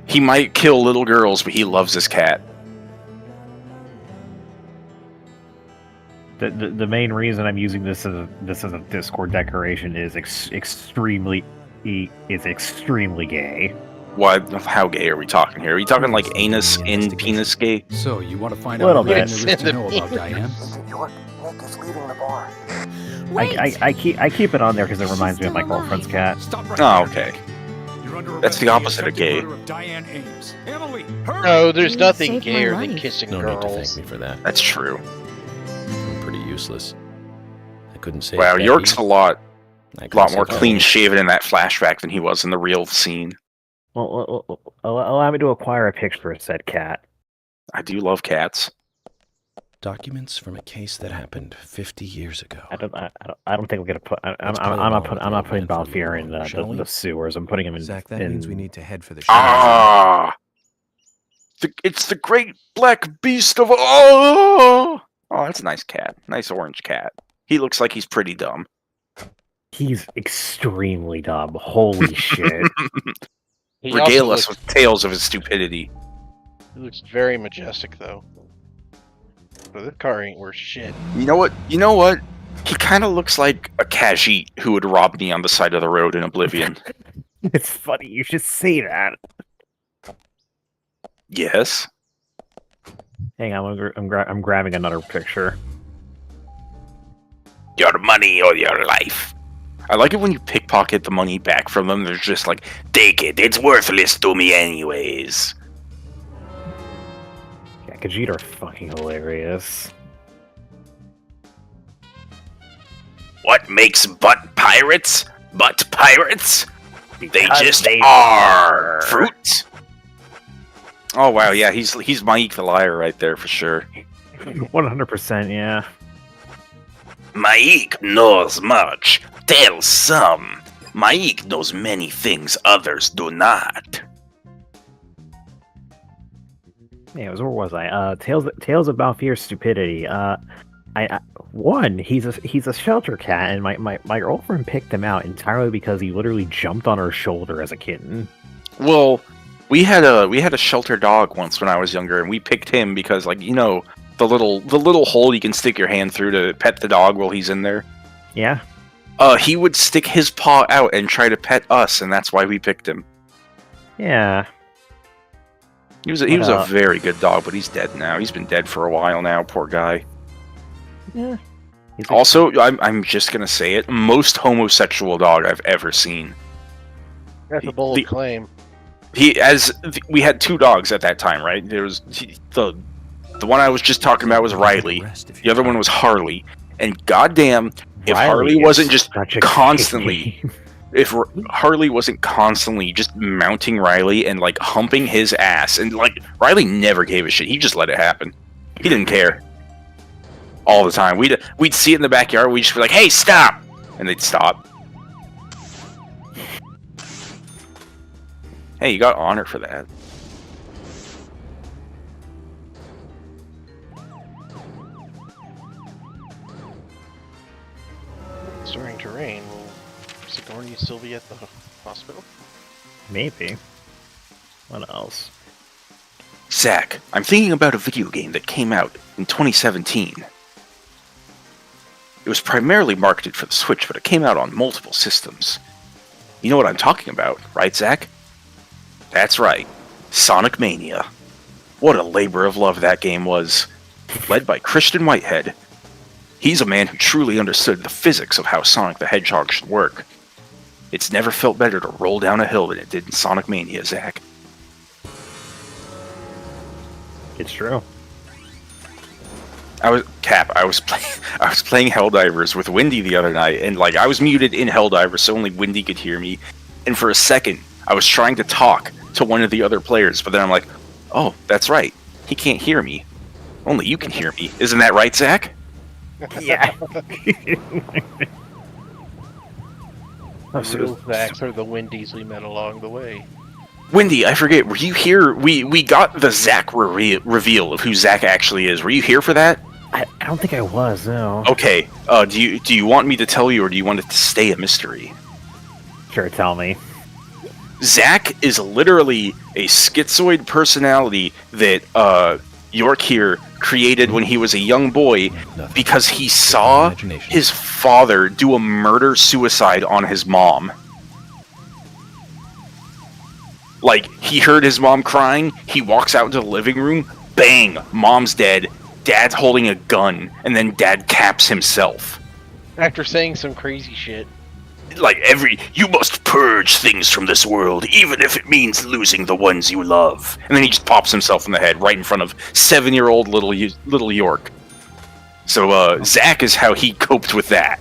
He might kill little girls, but he loves his cat. The main reason I'm using this as a Discord decoration is extremely gay. What? How gay are we talking here? Are we talking like anus in penis gay? So, you want to find Little out bit. everything there is to know about Diane? Nick is leaving the bar. I keep it on there because it reminds me of my girlfriend's cat. Stop right Oh, there. okay. You're under That's the arrest opposite for of the gay. attempted murder of Diane Ames. Emily, hurry! No, there's You nothing saved my gayer life. than kissing No need to thank girls. me for that. That's true. I'm pretty useless. I couldn't say. Wow, York's a lot more more clean shaven in that flashback than he was in the real scene. Well, allow me to acquire a picture of said cat. I do love cats. Documents from a case that happened 50 years ago. I don't think we're gonna put. I'm not putting Balfour in the sewers. I'm putting him in. Zach, that means we need to head for the show. Ah! It's the great black beast of... Oh, that's a nice cat. Nice orange cat. He looks like he's pretty dumb. He's extremely dumb. Holy shit. He Regale also us with tales of his stupidity. He looks very majestic, though. But this car ain't worth shit. You know what? He kind of looks like a Khajiit who would rob me on the side of the road in Oblivion. It's funny you should say that. Yes. Hang on, I'm grabbing another picture. Your money or your life. I like it when you pickpocket the money back from them. They're just like, take it. It's worthless to me anyways. Yeah, Khajiit are fucking hilarious. What makes butt pirates? Butt pirates? They Because just they are. Fruit? Oh wow, yeah, he's Mike the liar right there for sure. 100%, yeah. Maik knows much. Tell some. Maik knows many things others do not. Yeah, where was I? Tales of Balfour's stupidity. He's a shelter cat, and my girlfriend picked him out entirely because he literally jumped on her shoulder as a kitten. Well, we had a shelter dog once when I was younger, and we picked him because, like, you know, the little hole you can stick your hand through to pet the dog while he's in there. Yeah. He would stick his paw out and try to pet us, and that's why we picked him. Yeah. He was a very good dog, but he's dead now. He's been dead for a while now. Poor guy. Yeah. Also, I'm just gonna say it: most homosexual dog I've ever seen. That's a bold claim. We had two dogs at that time, right? There was the one I was just talking about was Riley. The other one was Harley. And goddamn, if Harley wasn't just constantly, if Harley wasn't constantly just mounting Riley and like humping his ass, and like Riley never gave a shit. He just let it happen. He didn't care. All the time, we'd see it in the backyard. We'd just be like, "Hey, stop!" and they'd stop. Hey, you got honor for that. It's starting to rain. Will Sigourney still be at the hospital? Maybe. What else? Zach, I'm thinking about a video game that came out in 2017. It was primarily marketed for the Switch, but it came out on multiple systems. You know what I'm talking about, right, Zach? That's right. Sonic Mania. What a labor of love that game was. Led by Christian Whitehead. He's a man who truly understood the physics of how Sonic the Hedgehog should work. It's never felt better to roll down a hill than it did in Sonic Mania, Zach. It's true. I was playing Helldivers with Wendy the other night, and like I was muted in Helldivers so only Wendy could hear me. And for a second, I was trying to talk to one of the other players, but then I'm like, oh, that's right. He can't hear me. Only you can hear me. Isn't that right, Zach? Yeah. The real Zachs are the Wendy's we met along the way. Wendy, I forget, were you here? We got the Zach reveal of who Zach actually is. Were you here for that? I don't think I was, no. Okay, do you want me to tell you, or do you want it to stay a mystery? Sure, tell me. Zach is literally a schizoid personality that York here created when he was a young boy Nothing. because he saw Imagination. his father do a murder-suicide on his mom. Like, he heard his mom crying, he walks out into the living room, bang, mom's dead, dad's holding a gun, and then dad caps himself. After saying some crazy shit. Like, you must purge things from this world, even if it means losing the ones you love. And then he just pops himself in the head right in front of 7-year-old little York. So, Zach is how he coped with that.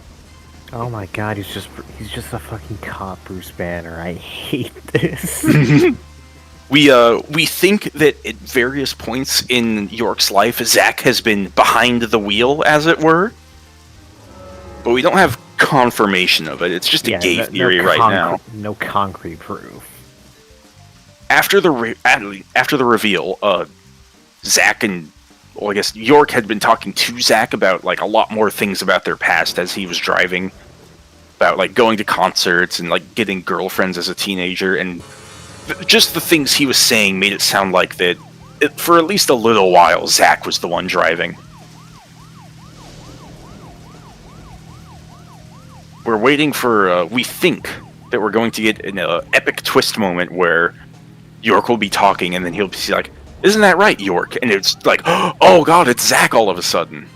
Oh my god, he's just a fucking cop, Bruce Banner. I hate this. We think that at various points in York's life, Zach has been behind the wheel, as it were. But we don't have confirmation of it. It's just a gay theory right now. No concrete proof. After the reveal, Zach and, well, I guess York had been talking to Zach about like a lot more things about their past as he was driving, about like going to concerts and like getting girlfriends as a teenager, and just the things he was saying made it sound like that for at least a little while Zach was the one driving. We're waiting for, we think that we're going to get an epic twist moment where York will be talking and then he'll be like, "Isn't that right, York?" And it's like, oh god, it's Zach all of a sudden.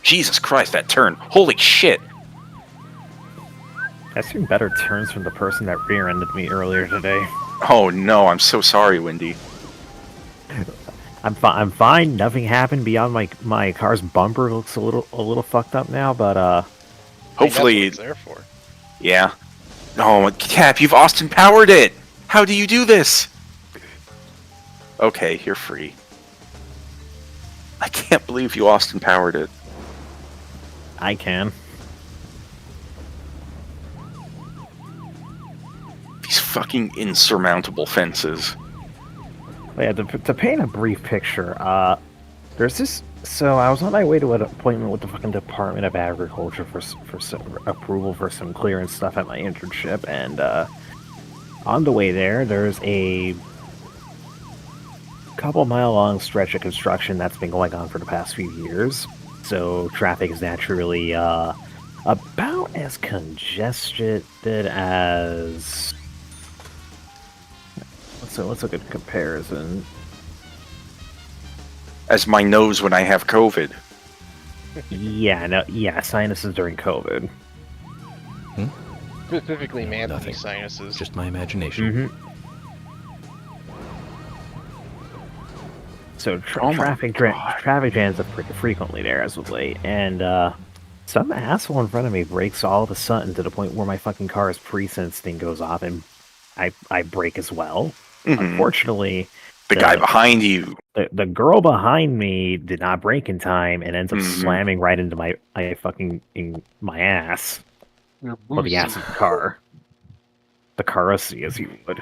Jesus Christ, that turn. Holy shit. I've seen better turns from the person that rear-ended me earlier today. Oh no, I'm so sorry, Wendy. I'm fine. Nothing happened beyond my car's bumper. Looks a little fucked up now, but Hopefully, that's what it's there for. yeah. Oh, Cap, you've Austin powered it. How do you do this? Okay, you're free. I can't believe you Austin powered it. I can. These fucking insurmountable fences. Yeah, to paint a brief picture, there's this. So I was on my way to an appointment with the fucking Department of Agriculture for some approval for some clearance stuff at my internship, and on the way there's a couple-mile-long stretch of construction that's been going on for the past few years. So traffic is naturally about as congested as. Let's look at comparison. As my nose when I have COVID. Yeah, sinuses during COVID. Specifically Manthony's Nothing. sinuses. Just my imagination. Mm-hmm. So Oh my traffic jams up pretty frequently there as of late, and some asshole in front of me brakes all of a sudden to the point where my fucking car's pre-sense thing goes off, and I brake as well. Mhm. Unfortunately, The guy behind you. the girl behind me did not brake in time and ends up slamming right into my ass. Or the ass of the car. The carrossy, as you would.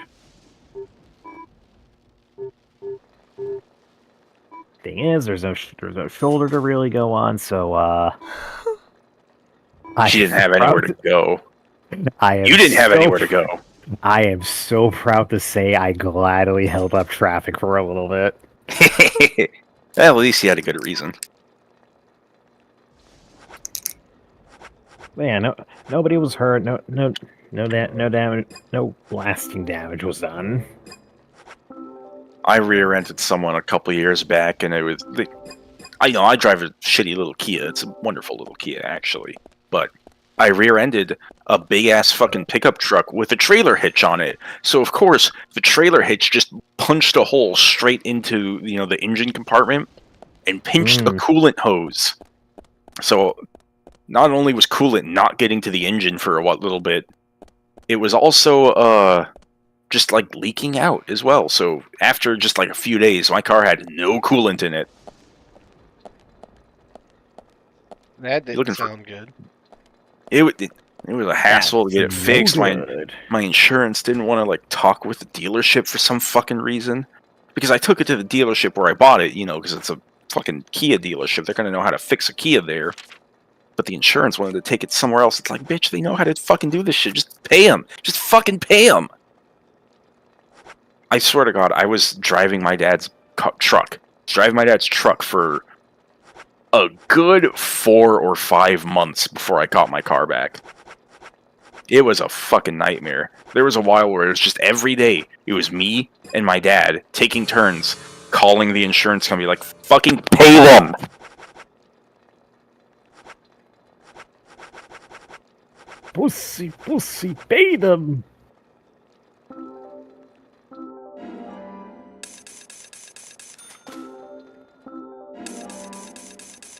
Thing is, there's no shoulder to really go on, so She didn't have anywhere to go. You didn't have anywhere to go. I am so proud to say I gladly held up traffic for a little bit. Well, at least he had a good reason. Man, nobody was hurt. No damage. No lasting damage was done. I rear-ended someone a couple years back, and it was. I drive a shitty little Kia. It's a wonderful little Kia, actually. But I rear-ended a big-ass fucking pickup truck with a trailer hitch on it. So, of course, the trailer hitch just punched a hole straight into, the engine compartment and pinched a coolant hose. So, not only was coolant not getting to the engine for a little bit, it was also, just, leaking out as well. So, after just, a few days, my car had no coolant in it. That didn't sound good. It was a hassle to get it fixed. My insurance didn't want to talk with the dealership for some fucking reason, because I took it to the dealership where I bought it, because it's a fucking Kia dealership. They're gonna know how to fix a Kia there. But the insurance wanted to take it somewhere else. It's like, bitch, they know how to fucking do this shit. Just pay them. Just fucking pay them. I swear to God, I was driving my dad's truck. Driving my dad's truck for a good 4 or 5 months before I got my car back. It was a fucking nightmare. There was a while where it was just every day. It was me and my dad taking turns calling the insurance company like, fucking pay them! Pussy, pay them!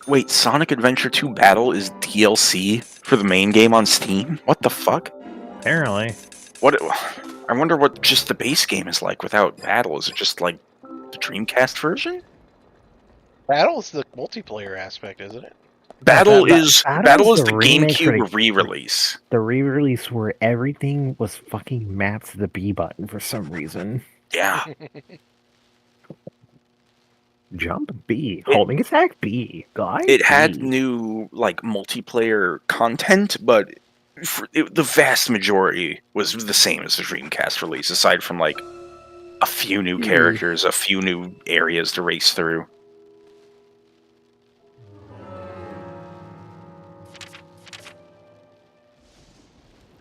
Wait, Sonic Adventure 2 Battle is DLC for the main game on Steam? What the fuck? Apparently. What? I wonder what just the base game is like without Battle. Is it just like the Dreamcast version? Battle's the multiplayer aspect, isn't it? Battle Battle is is the the remake for GameCube the- re-release. The re-release where everything was fucking mapped to the B button for some reason. Yeah. Jump B. Holding attack B. Guy It had B. new like multiplayer content, but the vast majority was the same as the Dreamcast release, aside from like a few new characters, a few new areas to race through.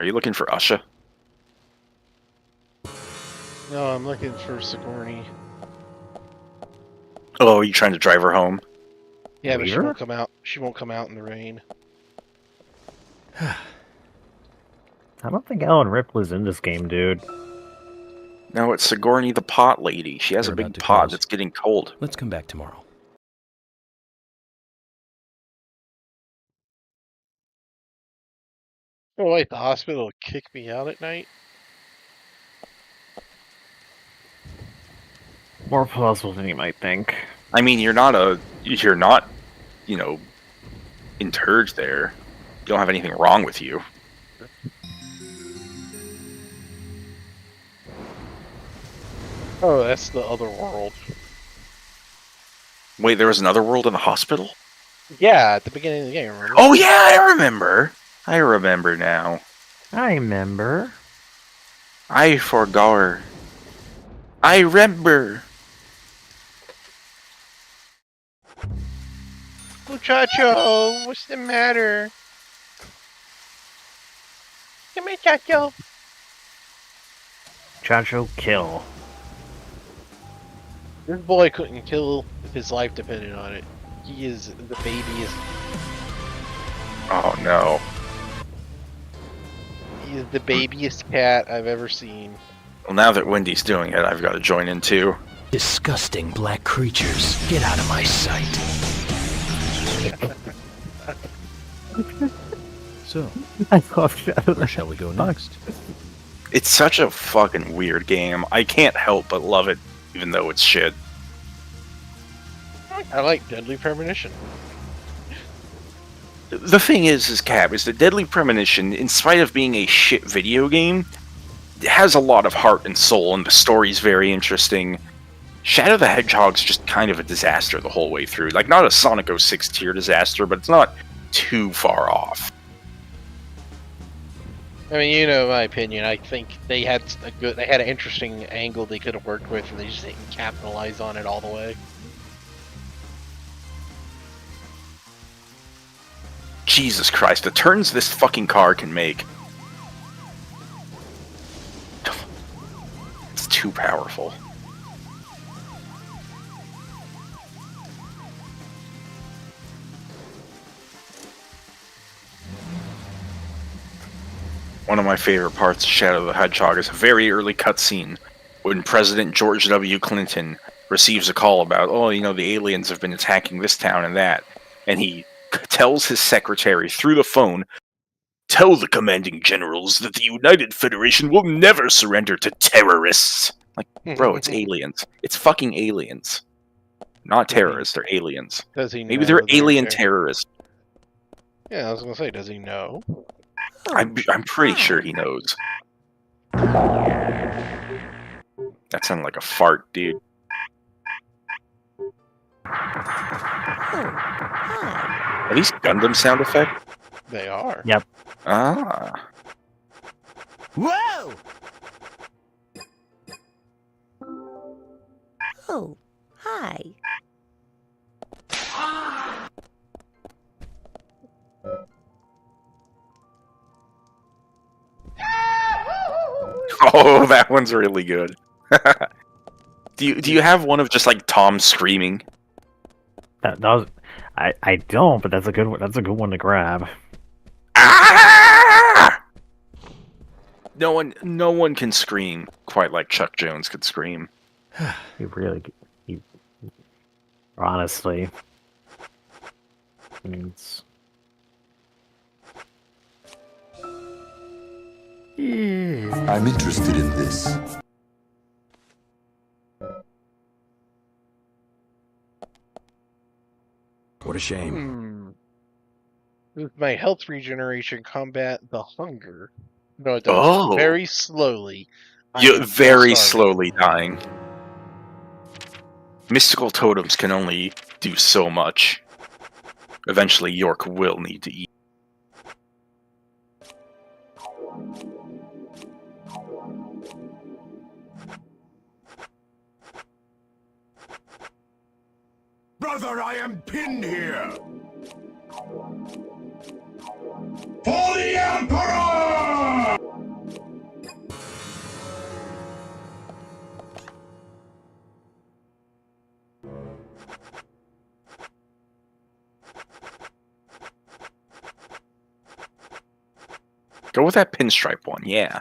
Are you looking for Usha? No, I'm looking for Sigourney. Oh, are you trying to drive her home? Yeah, but she Where? won't come out. She won't come out in the rain. I don't think Ellen Ripley's in this game, dude. No, it's Sigourney the pot lady. She has We're a big about to pot close. that's getting cold. Let's come back tomorrow. Oh wait, the hospital will kick me out at night? More plausible than you might think. I mean, you're not, you know, interred there. You don't have anything wrong with you. Oh, that's the other world. Wait, there was another world in the hospital? Yeah, at the beginning of the game, remember? Oh yeah, I remember. I remember now. I remember. I forgot. I remember. Muchacho, what's the matter? Come here, Chacho. Chacho kill. This boy couldn't kill if his life depended on it. He is the babiest. Oh no. He is the babiest cat I've ever seen. Well, now that Wendy's doing it, I've got to join in too. Disgusting black creatures, get out of my sight. So, I love Shadow. where shall we go next? It's such a fucking weird game. I can't help but love it, even though it's shit. I like Deadly Premonition. The thing is Cap, is that Deadly Premonition, in spite of being a shit video game, it has a lot of heart and soul, and the story's very interesting. Shadow the Hedgehog's just kind of a disaster the whole way through. Like, not a Sonic 06 tier disaster, but it's not too far off. I mean, you know my opinion. I think they had an interesting angle they could have worked with, and they just didn't capitalize on it all the way. Jesus Christ, the turns this fucking car can make. It's too powerful. One of my favorite parts of Shadow the Hedgehog is a very early cutscene when President George W. Clinton receives a call about, oh, you know, the aliens have been attacking this town and that. And he tells his secretary through the phone, tell the commanding generals that the United Federation will never surrender to terrorists. Like, bro, it's aliens. It's fucking aliens. Not terrorists, they're aliens. Does he know? Maybe they're alien terrorists. Yeah, I was gonna say, does he know? I'm pretty sure he knows. That sounded like a fart, dude. Are these Gundam sound effects? They are. Yep. Ah. Whoa! Oh, hi. Oh, that one's really good. Do you have one of just like Tom screaming? That was, I don't, but that's a good one. That's a good one to grab. Ah! No one can scream quite like Chuck Jones could scream. He honestly. It's... I'm interested in this. What a shame. With my health regeneration combat the hunger. No, it does. Oh. Very slowly. You're very slowly dying. Mystical totems can only do so much. Eventually, York will need to eat. Brother, I am pinned here! For the Emperor! Go with that pinstripe one, yeah.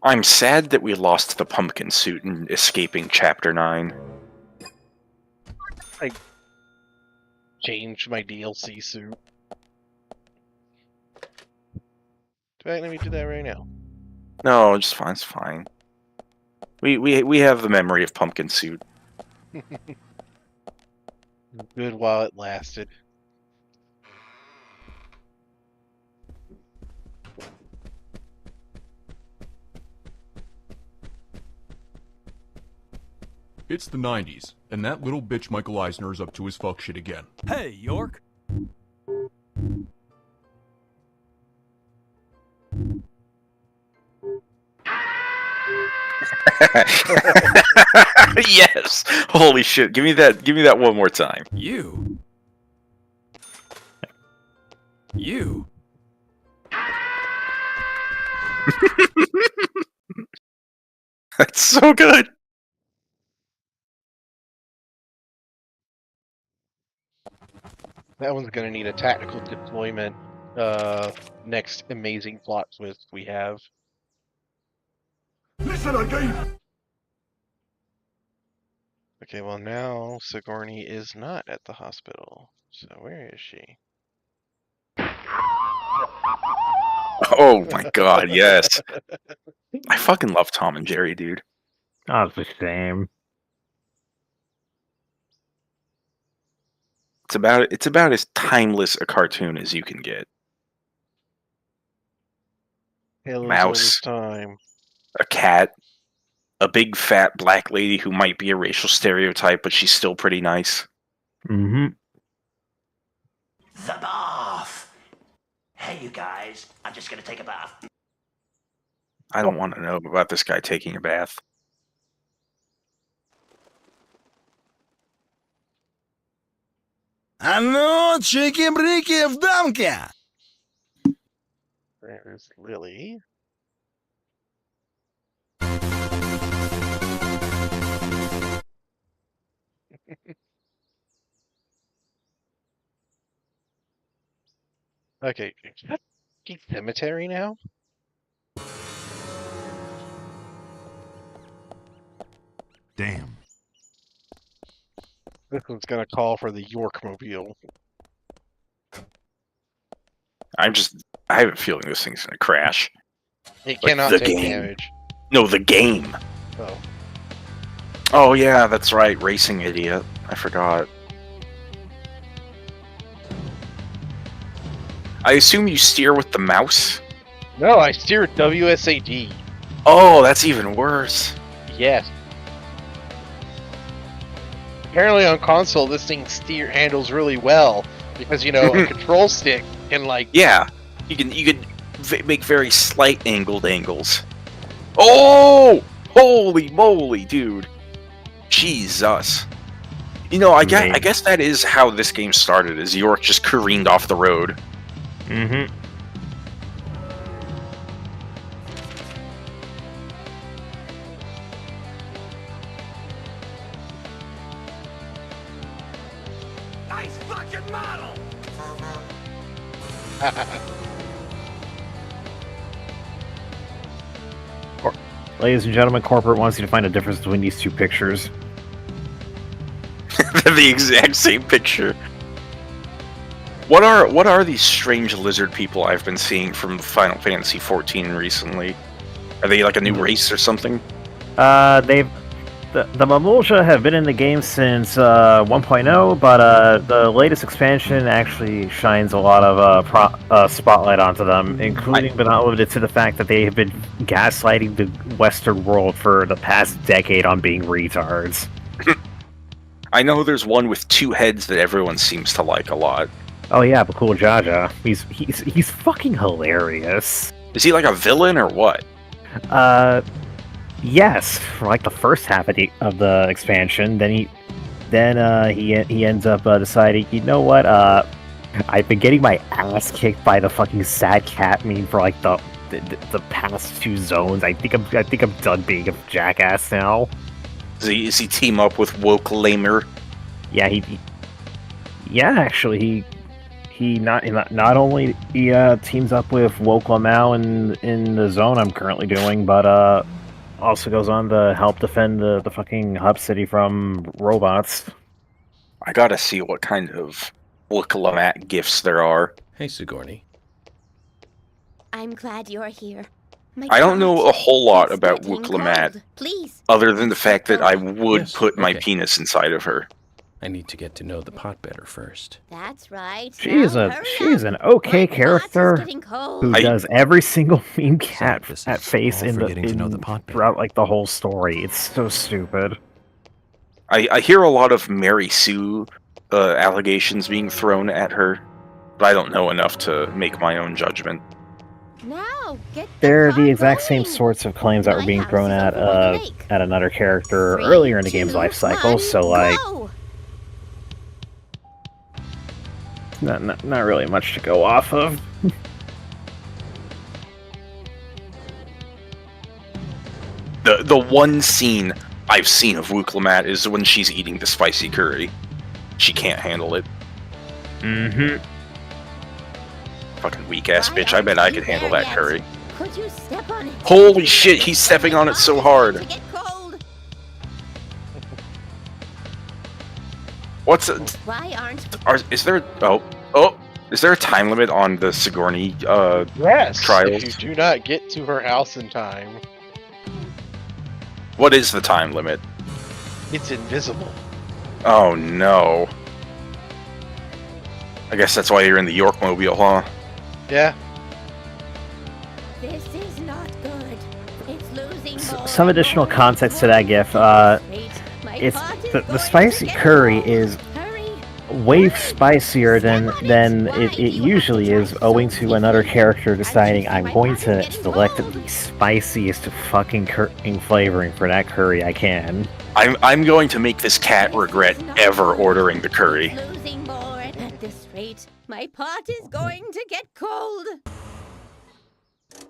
I'm sad that we lost the pumpkin suit in escaping Chapter 9. I changed my DLC suit. In fact, let me do that right now. No, just fine, it's fine. We have the memory of pumpkin suit. Good while it lasted. It's the 90s, and that little bitch Michael Eisner is up to his fuck shit again. Hey, York! Yes! Holy shit, give me that one more time. You! You! That's so good! That one's gonna need a tactical deployment. Next amazing plot twist we have. Listen again! Okay, well now Sigourney is not at the hospital. So where is she? Oh my god, yes. I fucking love Tom and Jerry, dude. Oh, it's a shame. It's about as timeless a cartoon as you can get. Tale as Mouse. old as time. A cat, a big fat black lady who might be a racial stereotype, but she's still pretty nice. Mm-hmm. The bath! Hey, you guys, I'm just gonna take a bath. I don't want to know about this guy taking a bath. А ну, чики-брики в дамке! There's Lily. Okay, is that cemetery now? Damn. This one's gonna call for the Yorkmobile. I have a feeling this thing's gonna crash. It Like cannot the take game. damage. No, the game. Oh. Oh yeah, that's right, racing idiot. I forgot. I assume you steer with the mouse? No, I steer WSAD. Oh, that's even worse. Yes. Apparently on console, this thing handles really well. Because, you know, a control stick can, like... Yeah, you can make very slight angled angles. Oh! Holy moly, dude. Jesus. You know, I guess that is how this game started, is York just careened off the road. Mm-hmm. Nice fucking model! Ladies and gentlemen, corporate wants you to find a difference between these two pictures. They're the exact same picture. What are these strange lizard people I've been seeing from Final Fantasy XIV recently? Are they like a new race or something? The Mamulja have been in the game since 1.0, but the latest expansion actually shines a lot of spotlight onto them, including but not limited to the fact that they have been gaslighting the Western world for the past decade on being retards. I know there's one with 2 heads that everyone seems to like a lot. Oh yeah, but cool Jaja. He's fucking hilarious. Is he like a villain or what? Yes, for like the first half of the expansion. Then he ends up deciding, you know what? I've been getting my ass kicked by the fucking sad cat meme for like the past 2 zones. I think I'm done being a jackass now. Does he team up with Woke Lamer? Yeah, actually he not only teams up with Woke Lamau in the zone I'm currently doing, but also goes on to help defend the fucking hub city from robots. I gotta see what kind of Wook gifts there are. Hey, Sigourney. I'm glad you're here. I don't know a whole lot about Wook Please. other than the fact that I would put my penis inside of her. I need to get to know the pot better first. That's right. She is an okay character who does every single meme cat face throughout like the whole story. It's so stupid. I hear a lot of Mary Sue allegations being thrown at her, but I don't know enough to make my own judgment. Now, They're the exact same sorts of claims that were being thrown at another character earlier in the game's life cycle. So like. Not really much to go off of. The one scene I've seen of Wook is when she's eating the spicy curry. She can't handle it. Mm-hmm. Fucking weak ass bitch. I bet I could handle that curry. Could you step on it? Holy shit, he's stepping on it so hard. What's it? Why aren't Is there is there a time limit on the Sigourney yes, trials? if you do not get to her house in time. What is the time limit? It's invisible. Oh no. I guess that's why you're in the Yorkmobile, huh? Yeah. This is not good. It's losing Some additional context to that GIF. It's the spicy curry is way spicier than it usually is, owing to another character deciding I'm going to select the spiciest fucking flavoring for that curry I can. I'm going to make this cat regret ever ordering the curry. Losing more at this rate. My pot is going to get cold.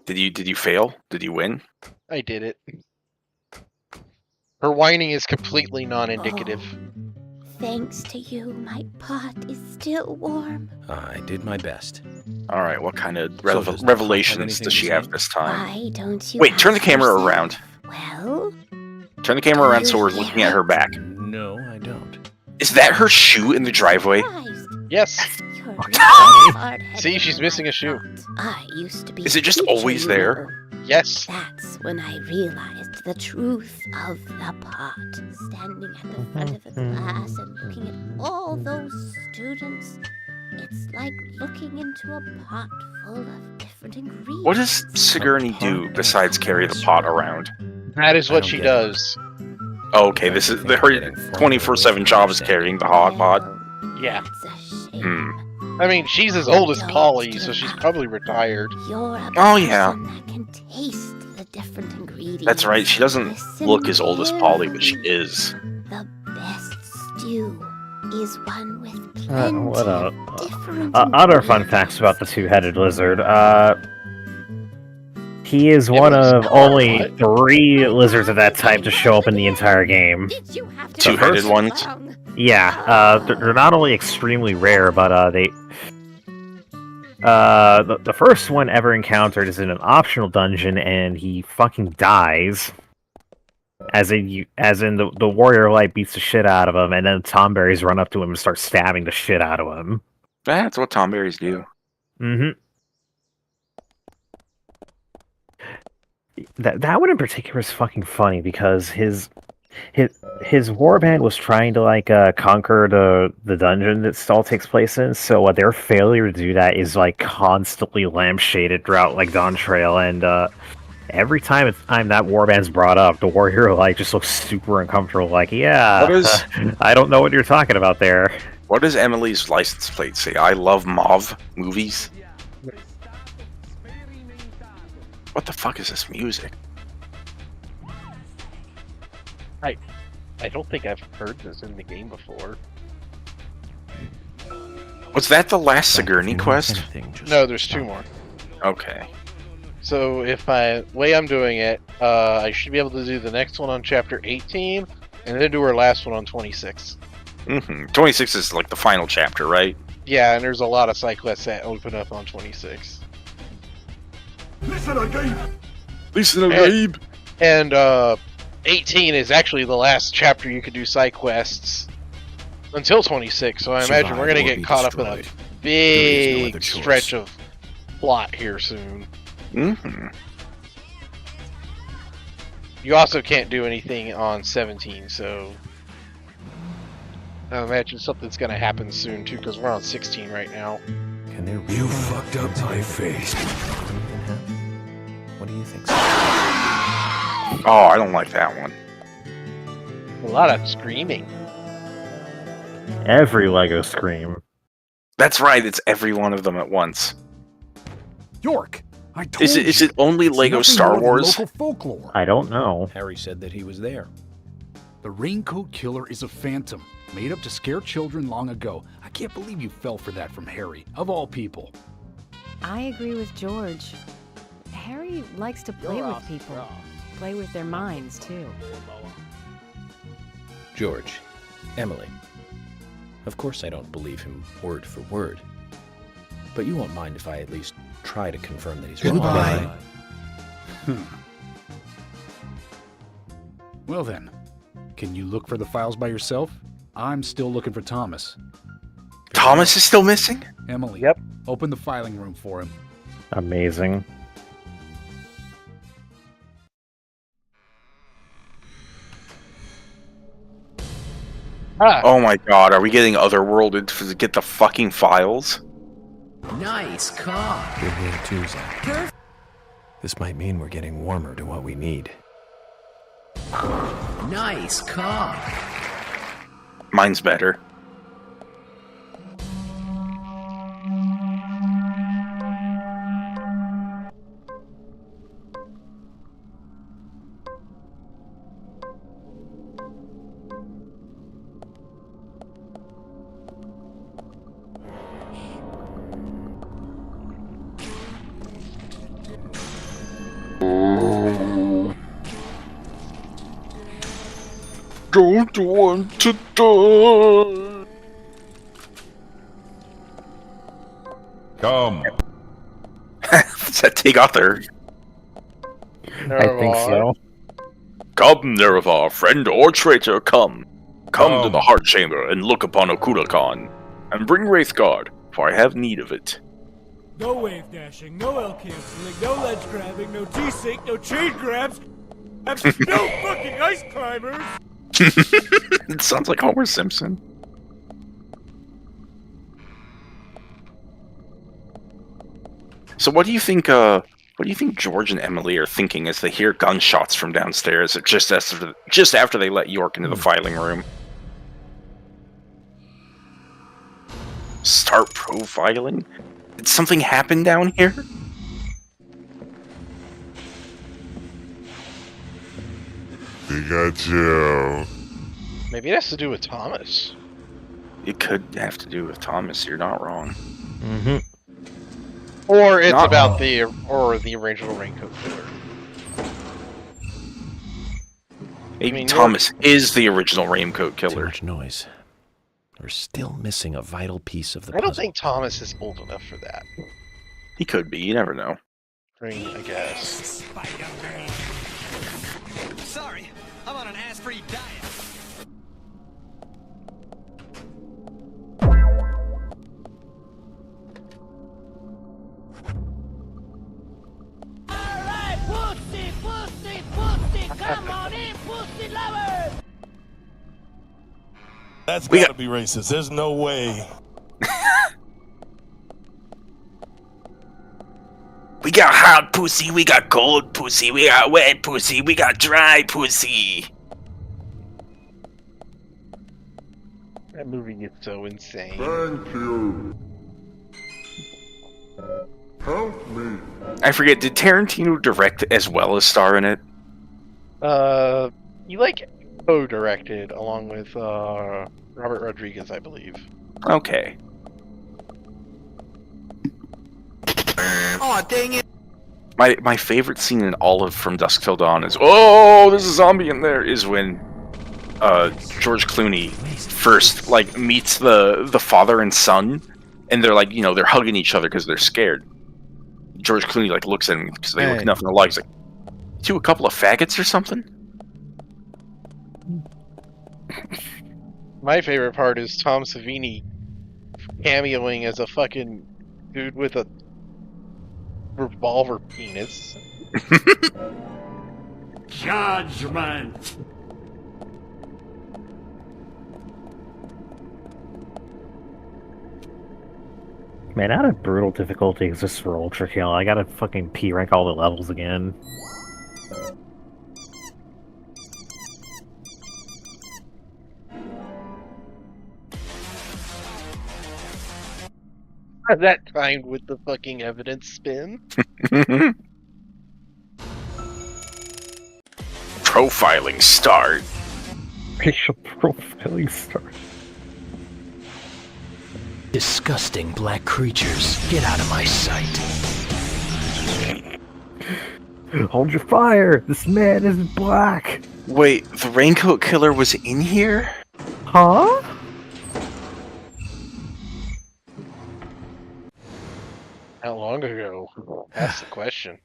Did you fail? Did you win? I did it. Her whining is completely non-indicative. Thanks to you, my pot is still warm. I did my best. Alright, what kind of revelations does she have this time? Why don't you Wait, turn the camera around. Well? Turn the camera around so we're looking at her back. No, I don't. Is that her shoe in the driveway? Yes. See, she's missing a shoe. I used to be. Is it just always there? Yes. That's when I realized the truth of the pot. Standing at the front of the class and looking at all those students. It's like looking into a pot full of different ingredients. What does Sigourney do besides carry the pot around? That is what she does. Oh, okay, this is her 24/7 job is carrying the hot pot. Yeah. That's a shame. I mean, she's as old as Polly, so she's probably retired. You're a Oh, yeah. person that can taste the different ingredients. That's right. She doesn't Listen look as old as Polly, but she carefully. is. The best stew is one with What plenty of different other fun facts about the two-headed lizard. He is It one was- of only 3 lizards of that type to show up in the entire game. Did you have to Two-headed wait ones? so long? Yeah, they're not only extremely rare, but the first one ever encountered is in an optional dungeon, and he fucking dies. As in the warrior light beats the shit out of him, and then Tomberries run up to him and start stabbing the shit out of him. That's what Tomberries do. Mm-hmm. That one in particular is fucking funny because his warband was trying to conquer the dungeon that Stall takes place in, so their failure to do that is constantly lampshaded throughout Dawn Trail, and every time that warband's brought up, the warrior just looks super uncomfortable. Yeah, I don't know what you're talking about there. What does Emily's license plate say? I love mauve movies. What the fuck is this music? I don't think I've heard this in the game before. Was that the last Sigourney quest? No, there's 2 more. Okay. So way I'm doing it, I should be able to do the next one on chapter 18, and then do her last one on 26. 26 is the final chapter, right? Yeah, and there's a lot of side quests that open up on 26. Listen, Gabe. Listen, Gabe. And 18 is actually the last chapter you could do side quests until 26, so I imagine we're gonna get caught up in a big stretch of plot here soon. You also can't do anything on 17, so I imagine something's gonna happen soon too, because we're on 16 right now. Can there You fucked up my face. What do you think? Oh, I don't like that one. A lot of screaming. Every Lego Scream. That's right. It's every one of them at once. York, I told Is it only Lego nothing Star more than Wars? local folklore. I don't know. Harry said that he was there. The Raincoat Killer is a phantom, made up to scare children long ago. I can't believe you fell for that from Harry, of all people. I agree with George. Harry likes to play with people. Play with their minds, too. George, Emily. Of course I don't believe him word for word. But you won't mind if I at least try to confirm that he's wrong. Goodbye. Well then, can you look for the files by yourself? I'm still looking for Thomas. Thomas is still missing? Emily, Yep. Open the filing room for him. Amazing. Oh my god, are we getting otherworlded to get the fucking files? Nice car. You're here too, Zach. This might mean we're getting warmer to what we need. Nice car. Mine's better. Don't want to die. Come. Does that take Arthur? I think so. Come, Nerevar, friend or traitor, come. Come to Come. the heart chamber and look upon Okulakan, and bring Wraithguard, for I have need of it. No wave dashing, no L canceling, no ledge grabbing, no T-sync, no chain grabs, no fucking ice climbers! It sounds like Homer Simpson. So what do you think George and Emily are thinking as they hear gunshots from downstairs just after they let York into the filing room? Start profiling? Did something happen down here? Pikachu. Maybe it has to do with Thomas. It could have to do with Thomas. You're not wrong. Mm-hmm. Or it's Not about the original Raincoat Killer. Maybe Thomas is the original Raincoat Too Killer. much noise. We're still missing a vital piece of the I don't puzzle. think Thomas is old enough for that. He could be. You never know. I guess. Sorry, I'm on an ass-free diet. Alright, pussy, pussy, pussy, come on in, pussy lovers! That's gotta be racist. There's no way. We got hot pussy, we got cold pussy, we got wet pussy, we got dry pussy. That movie is so insane. Thank you. Help me. I forget, did Tarantino direct as well as star in it? He like co-directed along with Robert Rodriguez, I believe. Okay. Oh, dang it! My favorite scene in all of From Dusk Till Dawn is, oh, there's a zombie in there, is when George Clooney first like meets the father and son, and they're like, you know, they're hugging each other because they're scared. George Clooney like looks at him because they look nothing alike. He's like, "You a couple of faggots or something?" My favorite part is Tom Savini cameoing as a fucking dude with a revolver penis. Judgment. Man, out of brutal difficulty exists for Ultra Kill. I gotta fucking P-rank all the levels again. That timed with the fucking evidence spin. Profiling start. Racial profiling start. Disgusting black creatures, get out of my sight. Hold your fire! This man is black! Wait, the Raincoat Killer was in here? Huh? How long ago? That's the question.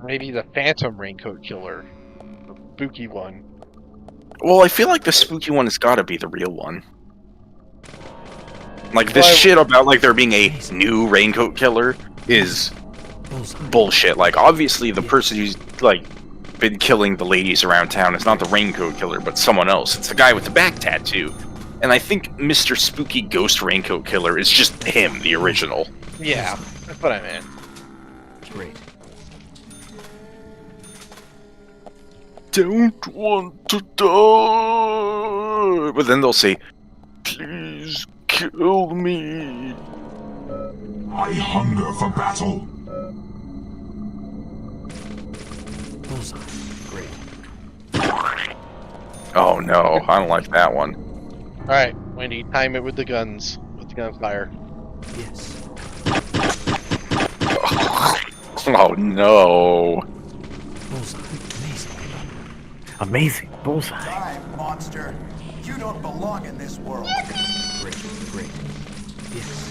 Maybe the Phantom Raincoat Killer. The spooky one. Well, I feel like the spooky one has got to be the real one. Like, this shit about, like, there being a new Raincoat Killer is bullshit. Like, obviously, the person who's, like, been killing the ladies around town is not the Raincoat Killer, but someone else. It's the guy with the back tattoo. And I think Mr. Spooky Ghost Raincoat Killer is just him, the original. Yeah, that's what I meant. Great. Don't want to die. But then they'll say, please kill me. I hunger for battle. Bullseye. Great. Oh no, I don't like that one. Alright, Wendy, time it with the guns. With the gunfire. Yes. Oh no. Bullseye. Amazing. Amazing. Bullseye. Die, monster. You don't belong in this world. Great. Great. Yes.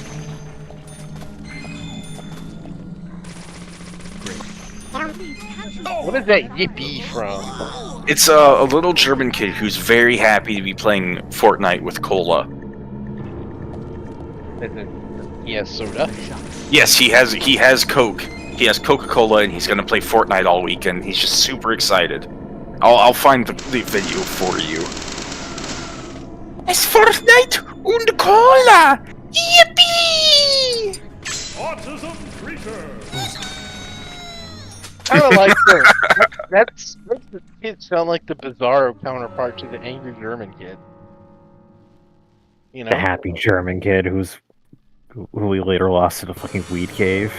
What is that yippee from? It's a little German kid who's very happy to be playing Fortnite with cola. He has soda? Yes, he has Coke. He has Coca-Cola and he's gonna play Fortnite all weekend. He's just super excited. I'll find the video for you. It's Fortnite und Cola! Yippee! Autism creature. kind of like that's makes the kid sound like the bizarro counterpart to the angry German kid. You know, The happy German kid who we later lost to the fucking weed cave.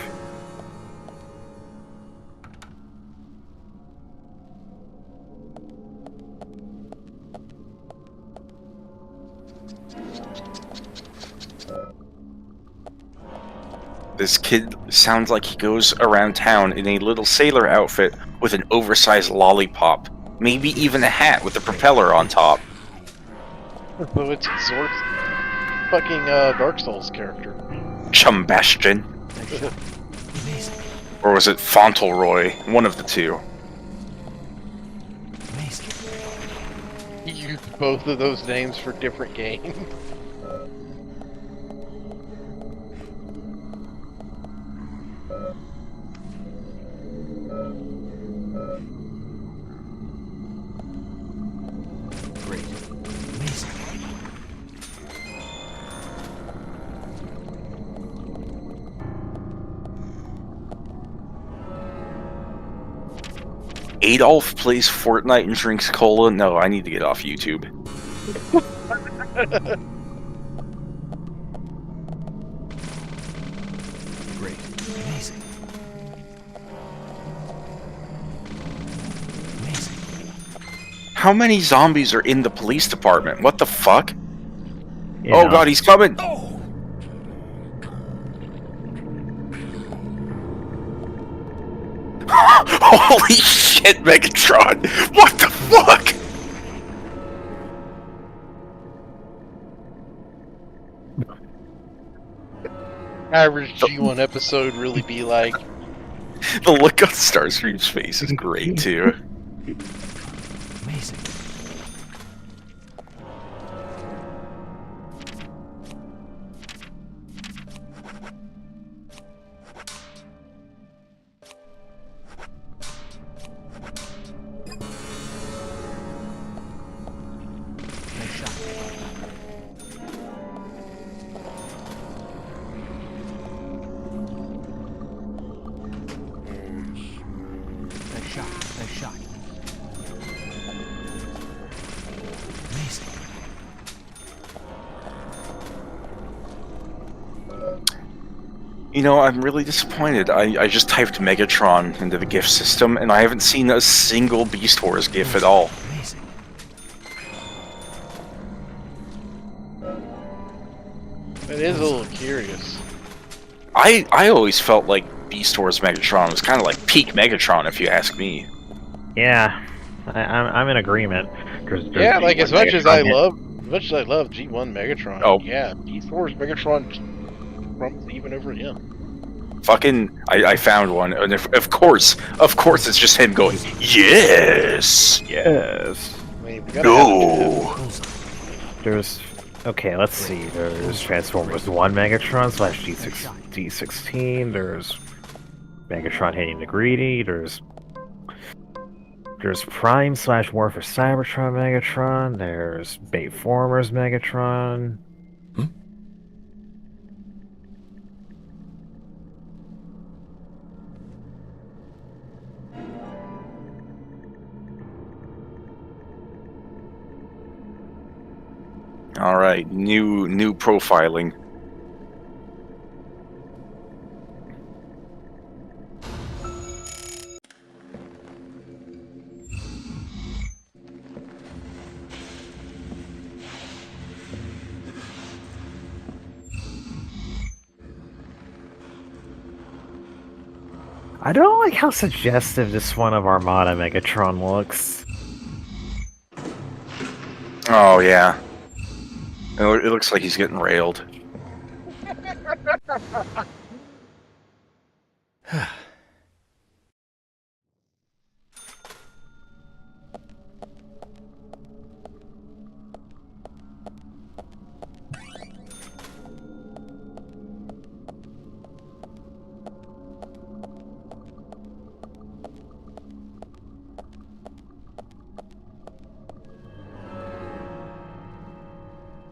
This kid sounds like he goes around town in a little sailor outfit with an oversized lollipop. Maybe even a hat with a propeller on top. so it's Zork's fucking Dark Souls character. Chumbastion. Or was it Fauntleroy? One of the two. He used both of those names for different games. Adolf plays Fortnite and drinks cola? No, I need to get off YouTube. Great. Amazing. How many zombies are in the police department? What the fuck? You oh know. god, he's coming! Holy shit, Megatron! What the fuck? Average G1 episode really be like. The look on Starscream's face is great too. Amazing. Nice shot. Amazing. You know, I'm really disappointed. I just typed Megatron into the GIF system, and I haven't seen a single Beast Wars GIF at all. Amazing. It is a little curious. I always felt like Beast Wars Megatron was kind of like peak Megatron, if you ask me. Yeah, I'm in agreement. Yeah, like as much as I love G1 Megatron, Oh. yeah, Beast Wars Megatron trumps even over him. Fucking, I found one, and of course it's just him going, yes! Yes. I mean, we gotta have There's... Okay, let's see. There's Transformers 1 Megatron slash D16. There's Megatron hitting the greedy. There's Prime slash War for Cybertron Megatron. There's Bayformers Megatron. All right, new profiling. I don't like how suggestive this one of Armada Megatron looks. Oh yeah. It looks like he's getting railed.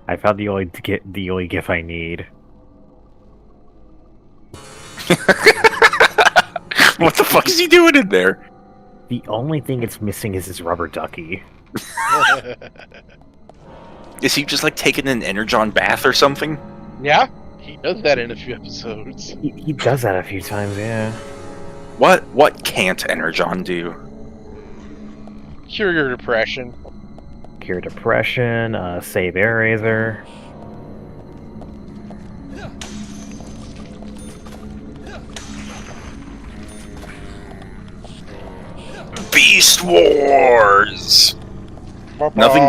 I found the only GIF I need. What the fuck is he doing in there? The only thing it's missing is his rubber ducky. Is he just like taking an energon bath or something? Yeah, he does that in a few episodes. He does that a few times, yeah. What can't energon do? Cure your depression. Cure depression, save air razor. Beast Wars! Nothing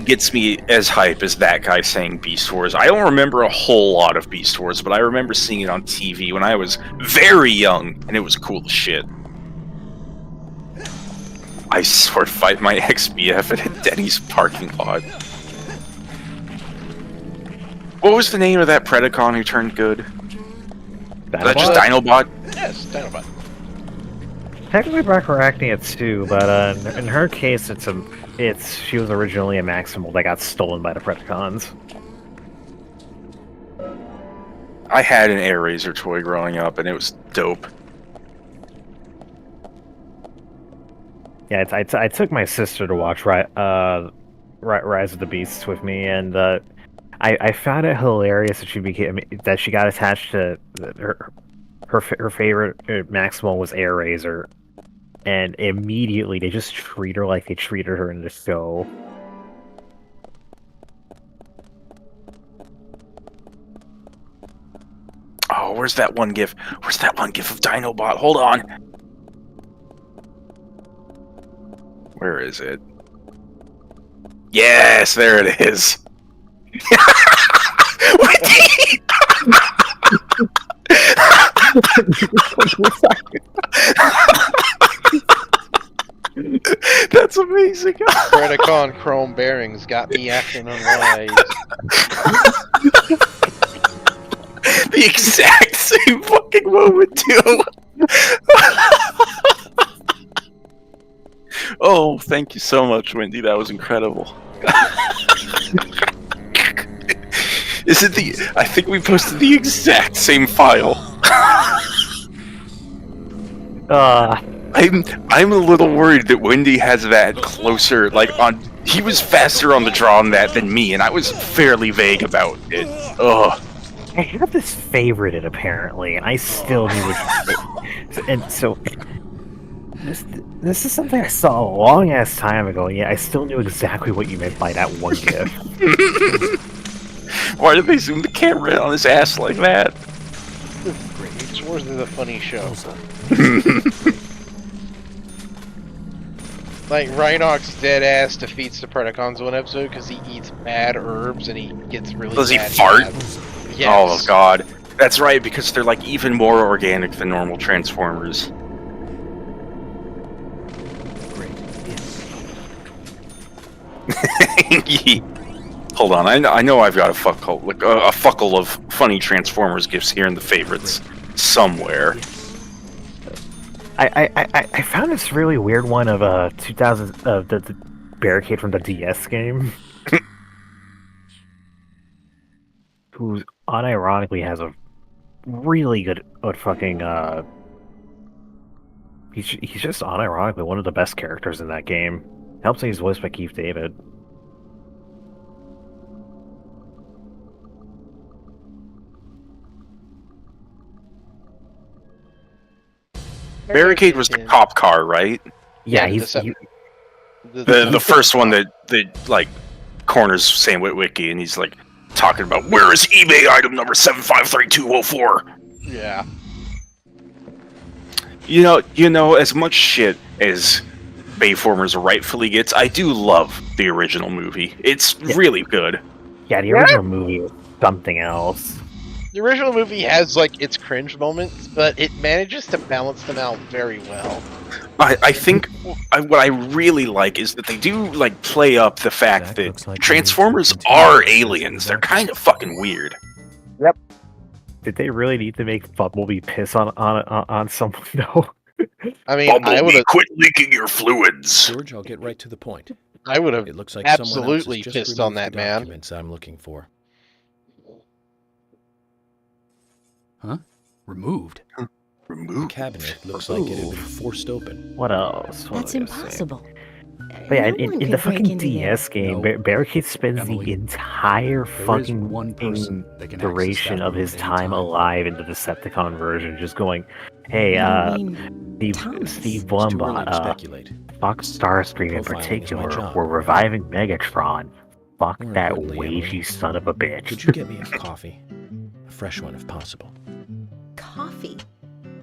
gets me as hype as that guy saying Beast Wars. I don't remember a whole lot of Beast Wars, but I remember seeing it on TV when I was very young, and it was cool as shit. I sword fight my ex-BF at a Denny's parking lot. What was the name of that Predacon who turned good? Was that just Dinobot? Yes, Dinobot. Technically Brachyrachnia too, but in her case, she was originally a Maximal that got stolen by the Predacons. I had an Air Razor toy growing up, and it was dope. Yeah, I took my sister to watch Rise of the Beasts with me, and I found it hilarious that she got attached to her favorite Maximal was Air Razor, and immediately they just treat her like they treated her in the show. Oh, where's that one gif? Where's that one gif of Dinobot? Hold on. Where is it? Yes, there it is. That's amazing. Predacon chrome bearings got me acting unwise. The exact same fucking moment, too. Oh, thank you so much, Wendy. That was incredible. Is it the... I think we posted the exact same file. I'm a little worried that Wendy has that closer, like, on... He was faster on the draw on that than me, and I was fairly vague about it. Ugh. I have this favorited, apparently, and I still knew it. And so... This is something I saw a long-ass time ago, and yet I still knew exactly what you meant by that one gif. Why did they zoom the camera in on his ass like that? Beast Wars is a funny show. Like, Rhinox dead ass defeats the Predacons one episode because he eats bad herbs and he gets really Does he bad fart? abs. Yes. Oh god. That's right, because they're like even more organic than normal Transformers. Hold on, I know I've got a fuckle of funny Transformers gifs here in the favorites somewhere. I found this really weird one of 2000 the Barricade from the DS game, who unironically has a really good fucking he's just unironically one of the best characters in that game. Helps that he's voiced by Keith David. Barricade was the cop car, right? Yeah, the first one that like corners Sam Witwicky, and he's like talking about where is eBay item number 753204. Yeah. You know, as much shit as Bayformers rightfully gets, I do love the original movie. It's really good. Yeah, the original movie was something else. The original movie has, like, its cringe moments, but it manages to balance them out very well. I think what I really like is that they do, like, play up the fact that Transformers are aliens. They're kind of fucking weird. Yep. Did they really need to make Bumblebee piss on someone? No. I mean, I would have quit leaking your fluids. George, I'll get right to the point. I would have It looks like absolutely someone else has just pissed on removed that the man. documents I'm looking for. Huh? Removed? The cabinet looks like it had been forced open. What else? What That's was I gonna say? impossible. But yeah, No one in could the break fucking into there. DS game, No. Barricade spends Emily, the entire there is fucking one person that can access duration that of room his at any time time. alive in the Decepticon version, just going, "Hey, You mean Thomas? Steve It's too early to Blumbaugh, speculate. fuck Starscream in Profiling is my particular, job. we're reviving Megatron. Fuck More that importantly, wagey Emily, son of a bitch." Could you get me a coffee? A fresh one if possible. Coffee?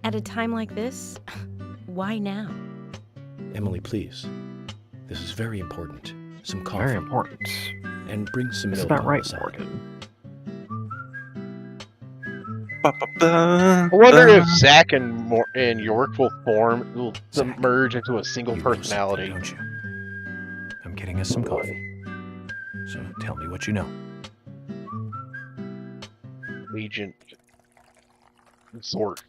At a time like this? Why now? Emily, please. This is very important. Some coffee. Very important. And bring some It's milk about on right the side. important. I wonder if Zack and York will merge into a single You know personality. something, don't you? I'm getting us some coffee. So tell me what you know. Agent Zort.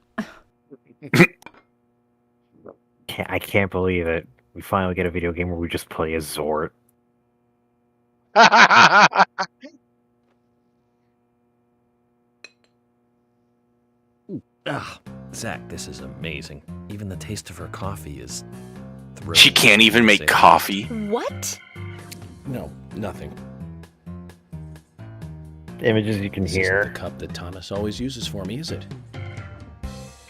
I can't believe it. We finally get a video game where we just play as Zort. Ah, Zach, this is amazing. Even the taste of her coffee is thrilling. She can't even make coffee. What? No, nothing. Images you can This isn't hear. the cup that Thomas always uses for me, is it?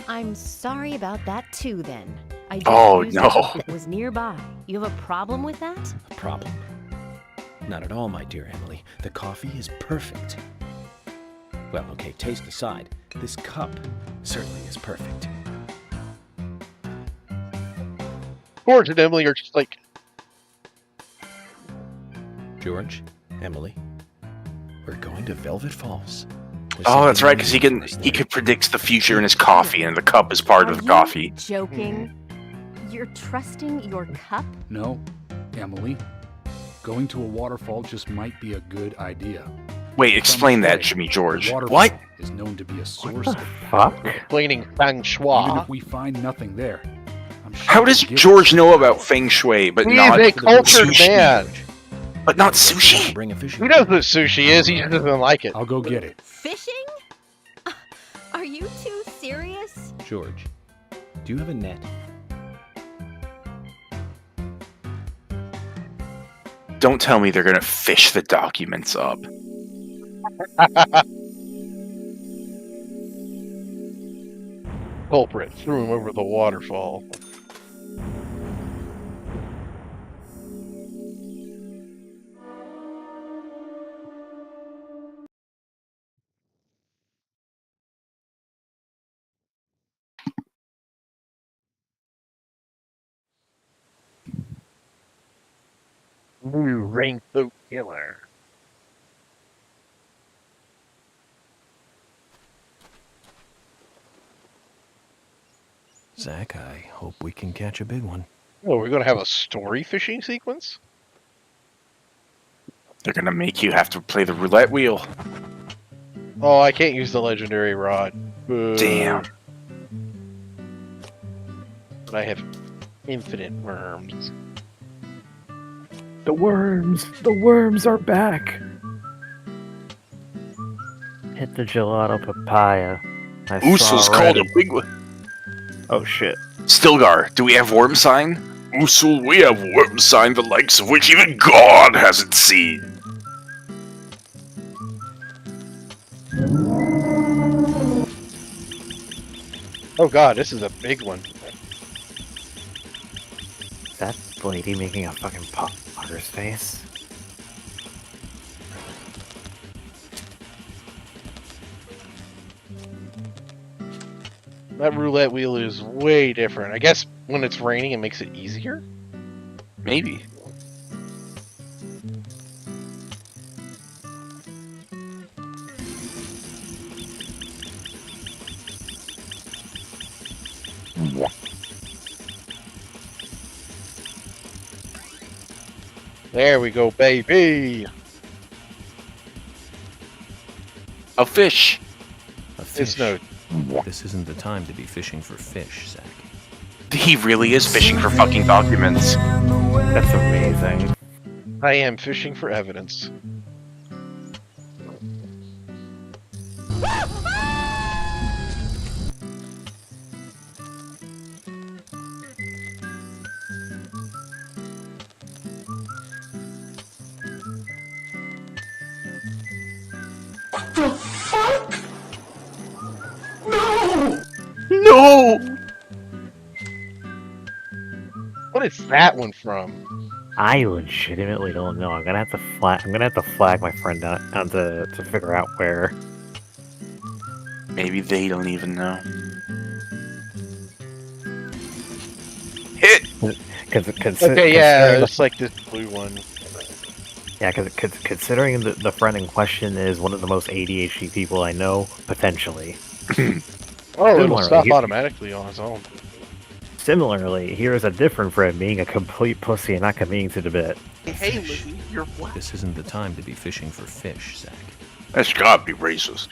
I'm sorry about that too, then. I just Oh, used a no. cup that was nearby. You have a problem with that? A problem? Not at all, my dear Emily. The coffee is perfect. Well, okay, taste aside, this cup certainly is perfect. George and Emily are just like, George, Emily, we're going to Velvet Falls. There's Oh, that's something right, because he waiting for us he there. could predict the future in his coffee, and the cup is part of the coffee. Joking? You're trusting your cup? No, Emily. Going to a waterfall just might be a good idea. Wait, explain that, Way, Jimmy the George. waterfall What? is known to be a source of Fuck? explaining feng Even shui. if we find nothing there, I'm sure How does they'll give George us know about feng shui, but He's not a cultured sushi? man. But not sushi? Bring a fishing He knows what sushi is, he just doesn't like it. I'll go get it. Fishing? Are you too serious? George, do you have a net? Don't tell me they're gonna fish the documents up. Culprit threw him over the waterfall. New raincoat killer. Zach, I hope we can catch a big one. Oh, we're gonna have a story fishing sequence? They're gonna make you have to play the roulette wheel. Oh, I can't use the legendary rod. Boo. Damn. But I have infinite worms. The worms are back. Hit the gelato papaya. I Usul's saw called a already. big one. Oh shit. Stilgar, do we have worm sign? Usul, we have worm sign the likes of which even God hasn't seen. Oh god, this is a big one. Is that lady making a fucking potter's face? That roulette wheel is way different. I guess when it's raining it makes it easier? Maybe. There we go, baby! A fish. A It's fish. no... This isn't the time to be fishing for fish, Zach. He really is fishing for fucking documents. That's amazing. I am fishing for evidence. What is that one from? I legitimately don't know. I'm gonna have to flag my friend down to figure out where. Maybe they don't even know. Hit. Okay, yeah, it's like this blue one. Yeah, because considering the friend in question is one of the most ADHD people I know, potentially. Oh, it'll stop automatically on its own. Similarly, here is a different friend being a complete pussy and not committing to the bit. Hey, Lizzie, you're what? This isn't the time to be fishing for fish, Zach. That's gotta be racist.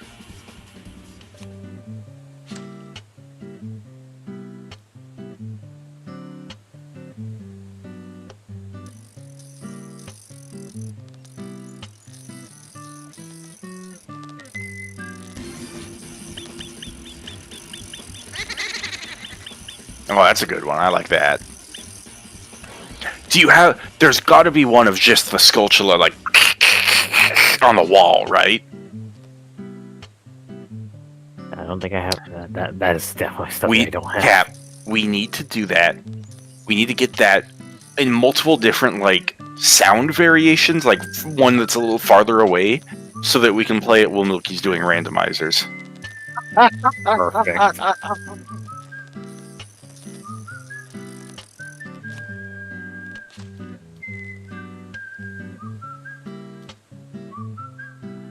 Oh, that's a good one. I like that. Do you have... There's got to be one of just the Skulltula, like, on the wall, right? I don't think I have that. That is definitely stuff I don't have. Cap, we need to do that. We need to get that in multiple different, like, sound variations, like one that's a little farther away, so that we can play it while Milky's doing randomizers. Perfect.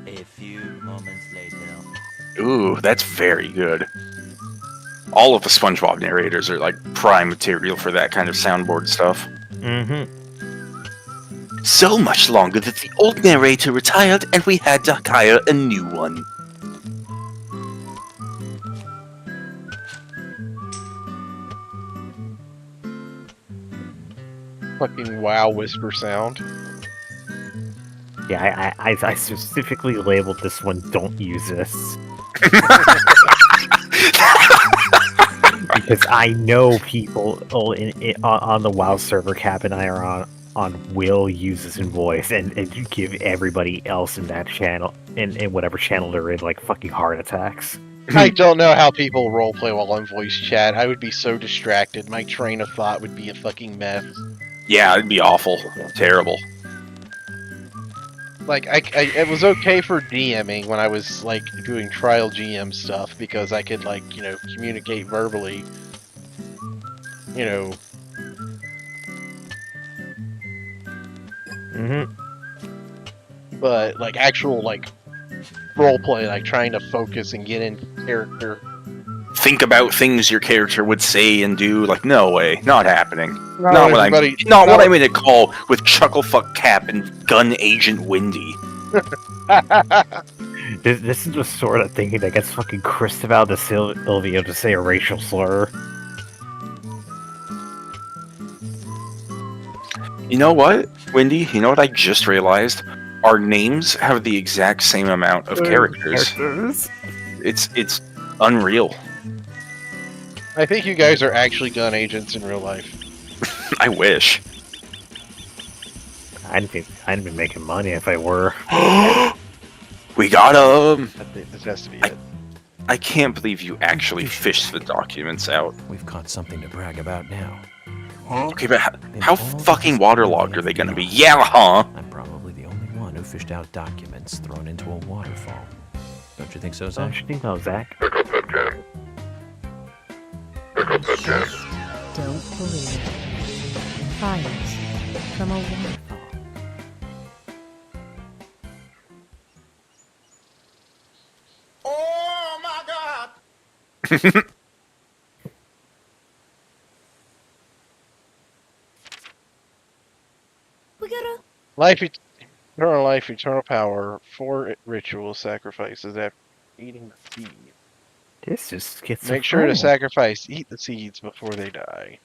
A few moments later. Ooh, that's very good. All of the SpongeBob narrators are like prime material for that kind of soundboard stuff. Mm-hmm. So much longer that the old narrator retired and we had to hire a new one. Fucking wow whisper sound. Yeah, I specifically labeled this one, don't use this. Because I know people on the WoW server Cap and I are on will use this in voice, and you give everybody else in that channel, in whatever channel they're in, like fucking heart attacks. I don't know how people roleplay while on voice chat. I would be so distracted. My train of thought would be a fucking mess. Yeah, it'd be awful. Terrible. Like, it was okay for DMing when I was, like, doing trial GM stuff, because I could, like, you know, communicate verbally. You know. Mm-hmm. But, like, actual, like, roleplay, like, trying to focus and get in character. Think about things your character would say and do. Like, no way, not happening. No, not what I'm in a call with Chucklefuck Cap and Gun Agent Windy. This is the sort of thing that gets fucking Cristobal de Silvio to say a racial slur. You know what, Windy? You know what I just realized? Our names have the exact same amount of characters. It's unreal. I think you guys are actually gun agents in real life. I wish. I'd be making money if I were. We got him! This has to be it. I can't believe you actually fished the documents out. We've caught something to brag about now. Okay, but how fucking waterlogged are they gonna be? Yeah, huh? I'm probably the only one who fished out documents thrown into a waterfall. Don't you think so, Zach? Don't you think so, Zach? Just don't believe fires from a waterfall. Oh my God! We gotta. Eternal life, eternal power, 4 ritual sacrifices after eating the seed. This just gets. Make sure to eat the seeds before they die.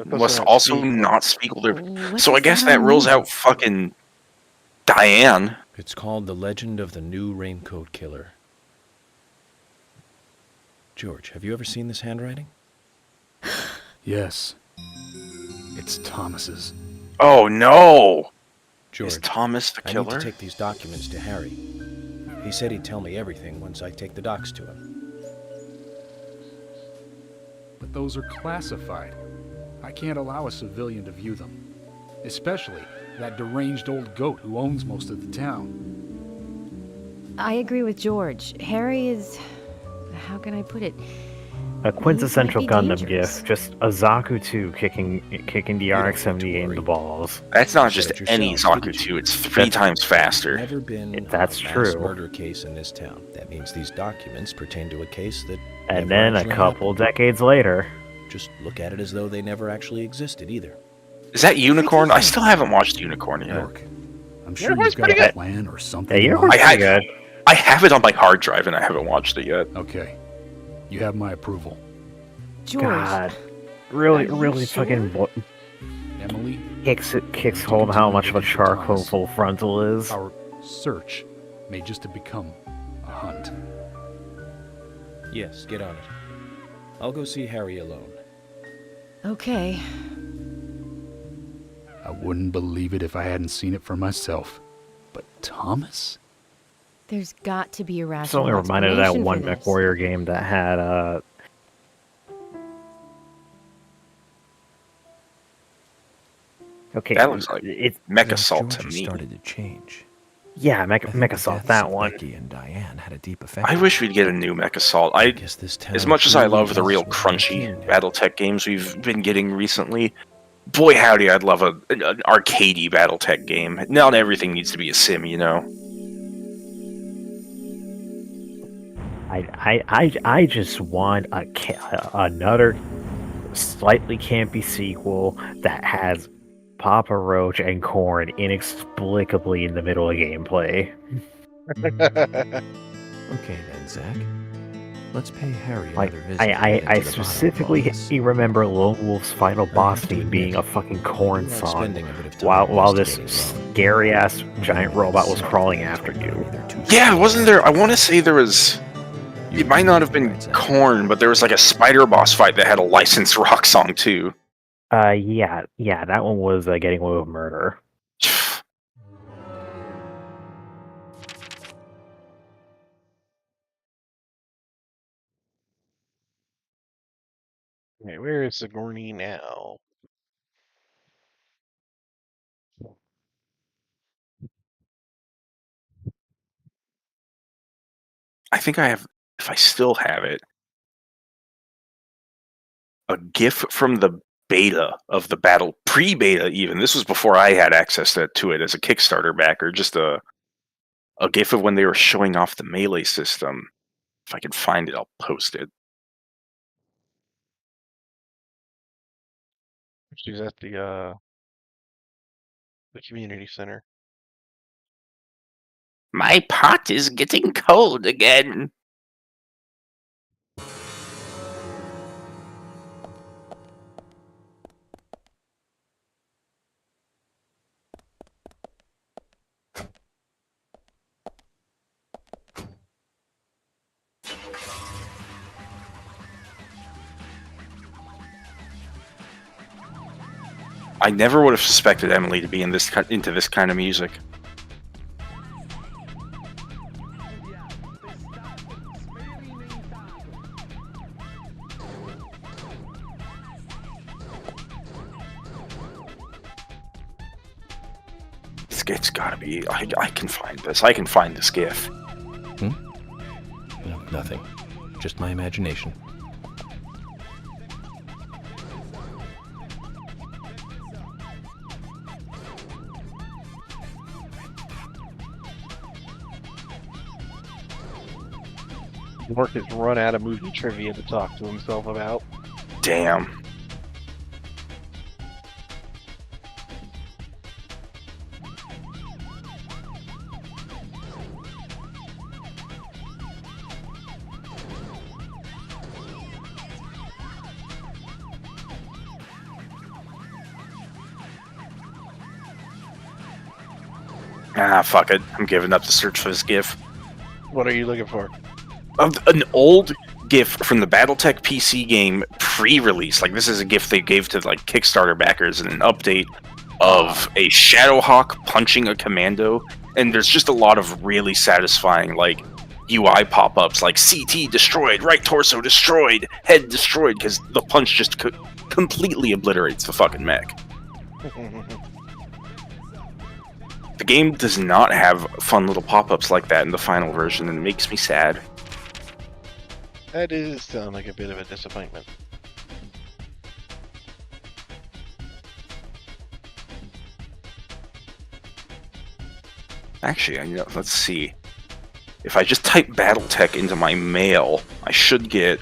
Must also not speak liver. So I guess that rules out fucking Diane. It's called The Legend of the New Raincoat Killer. George, have you ever seen this handwriting? Yes. It's Thomas's. Oh no! George, is Thomas the I killer? need to take these documents to Harry. He said he'd tell me everything once I take the docs to him. But those are classified. I can't allow a civilian to view them. Especially that deranged old goat who owns most of the town. I agree with George. Harry is... how can I put it? A quintessential He might be Gundam dangerous. gift. Just a Zaku 2 kicking the RX-78 in the balls. That's not just any Zaku 2, it's 3 times faster. Never been That's a mass true. murder case in this town. That means these documents pertain to a case that And never then a actually couple happened. decades later. Just look at it as though they never actually existed either. Is that Unicorn? I still haven't watched Unicorn yet. I'm sure you've got a plan or something. Yeah, Unicorn's pretty good. I have it on my hard drive and I haven't watched it yet. Okay. You have my approval. George. God. Really, Are you really sure? fucking Emily? kicks home how much of a charcoal full frontal is. Our search may just have become a hunt. Yes, get on it. I'll go see Harry alone. Okay. I wouldn't believe it if I hadn't seen it for myself. But Thomas? There's got to be a I'm rational only reminded of that explanation one for this. MechWarrior game that had okay, That looks like it's Mech Assault to George me. started to change. yeah, I think Mech the Assault, deaths that of one. Becky and Diane had a deep effect. I wish we'd get a new Mech Assault. guess this As town much as I truly love the is real what crunchy it is. BattleTech games we've been getting recently, boy howdy, I'd love an arcadey BattleTech game. Not everything needs to be a sim, you know? I just want another slightly campy sequel that has Papa Roach and Korn inexplicably in the middle of gameplay. Okay then, Zach. Let's pay Harry Like, another visit. and get to I the bottom of specifically all this. remember Lone Wolf's final boss have to theme being a admit, fucking Korn you are song, spending a bit of time while this investigating scary ass giant robot was crawling after you. Yeah, wasn't there? I want to say there was. It might not have been Korn, but there was like a spider boss fight that had a licensed rock song too. Yeah, that one was Getting Away with Murder. Okay, where is Sigourney now? I think I have, if I still have it, a GIF from the beta of the battle, pre-beta even. This was before I had access to it as a Kickstarter backer. Just a GIF of when they were showing off the melee system. If I can find it, I'll post it. She's at the community center. My pot is getting cold again. I never would have suspected Emily to be in into this kind of music. It's gotta be. I can find this. I can find this GIF. No, nothing. Just my imagination. Mark has run out of movie trivia to talk to himself about. Damn. Ah, fuck it. I'm giving up the search for this GIF. What are you looking for? An old GIF from the BattleTech PC game pre-release. Like, this is a GIF they gave to like Kickstarter backers in an update of a Shadowhawk punching a commando, and there's just a lot of really satisfying like UI pop-ups like CT destroyed, right torso destroyed, head destroyed, because the punch just completely obliterates the fucking mech. The game does not have fun little pop-ups like that in the final version, and it makes me sad. That does sound like a bit of a disappointment. Actually, you know, let's see. If I just type BattleTech into my mail, I should get...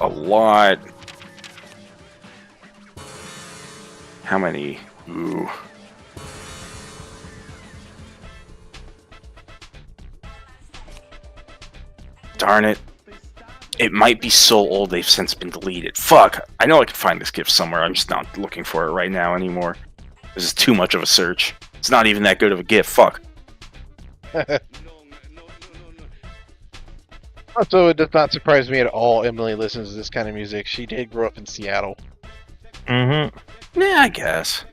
a lot. How many? Ooh. Darn it. It might be so old they've since been deleted. Fuck! I know I can find this GIF somewhere, I'm just not looking for it right now anymore. This is too much of a search. It's not even that good of a GIF, fuck. Also, it does not surprise me at all Emily listens to this kind of music. She did grow up in Seattle. Mm-hmm. Yeah, I guess.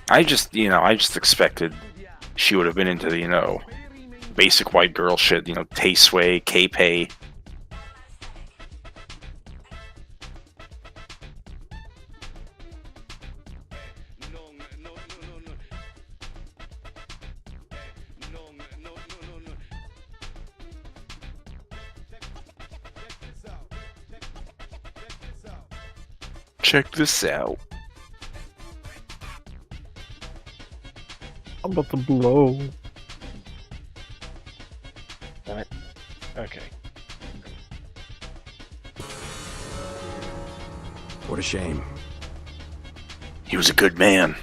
I just expected she would have been into the, you know, basic white girl shit, you know, Tay-Sway, K-Pay. Check this out. I'm about to blow. Damn it. Okay. What a shame. He was a good man.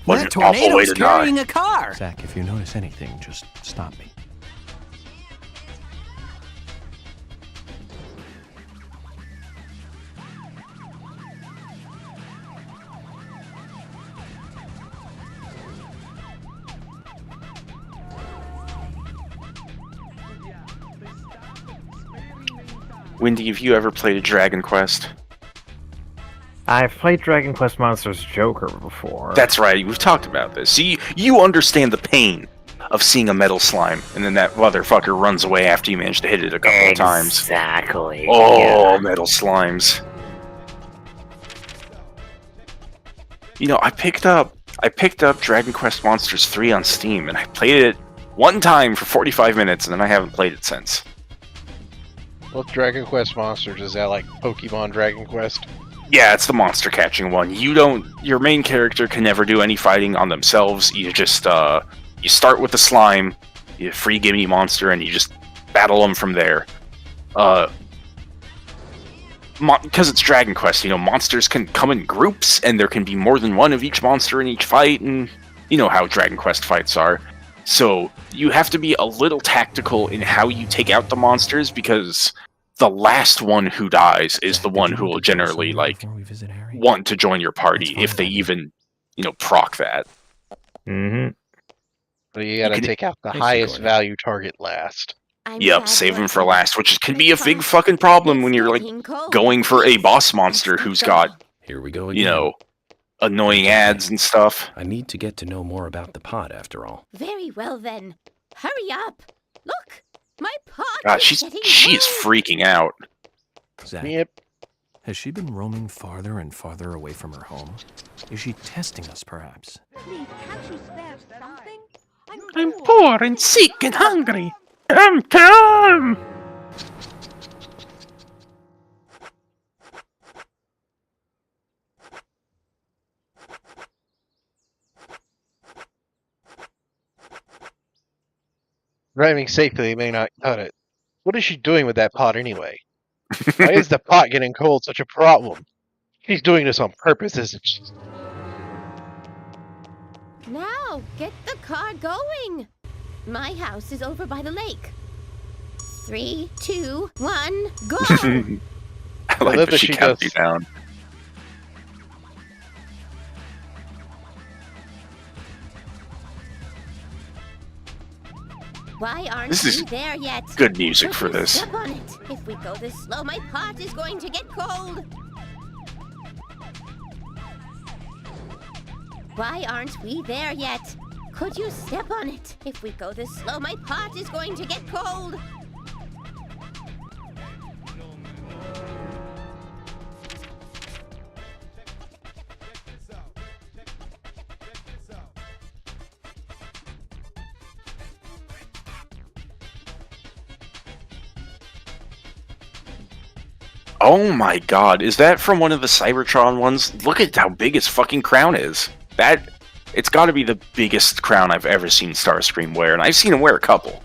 What That an awful way to die. carrying a car. Zach, if you notice anything, just stop me. Wendy, have you ever played a Dragon Quest? I've played Dragon Quest Monsters Joker before. That's right, we've talked about this. See, you understand the pain of seeing a metal slime, and then that motherfucker runs away after you manage to hit it a couple of times. Exactly. Oh, yeah. metal slimes. You know, I picked up Dragon Quest Monsters 3 on Steam, and I played it one time for 45 minutes, and then I haven't played it since. Well, Dragon Quest Monsters, is that like Pokemon Dragon Quest? Yeah, it's the monster catching one. Your main character can never do any fighting on themselves. You just, you start with the slime, you free gimme monster, and you just battle them from there. Because it's Dragon Quest, you know, monsters can come in groups, and there can be more than one of each monster in each fight, and you know how Dragon Quest fights are. So you have to be a little tactical in how you take out the monsters, because the last one who dies is the one who will generally, like, want to join your party, if they even, you know, proc that. Mm-hmm. So you gotta take out the highest value target last. Yep, save them for last, which can be a big fucking problem when you're, like, going for a boss monster who's got, Here we go again. you know, annoying ads and stuff. I need to get to know more about the pod, after all. Very well then. Hurry up. Look, my pot God, is she getting is freaking out. Zach, Yep. has she been roaming farther and farther away from her home? Is she testing us, perhaps? Please, can't you spare something? I'm poor and sick and hungry. Come! Driving safely may not cut it. What is she doing with that pot anyway? Why is the pot getting cold such a problem? She's doing this on purpose, isn't she? Now, get the car going. My house is over by the lake. 3, 2, 1, go! I like that she counts you down. Why aren't This is you there yet? good music Could for you this. Step on it. If we go this slow, my pot is going to get cold. Why aren't we there yet? Could you step on it? If we go this slow, my pot is going to get cold. Oh my god, is that from one of the Cybertron ones? Look at how big his fucking crown is. It's gotta be the biggest crown I've ever seen Starscream wear, and I've seen him wear a couple.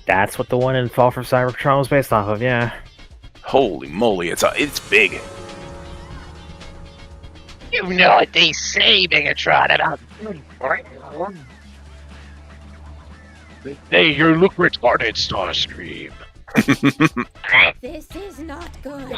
That's what the one in Fall from Cybertron was based off of, yeah. Holy moly, it's big. You know what they say, Megatron, about... Hey, you look retarded, Starscream. This is not good.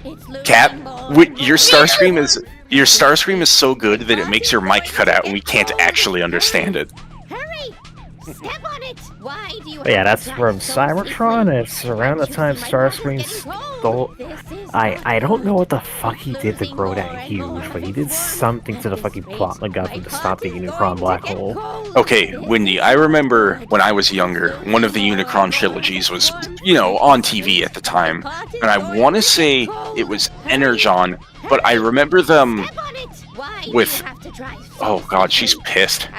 It's Cap, more your Starscream is so good that it makes your mic cut out and we can't actually understand it. Hurry! Step on it! Why do you But yeah, that's from Cybertron. It's around the time Starscream stole. I don't know what the fuck he did to grow that huge, but he did something to the fucking plot that got them to stop the Unicron black hole. Okay, Windy, I remember when I was younger, one of the Unicron trilogies was, on TV at the time, and I want to say it was Energon, but I remember them with... Oh god, she's pissed.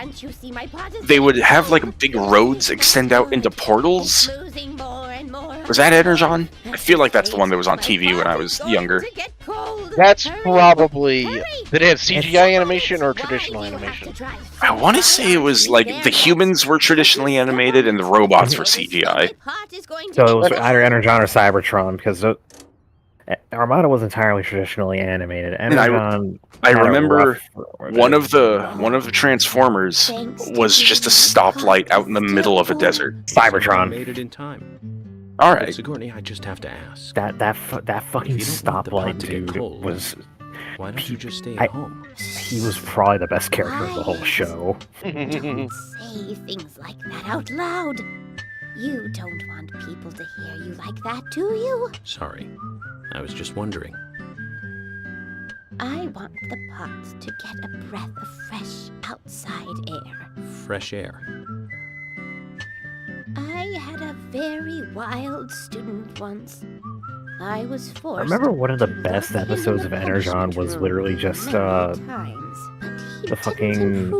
They would have like big roads extend out into portals. Was that Energon? I feel like that's the one that was on TV when I was younger. That's probably... Did it have CGI animation or traditional animation? I want to say it was like the humans were traditionally animated and the robots were CGI. So it was either Energon or Cybertron, because Armada was entirely traditionally animated. Energon, I remember one of the Transformers was just a stoplight out in the middle of a desert. Cybertron. Made it in time. All right. Sigourney, I just have to ask. That fucking stoplight dude was. Why don't you just stay at home? He was probably the best character of the whole show. Don't say things like that out loud. You don't want people to hear you like that, do you? Sorry. I was just wondering. I want the pot to get a breath of fresh outside air. Fresh air. I had a very wild student once. I was forced. I remember one of the best episodes of Energon was literally just the fucking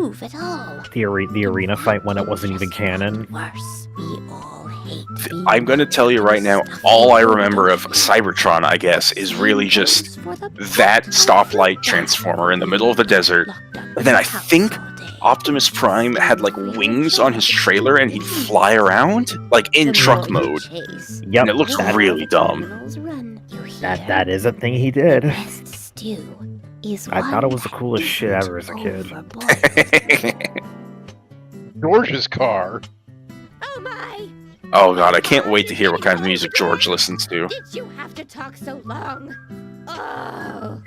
the arena fight when it wasn't even canon. Worse, we all hate. I'm gonna tell you right now, all I remember of Cybertron, I guess, is really just that stoplight transformer in the middle of the desert. And then I think Optimus Prime had like wings on his trailer and he'd fly around, like in truck mode. Yep, and it looks really dumb. That is a thing he did. Is I thought it was the coolest shit ever as a kid. George's car. Oh my! Oh god, I can't wait to hear what kind of music George listens to. Did you have to talk so long? Oh.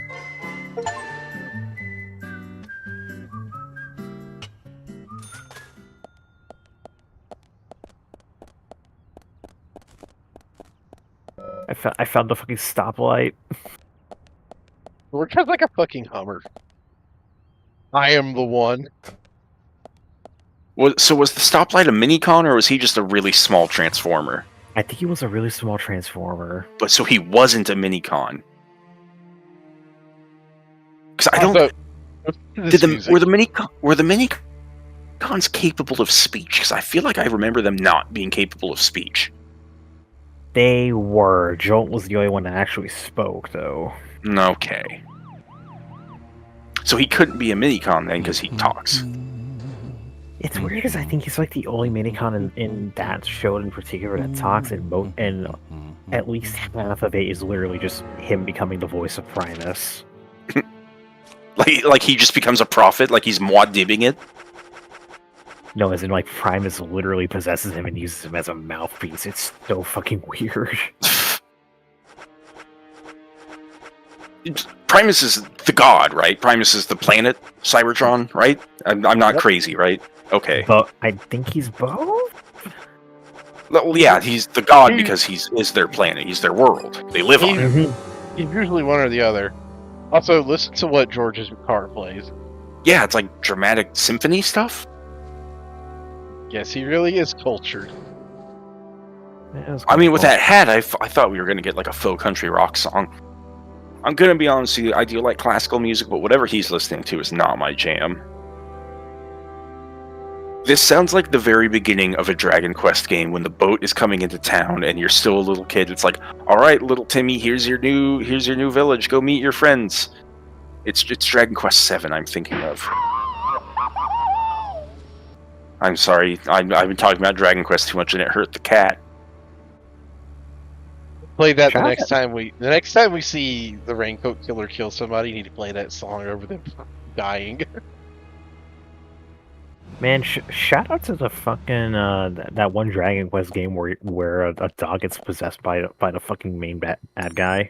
I found the fucking stoplight. We're kind of like a fucking Hummer. I am the one. So was the stoplight a mini-con, or was he just a really small transformer? I think he was a really small transformer. But so he wasn't a mini-con. Because I don't... Were the mini-cons capable of speech? Because I feel like I remember them not being capable of speech. They were. Jolt was the only one that actually spoke, though. Okay. So he couldn't be a mini-con then, because he talks. It's weird because I think he's like the only Minicon in that show in particular that talks, and at least half of it is literally just him becoming the voice of Primus. Like he just becomes a prophet, like he's Muad'Dibbing it. No, as in like Primus literally possesses him and uses him as a mouthpiece. It's so fucking weird. Primus is the god, right? Primus is the planet Cybertron, right? I'm not crazy, right? Okay. But I think he's both? Well, yeah, he's the god because is their planet. He's their world. They live on it. He's usually one or the other. Also, listen to what George's guitar plays. Yeah, it's like dramatic symphony stuff. Yes, he really is cultured. I mean, with that hat, I thought we were going to get like a faux country rock song. I'm going to be honest with you, I do like classical music, but whatever he's listening to is not my jam. This sounds like the very beginning of a Dragon Quest game when the boat is coming into town and you're still a little kid. It's like, all right, little Timmy, here's your new village. Go meet your friends. It's Dragon Quest VII I'm thinking of. I'm sorry, I've been talking about Dragon Quest too much and it hurt the cat. Play that the next time we see the Raincoat Killer kill somebody. You need to play that song over them dying. Man, shout out to the fucking that one Dragon Quest game where a dog gets possessed by the fucking main bad guy.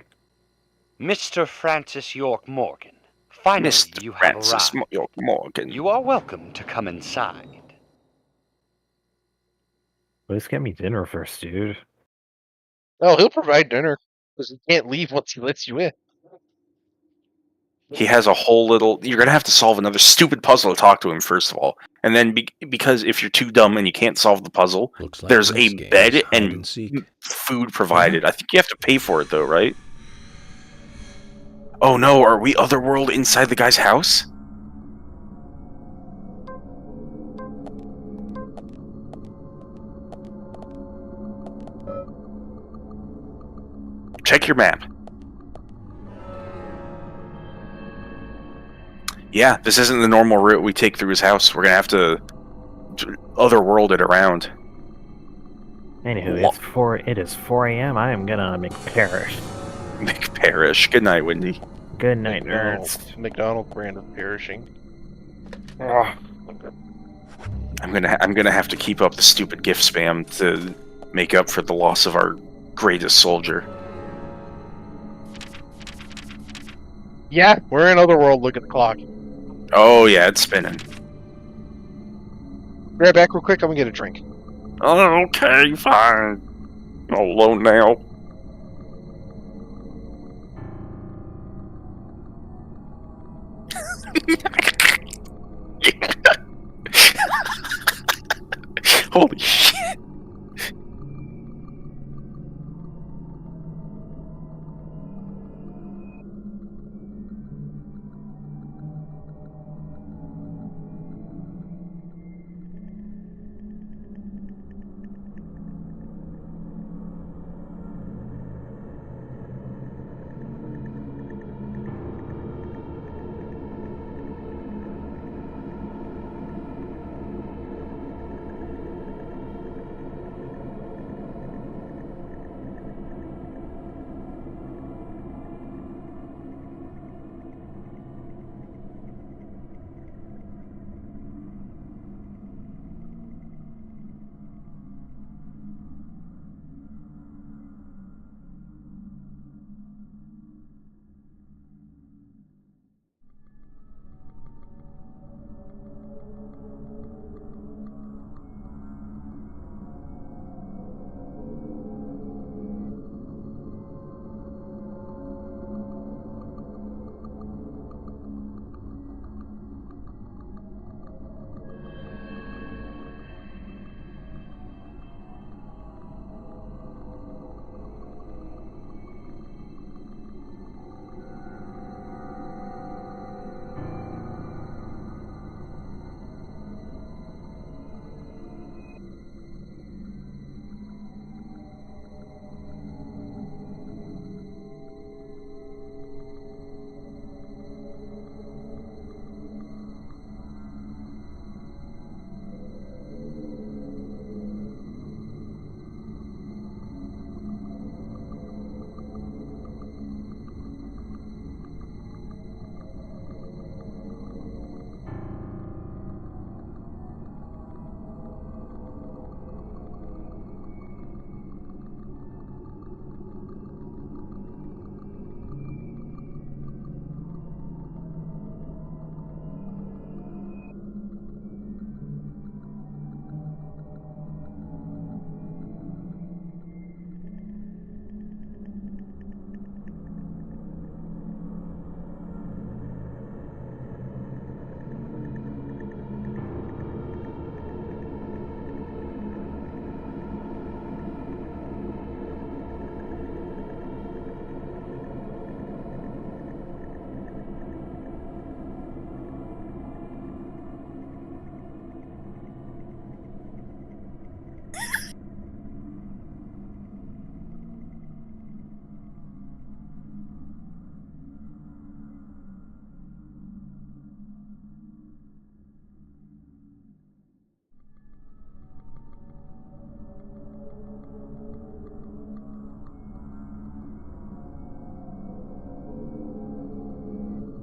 Mr. Francis York Morgan, finally Mr. you have Francis arrived. York Morgan. You are welcome to come inside. Let's get me dinner first, dude. Oh, he'll provide dinner because he can't leave once he lets you in. He has a whole little... You're going to have to solve another stupid puzzle to talk to him, first of all. And then, because if you're too dumb and you can't solve the puzzle, there's a bed and food provided. I think you have to pay for it, though, right? Oh no, are we Otherworld inside the guy's house? Check your map. Yeah, this isn't the normal route we take through his house. We're gonna have to Otherworld it around. Anywho, it is 4 a.m. I am gonna McParish. McParish. Good night, Wendy. Good night, nerds. McDonald brand of perishing. Oh. I'm gonna have to keep up the stupid gift spam to make up for the loss of our greatest soldier. Yeah, we're in Otherworld. Look at the clock. Oh yeah, it's spinning. Grab back real quick. I'm gonna get a drink. Oh, okay, fine. I'm alone now. Holy shit.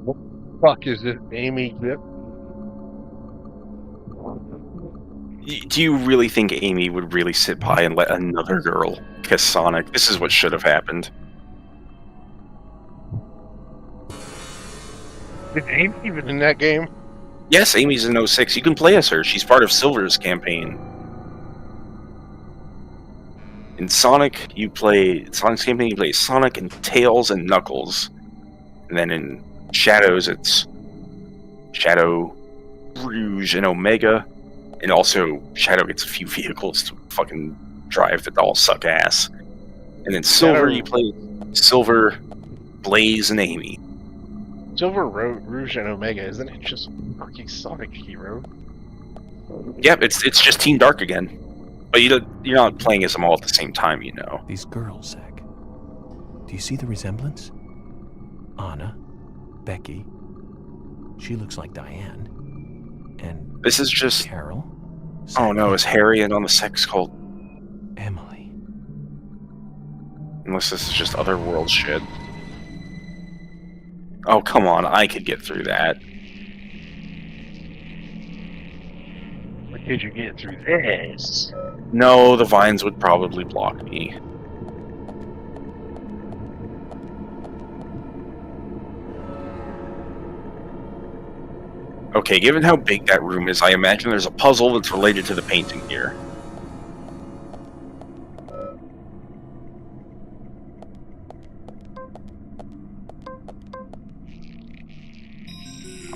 What the fuck is this Amy Grip? Do you really think Amy would really sit by and let another girl kiss Sonic? This is what should have happened. Is Amy even in that game? Yes, Amy's in 06. You can play as her. She's part of Silver's campaign. In Sonic's campaign, you play Sonic and Tails and Knuckles. And then in Shadows, it's Shadow, Rouge, and Omega. And also, Shadow gets a few vehicles to fucking drive that all suck ass. And then Silver, you play Silver, Blaze, and Amy. Silver, Rouge, and Omega, isn't it just fucking Sonic Hero? Yep, it's just Team Dark again. But you're not playing as them all at the same time, you know. These girls, Zach. Do you see the resemblance? Anna, Becky. She looks like Diane. And this is just Carol. Oh no, it's Harry and on the sex cult. Emily. Unless this is just otherworld shit. Oh, come on, I could get through that. But could you get through this? No, the vines would probably block me. Okay, given how big that room is, I imagine there's a puzzle that's related to the painting here.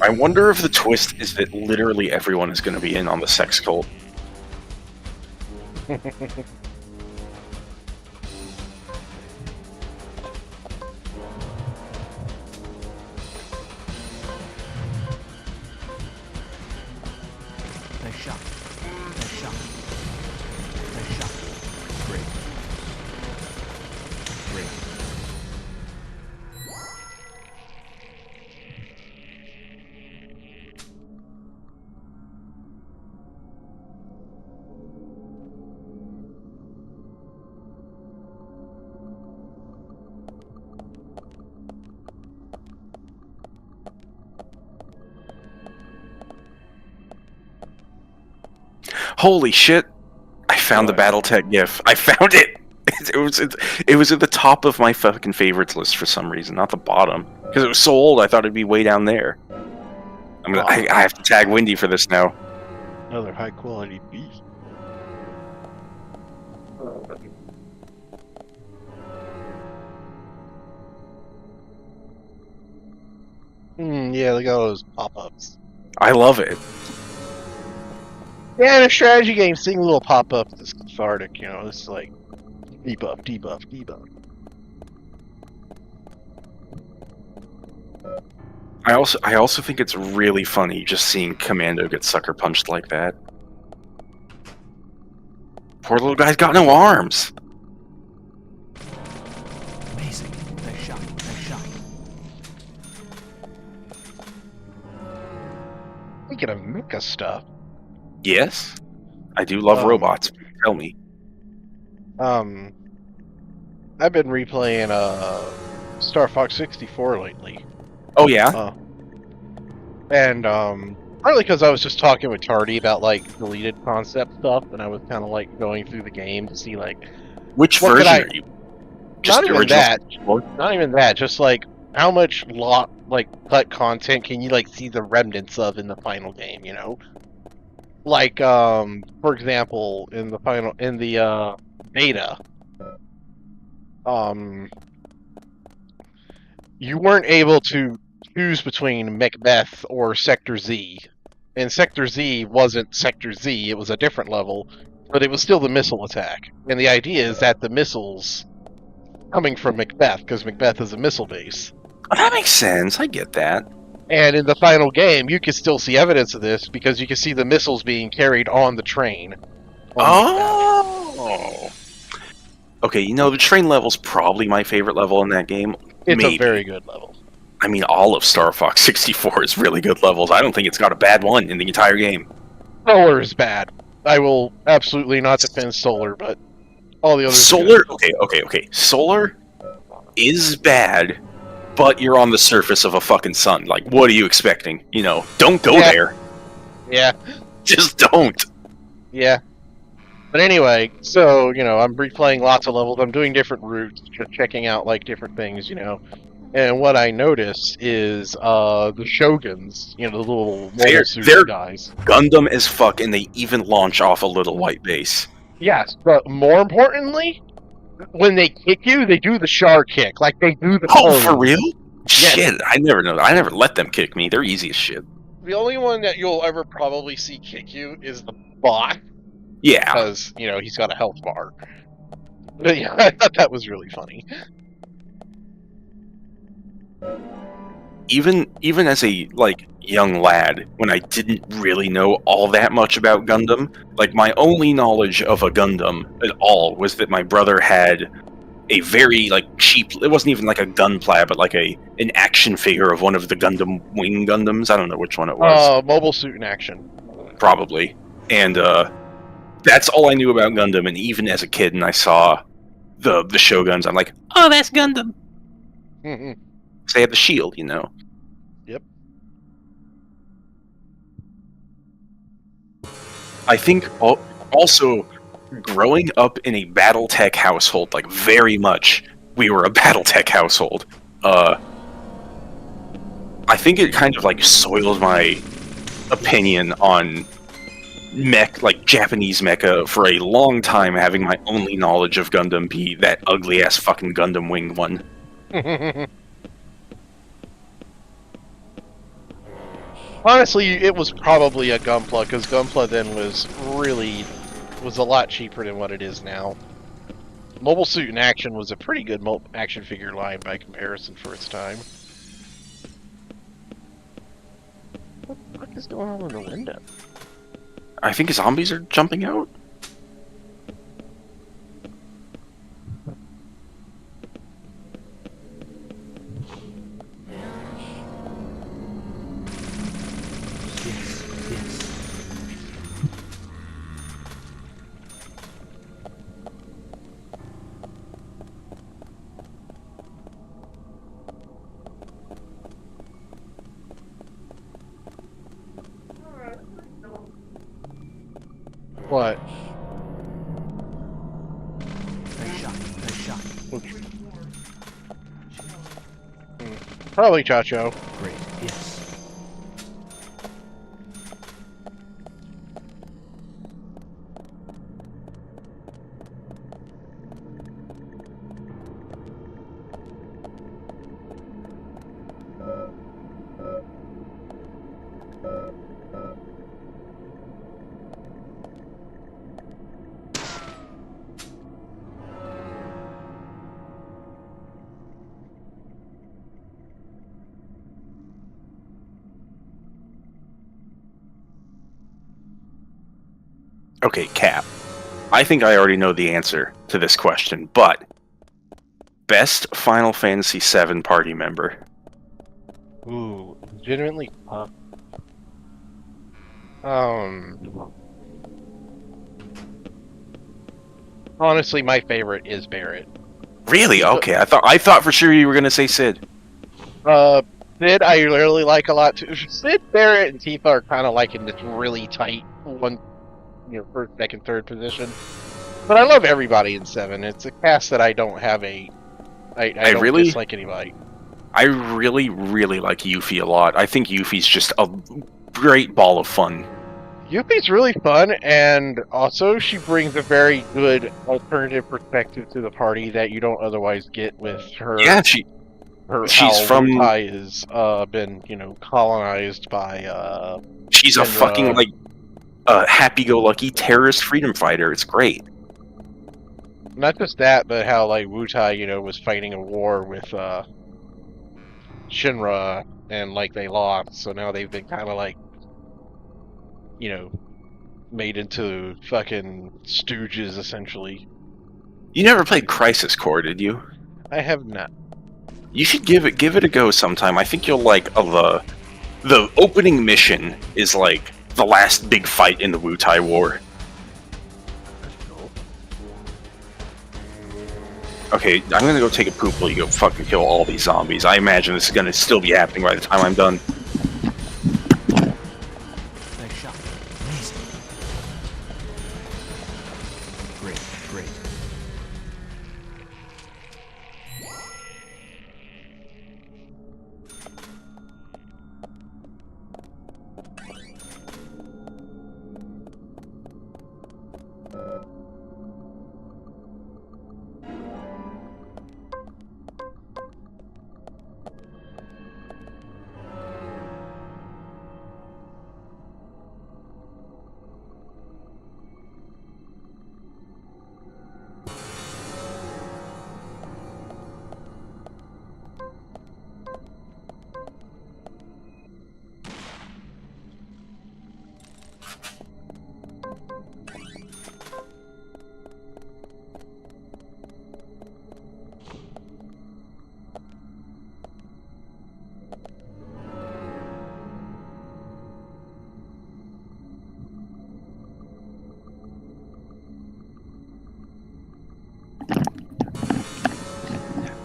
I wonder if the twist is that literally everyone is going to be in on the sex cult. Nice shot. Nice shot. Nice shot. Great. Great. Holy shit! I found the BattleTech GIF. I found it! It was at the top of my fucking favorites list for some reason, not the bottom. Because it was so old, I thought it'd be way down there. I have to tag Wendy for this now. Another high quality beast. Yeah, look at all those pop-ups. I love it. Yeah, in a strategy game, seeing little pop-ups is cathartic, you know, it's like debuff, debuff, debuff. I also think it's really funny just seeing Commando get sucker punched like that. Poor little guy's got no arms. Amazing. Nice shot. Nice shot. Speaking of mecha stuff. Yes, I do love robots. Tell me. I've been replaying Star Fox 64 lately. Oh yeah. And partly because I was just talking with Tardy about like deleted concept stuff, and I was kind of like going through the game to see like which version are you? Just not even that. Not even that. Just like how much cut content can you like see the remnants of in the final game? You know. Like, for example, in the beta, you weren't able to choose between Macbeth or Sector Z. And Sector Z wasn't Sector Z, it was a different level, but it was still the missile attack. And the idea is that the missiles coming from Macbeth, because Macbeth is a missile base. That makes sense, I get that. And in the final game, you can still see evidence of this because you can see the missiles being carried on the train. Oh! Okay, you know, the train level's probably my favorite level in that game. It's a very good level. I mean, all of Star Fox 64 is really good levels. I don't think it's got a bad one in the entire game. Solar is bad. I will absolutely not defend Solar, but all the others. Solar? Okay. Solar is bad. but you're on the surface of a fucking sun. Like, what are you expecting? You know, don't go there. Yeah. Just don't. Yeah. But anyway, so, you know, I'm replaying lots of levels. I'm doing different routes, just checking out, like, different things, you know. And what I notice is the Shoguns, you know, the little mobile suit guys. Gundam as fuck, and they even launch off a little white base. Yes, but more importantly, when they kick you, they do the Char kick. Like, they do the Oh, for real? Yes. Shit, I never let them kick me. They're easy as shit. The only one that you'll ever probably see kick you is the bot. Yeah. Because, you know, he's got a health bar. But yeah, I thought that was really funny. Even as a, like, young lad, when I didn't really know all that much about Gundam, like, my only knowledge of a Gundam at all was that my brother had a very, like, cheap, it wasn't even like a Gunpla, but like an action figure of one of the Gundam Wing Gundams. I don't know which one it was. Mobile suit in action. Probably. And, that's all I knew about Gundam, and even as a kid, and I saw the Shoguns, I'm like, oh, that's Gundam! Because they had the shield, you know? Yep. I think also growing up in a BattleTech household, like very much, we were a BattleTech household. I think it kind of like soiled my opinion on mech, like Japanese mecha, for a long time. Having my only knowledge of Gundam be that ugly ass fucking Gundam Wing one. Honestly, it was probably a Gunpla, because Gunpla then was a lot cheaper than what it is now. Mobile Suit in Action was a pretty good action figure line by comparison for its time. What the fuck is going on in the window? I think zombies are jumping out. What? Nice shot. Probably Chacho. Great, yes. Okay, Cap. I think I already know the answer to this question, but best Final Fantasy VII party member. Ooh, legitimately tough. Honestly, my favorite is Barrett. Really? Okay, I thought for sure you were gonna say Sid. Sid, I really like a lot too. Sid, Barrett, and Tifa are kind of like in this really tight one, you know, first, second, third position. But I love everybody in 7. It's a cast that I don't have I don't really dislike anybody. I really, really like Yuffie a lot. I think Yuffie's just a great ball of fun. Yuffie's really fun, and also she brings a very good alternative perspective to the party that you don't otherwise get with her. Yeah, she's from. Wutai has been, you know, colonized by. She's a fucking like happy-go-lucky terrorist freedom fighter. It's great. Not just that, but how like Wutai, you know, was fighting a war with Shinra, and like they lost, so now they've been kind of like, you know, made into fucking stooges essentially. You never played Crisis Core, did you? I have not. You should give it a go sometime. I think you'll like the opening mission is like the last big fight in the Wutai War. Okay, I'm gonna go take a poop while you go fucking kill all these zombies. I imagine this is gonna still be happening by the time I'm done. Nice shot. Amazing. Great, great.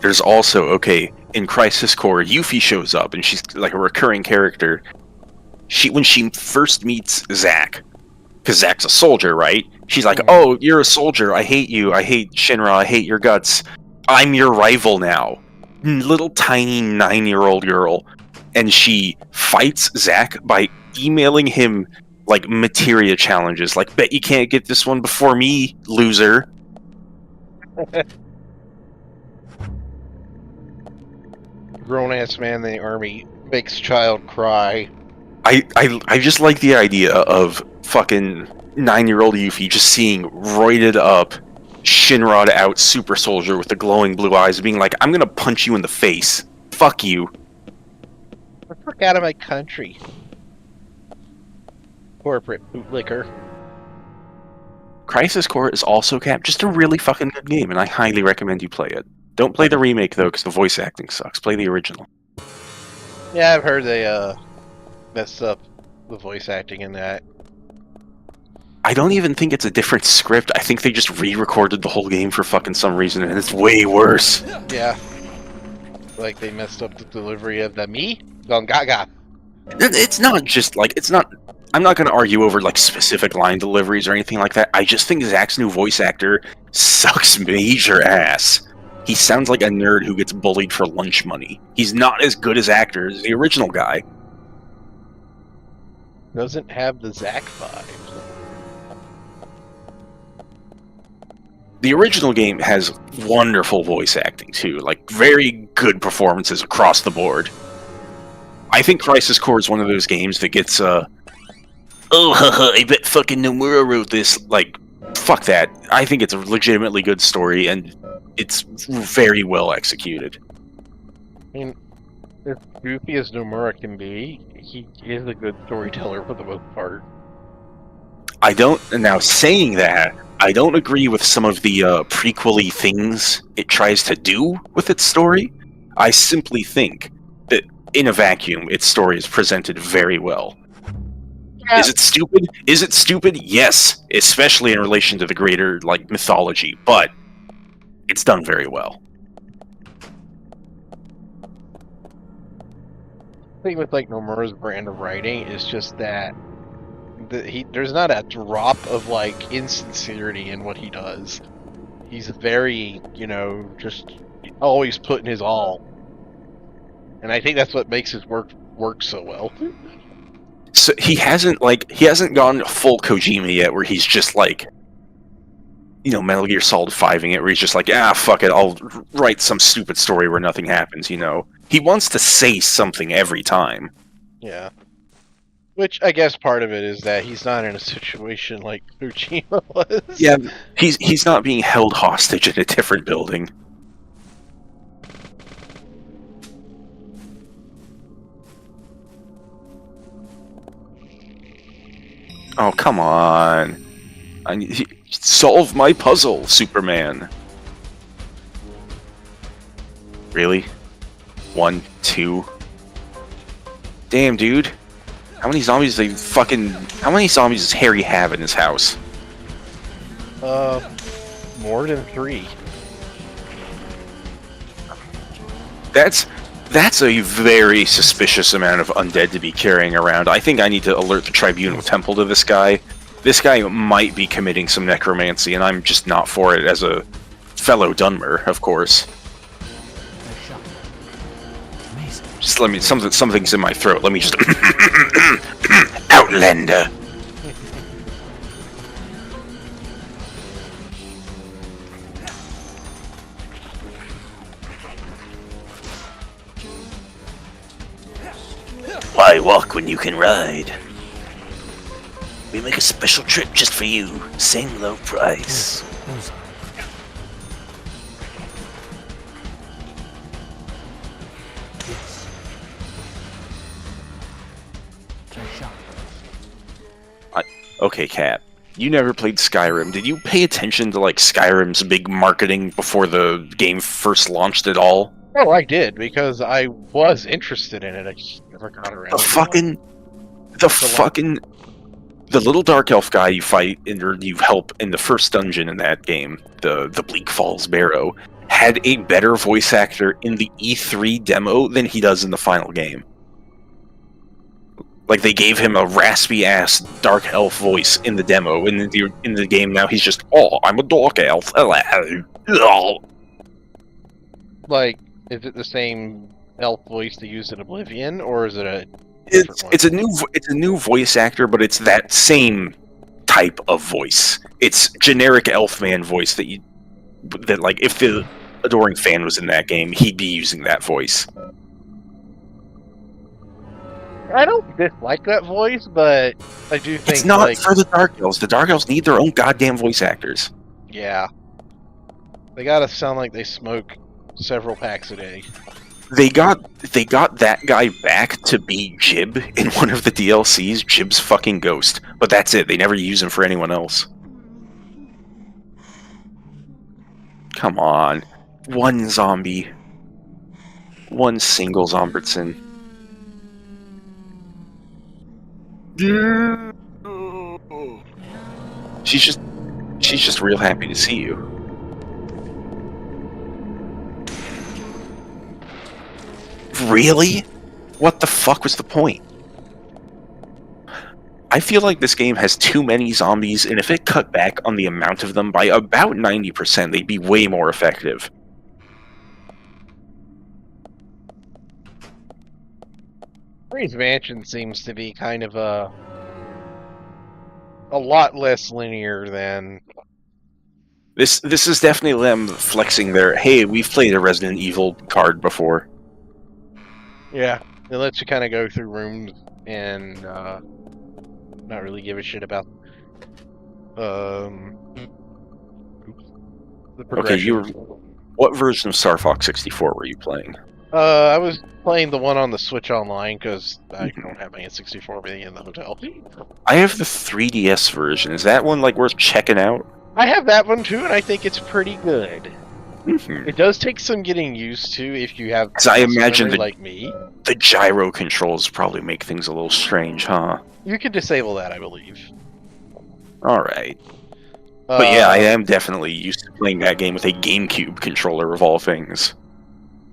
There's also, okay, in Crisis Core, Yuffie shows up, and she's like a recurring character. When she first meets Zack, because Zack's a soldier, right? She's like, oh, you're a soldier, I hate you, I hate Shinra, I hate your guts. I'm your rival now. Little tiny 9-year-old girl. And she fights Zack by emailing him, like, materia challenges. Like, bet you can't get this one before me, loser. Grown-ass man in the army makes child cry. I just like the idea of fucking 9-year-old Yuffie just seeing roided up, Shinra'd out super soldier with the glowing blue eyes being like, I'm gonna punch you in the face. Fuck you. The fuck out of my country. Corporate bootlicker. Crisis Core is also, Cap, just a really fucking good game, and I highly recommend you play it. Don't play the remake, though, because the voice acting sucks. Play the original. Yeah, I've heard they, messed up the voice acting in that. I don't even think it's a different script. I think they just re-recorded the whole game for fucking some reason, and it's way worse. Yeah. Like, they messed up the delivery of the me? Gone gaga. It's not just, like, it's not... I'm not going to argue over, like, specific line deliveries or anything like that. I just think Zack's new voice actor sucks major ass. He sounds like a nerd who gets bullied for lunch money. He's not as good as actor as the original guy. Doesn't have the Zack vibe. The original game has wonderful voice acting, too. Like, very good performances across the board. I think Crisis Core is one of those games that gets, oh, haha, I bet fucking Nomura wrote this. Like, fuck that. I think it's a legitimately good story, and it's very well executed. I mean, as goofy as Nomura can be, he is a good storyteller for the most part. Now saying that, I don't agree with some of the prequel-y things it tries to do with its story. I simply think that, in a vacuum, its story is presented very well. Yeah. Is it stupid? Is it stupid? Yes, especially in relation to the greater, like, mythology, but it's done very well. The thing with, like, Nomura's brand of writing is just that there's not a drop of, like, insincerity in what he does. He's very, you know, just always putting his all. And I think that's what makes his work so well. So he hasn't gone full Kojima yet, where he's just like, you know, Metal Gear Solid 5ing it, where he's just like, fuck it, I'll write some stupid story where nothing happens, you know? He wants to say something every time. Yeah. Which, I guess part of it is that he's not in a situation like Kojima was. Yeah, he's not being held hostage in a different building. Oh, come on. Solve my puzzle, Superman. Really? 1, 2. Damn, dude. How many zombies does Harry have in his house? More than 3. That's a very suspicious amount of undead to be carrying around. I think I need to alert the Tribunal Temple to this guy. This guy might be committing some necromancy, and I'm just not for it as a fellow Dunmer, of course. Just let me, something's in my throat. Let me just Outlander. Why walk when you can ride? We make a special trip just for you. Same low price. Okay, Kat. You never played Skyrim. Did you pay attention to like Skyrim's big marketing before the game first launched at all? Oh, I did, because I was interested in it. I just never got around to it. The little dark elf guy you fight and you help in the first dungeon in that game, the Bleak Falls Barrow, had a better voice actor in the E3 demo than he does in the final game. Like, they gave him a raspy-ass dark elf voice in the demo. In the game now, he's just, oh, I'm a dark elf. Like, is it the same elf voice they used in Oblivion, or is it a It's a new voice actor, but it's that same type of voice. It's generic Elfman voice that like if the Adoring Fan was in that game, he'd be using that voice. I don't dislike that voice, but I do think it's not for the Dark Elves. The Dark Elves need their own goddamn voice actors. Yeah, they gotta sound like they smoke several packs a day. They got that guy back to be Jib in one of the DLCs, Jib's fucking ghost. But that's it, they never use him for anyone else. Come on. One zombie. One single Zombertson. She's just real happy to see you. Really? What the fuck was the point? I feel like this game has too many zombies, and if it cut back on the amount of them by about 90%, they'd be way more effective. Freeze Mansion seems to be kind of a lot less linear than... This is definitely them flexing their, hey, we've played a Resident Evil card before. Yeah, it lets you kind of go through rooms and not really give a shit about the progression. Okay, what version of Star Fox 64 were you playing? I was playing the one on the Switch Online because I don't have my N64 with me in the hotel. I have the 3DS version. Is that one like worth checking out? I have that one too, and I think it's pretty good. It does take some getting used to if you have. Because I imagine like me, the gyro controls probably make things a little strange, huh? You can disable that, I believe. All right. But yeah, I am definitely used to playing that game with a GameCube controller of all things.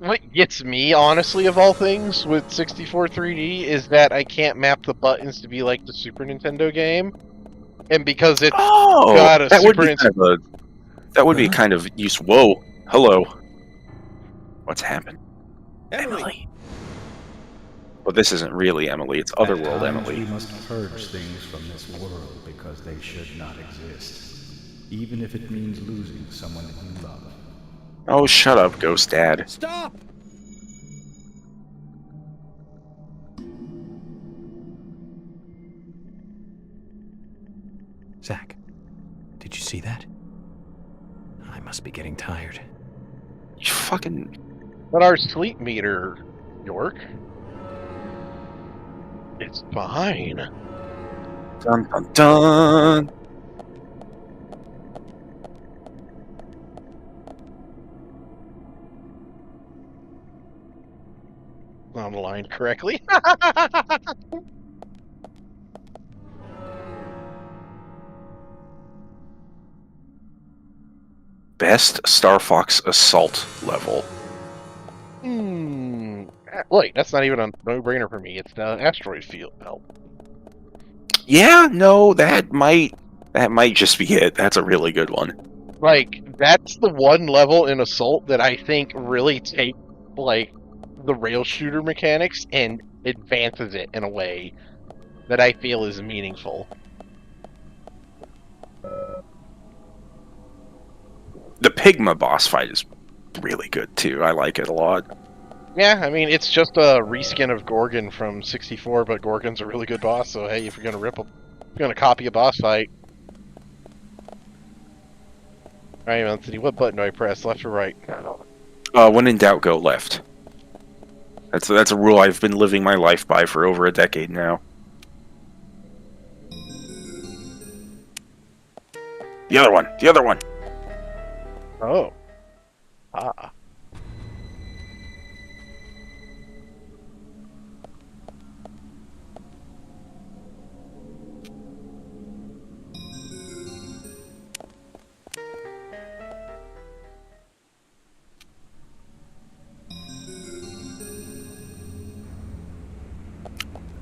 What gets me, honestly, of all things, with 64 3D is that I can't map the buttons to be like the Super Nintendo game. And because it's got a Super Nintendo... That would be kind of use. Whoa. Hello. What's happened? Emily. Well, this isn't really Emily, it's Otherworld Emily. We must purge things from this world because they should not exist. Even if it means losing someone that you love. Oh, shut up, Ghost Dad. Stop! Zach, did you see that? I must be getting tired. You fucking... But our sleep meter, York... It's fine. Dun dun dun! On the line correctly. Best Star Fox Assault level. Wait, that's not even a no-brainer for me. It's the asteroid field belt. Yeah, no, that might just be it. That's a really good one. Like, that's the one level in Assault that I think really take, like, the rail shooter mechanics and advances it in a way that I feel is meaningful. The Pigma boss fight is really good, too. I like it a lot. Yeah, I mean, it's just a reskin of Gorgon from 64, but Gorgon's a really good boss, so hey, if you're gonna copy a boss fight. Alright, Anthony, what button do I press, left or right? When in doubt, go left. That's a rule I've been living my life by for over a decade now. The other one! Oh. Ah.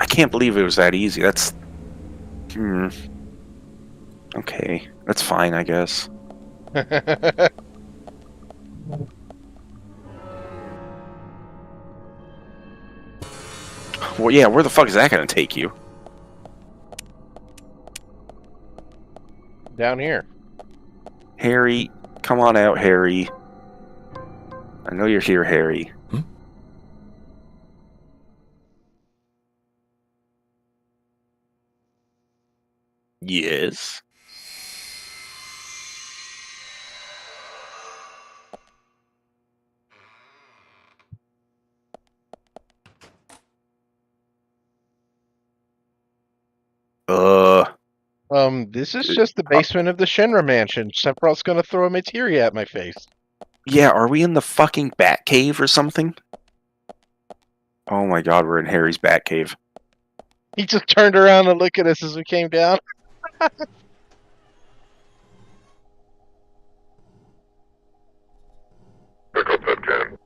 I can't believe it was that easy. That's... Okay, that's fine, I guess. Well, yeah, where the fuck is that gonna take you? Down here. Harry, come on out, Harry. I know you're here, Harry. Yes. This is just the basement of the Shinra mansion. Sephiroth's gonna throw a materia at my face. Yeah, are we in the fucking Bat Cave or something? Oh my god, we're in Harry's Bat Cave. He just turned around and looked at us as we came down. Pick up that can.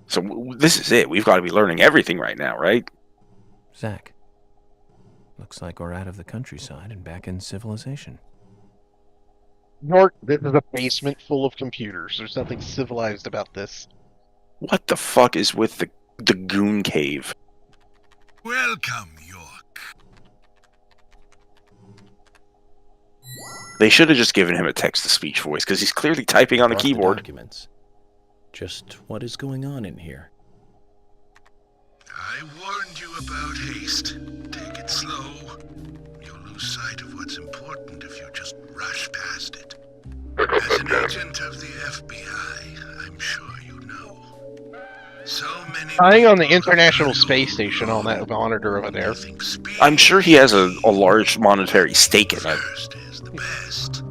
So this is it. We've got to be learning everything right now, right? Zach, looks like we're out of the countryside and back in civilization. York, this is a basement full of computers. There's nothing civilized about this. What the fuck is with the Goon Cave? Welcome, York. They should have just given him a text-to-speech voice, because he's clearly typing on a Brought the keyboard. Documents. Just what is going on in here? I warned you about haste. Take it slow. You'll lose sight of what's important if you just rush past it. As an agent of the FBI, I'm sure you know. So many Dying on the International Space Station on that monitor over there. I'm sure he has a large monetary stake in it. is the best.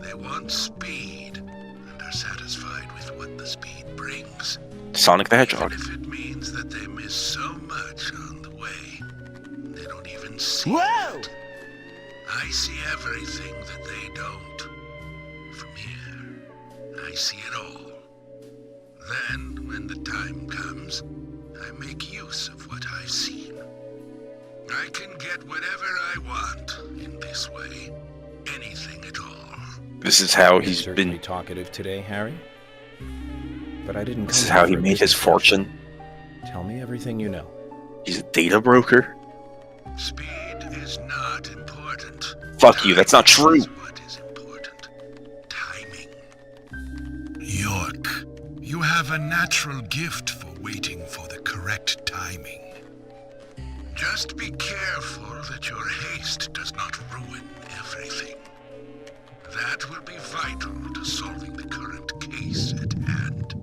They want speed and are satisfied with what the speed brings. Sonic the Hedgehog. Even if it means that they miss so much on the way, they don't even see it. I see everything that they don't. From here, I see it all. Then, when the time comes, I make use of what I've seen. I can get whatever I want in this way. Anything at all. This is how he's certainly been talkative today, Harry. But I didn't. This is how he made his fortune. Tell me everything you know. He's a data broker. Speed is not important. Fuck you, that's not true. What is important? Timing. York, you have a natural gift for waiting for the correct timing. Just be careful that your haste does not ruin everything. That will be vital to solving the current case at hand.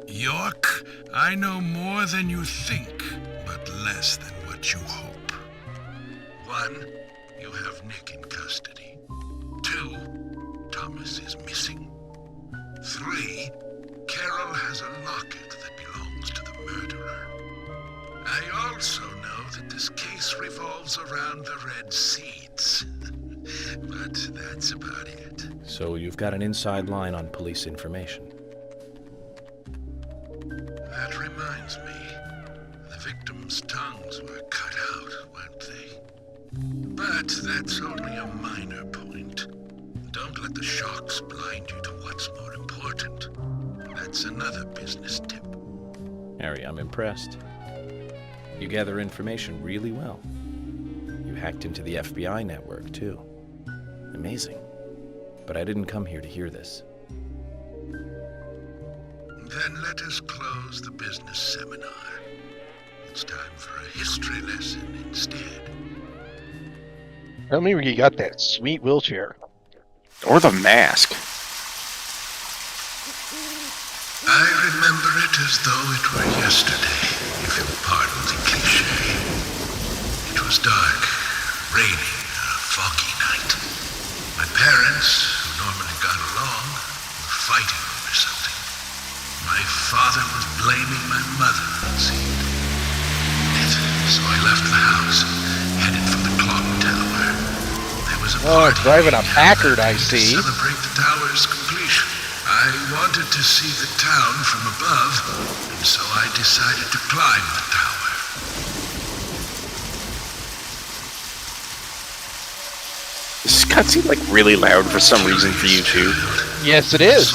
York, I know more than you think, but less than what you hope. 1, you have Nick in custody. 2, Thomas is missing. 3, Carol has a locket that belongs to the murderer. I also know that this case revolves around the red seeds. But that's about it. So you've got an inside line on police information. That reminds me. The victims' tongues were cut out, weren't they? But that's only a minor point. Don't let the shocks blind you to what's more important. That's another business tip. Harry, I'm impressed. You gather information really well. You hacked into the FBI network, too. Amazing. But I didn't come here to hear this. Then let us close the business seminar. It's time for a history lesson instead. Tell me where you got that sweet wheelchair. Or the mask. I remember it as though it were yesterday, if you'll pardon the cliché. It was dark, raining, a foggy night. My parents, who normally got along, were fighting over something. My father was blaming my mother, it seemed. So I left the house, headed for the clock tower. There was a party driving a Packard, I see. to celebrate the tower's completion. I wanted to see the town from above, and so I decided to climb the tower. This cutscene like really loud for some reason for you too. Yes, it is.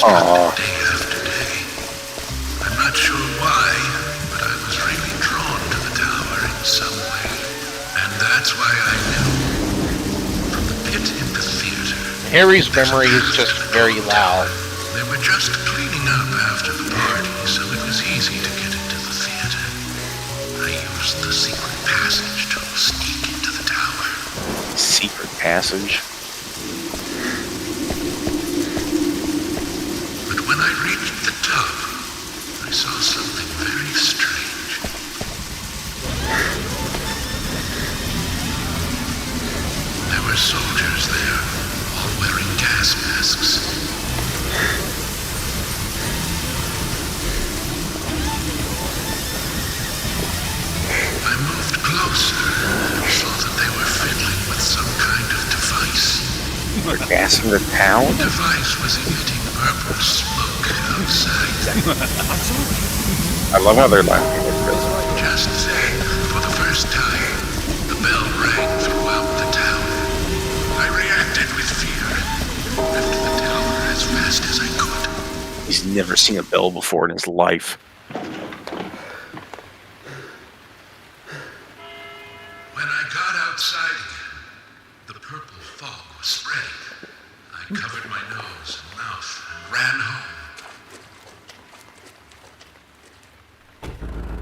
Aww. Day after day. I'm not sure why, but I was really drawn to the tower in some way. And that's why I knew. From the pit in the theater. Harry's memory is just very loud. They were just cleaning up after the party, so it was easy to get into the theater. I used the secret passage to sneak into the tower. Secret passage? But when I reached the top, I saw something very strange. There were soldiers there, all wearing gas masks. I moved closer and saw that they were fiddling with some kind of device. We're gassing the town? The device was emitting purple smoke outside. I love how they're laughing at this. Just then, for the first time, the bell rang throughout the tower. I reacted with fear and left the tower as fast as I could. He's never seen a bell before in his life. When I got outside again, the purple fog was spreading. I covered my nose and mouth and ran home.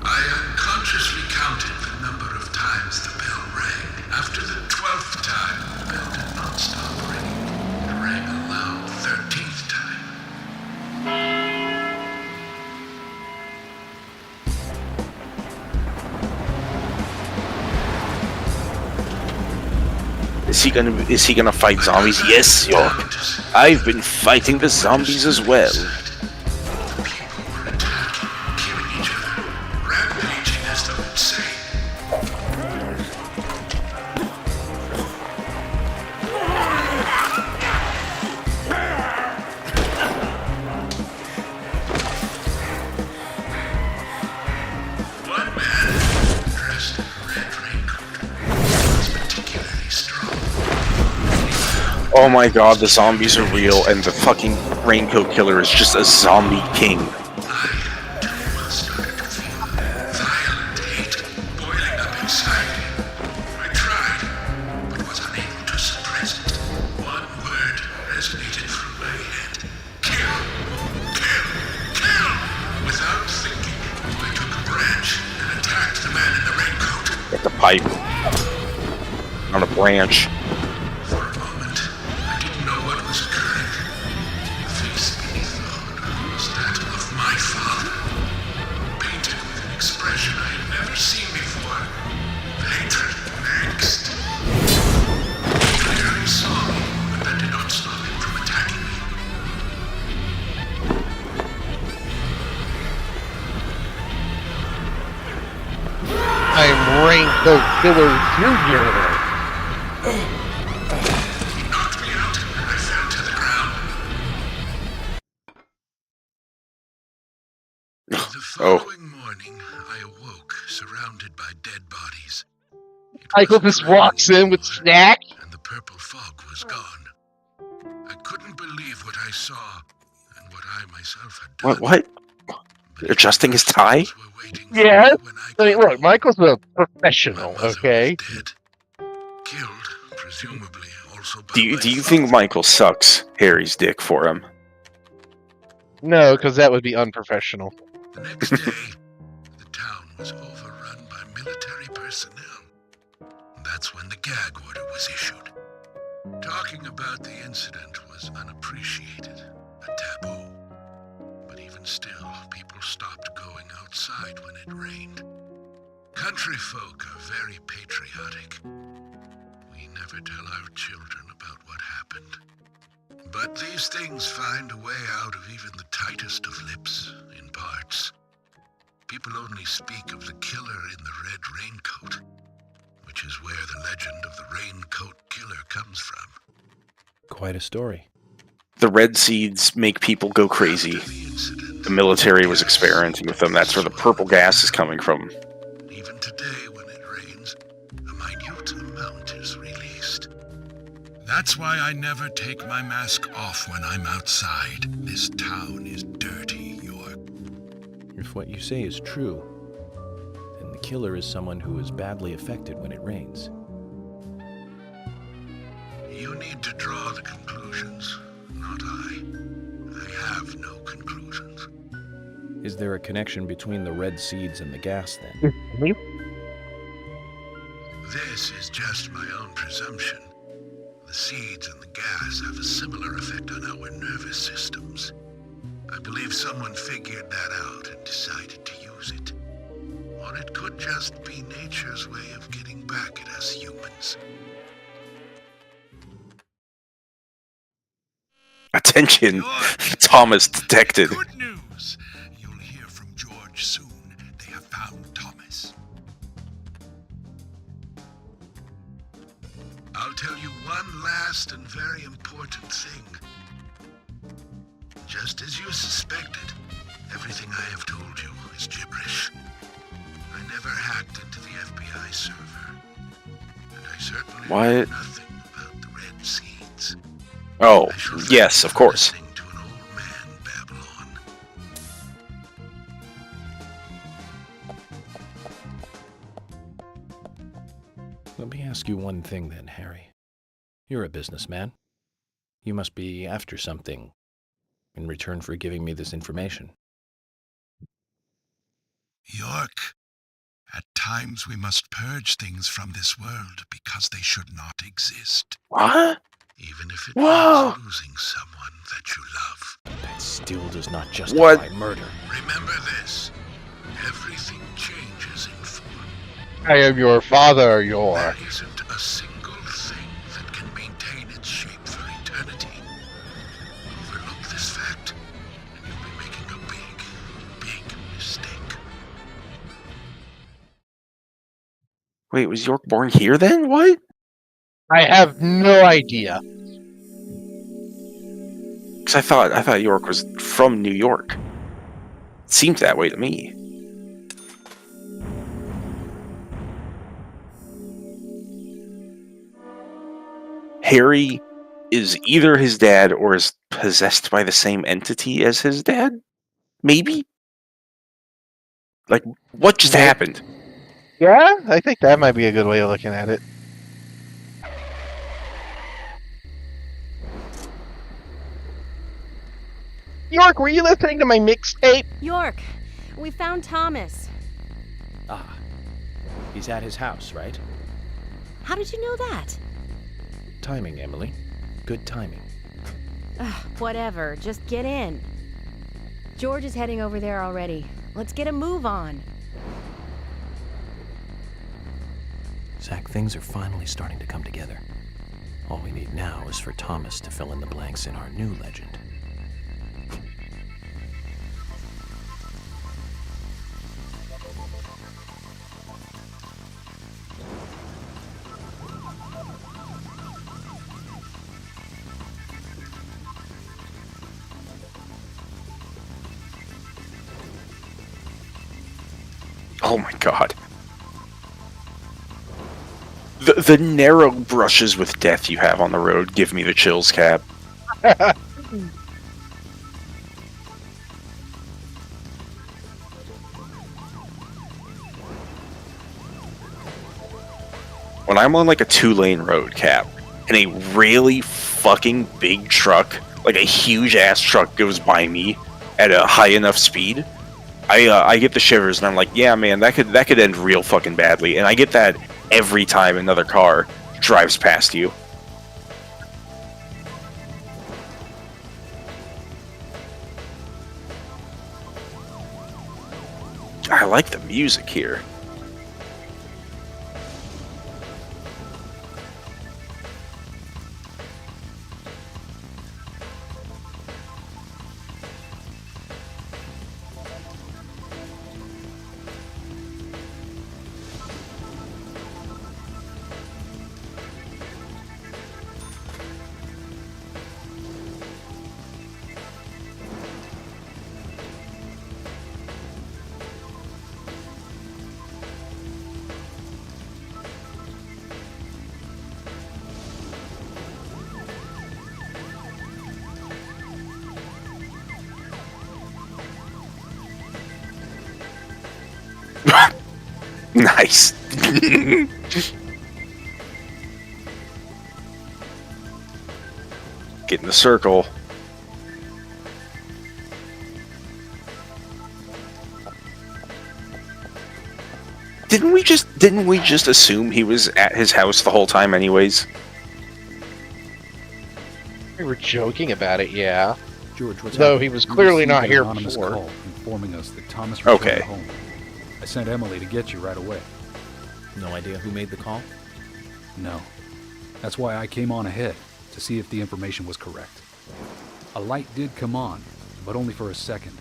I unconsciously counted the number of times the bell rang. After the 12th time, the bell did not stop ringing. It rang a loud 13th time. Is he gonna fight zombies? Yes, York. I've been fighting the zombies as well. Rampaging as though insane. One man, dressed in a red raincoat, was particularly strong. Oh my god, the zombies are real, and the fucking raincoat killer is just a zombie king. Started to feel violent hate boiling up inside me. I tried, but was unable to suppress it. One word resonated through my head. Kill! Kill! Kill! Without thinking, I took a branch and attacked the man in the raincoat. Get the pipe. On a branch. For a moment, I didn't know what was occurring. The face beneath the hood was that of my father, painted with an expression I had never seen before. Hatred and angst. He clearly saw me, but that did not stop him from attacking me. I'm Raincoat Killer Jr. The following morning, I awoke surrounded by dead bodies. Michael just walks in with snack. And the purple fog was gone. I couldn't believe what I saw and what I myself had done. What? Adjusting his tie? Yeah. I mean, look, Michael's a professional, okay? Killed, presumably also by Do you think Michael sucks Harry's dick for him? No, because that would be unprofessional. The next day, the town was overrun by military personnel. That's when the gag order was issued. Talking about the incident was unappreciated, a taboo. But even still, people stopped going outside when it rained. Country folk are very patriotic. We never tell our children about what happened. But these things find a way out of even the tightest of lips, in parts. People only speak of the killer in the red raincoat, which is where the legend of the raincoat killer comes from. Quite a story. The red seeds make people go crazy. The military was experimenting with them. That's where the purple gas is coming from. Even today, when it rains, a minute amount is released. That's why I never take my mask off when I'm outside. This town is dirty, York. If what you say is true, then the killer is someone who is badly affected when it rains. You need to draw the conclusions, not I. I have no conclusions. Is there a connection between the red seeds and the gas, then? This is just my own presumption. The seeds and the gas have a similar effect on our nervous systems. I believe someone figured that out and decided to use it. Or it could just be nature's way of getting back at us humans. Attention! Thomas detected. Good news! You'll hear from George soon. They have found Thomas. I'll tell you one last and very important thing. Just as you suspected, everything I have told you is gibberish. I never hacked into the FBI server. And I certainly know nothing about the red seeds. Oh, yes, of course. To an old man, Babylon. Let me ask you one thing then, Harry. You're a businessman. You must be after something in return for giving me this information. York, at times we must purge things from this world because they should not exist. What? Even if it means losing someone that you love. That still does not justify murder. Remember this. Everything changes in form. I am your father, York. There isn't a single thing that can maintain its shape for eternity. Overlook this fact, and you'll be making a big, big mistake. Wait, was York born here then? What? I have no idea. Because I thought York was from New York. It seemed that way to me. Harry is either his dad or is possessed by the same entity as his dad? Maybe? Like, what just happened? Yeah, I think that might be a good way of looking at it. York, were you listening to my mixtape? York, we found Thomas. Ah, he's at his house, right? How did you know that? Timing, Emily. Good timing. Whatever, just get in. George is heading over there already. Let's get a move on. Zach, things are finally starting to come together. All we need now is for Thomas to fill in the blanks in our new legend. Oh my god. The narrow brushes with death you have on the road give me the chills, Cap. When I'm on like a 2-lane road, Cap, and a really fucking big truck, like a huge ass truck, goes by me at a high enough speed, I get the shivers, and I'm like, yeah, man, that could end real fucking badly. And I get that every time another car drives past you. I like the music here. Nice. Get in the circle. Didn't we just assume he was at his house the whole time anyways? We were joking about it, yeah. George, what's Though happening? he was We clearly received not an here anonymous before. call informing us that Thomas returned Okay. home. I sent Emily to get you right away. No idea who made the call? No. That's why I came on ahead, to see if the information was correct. A light did come on, but only for a second.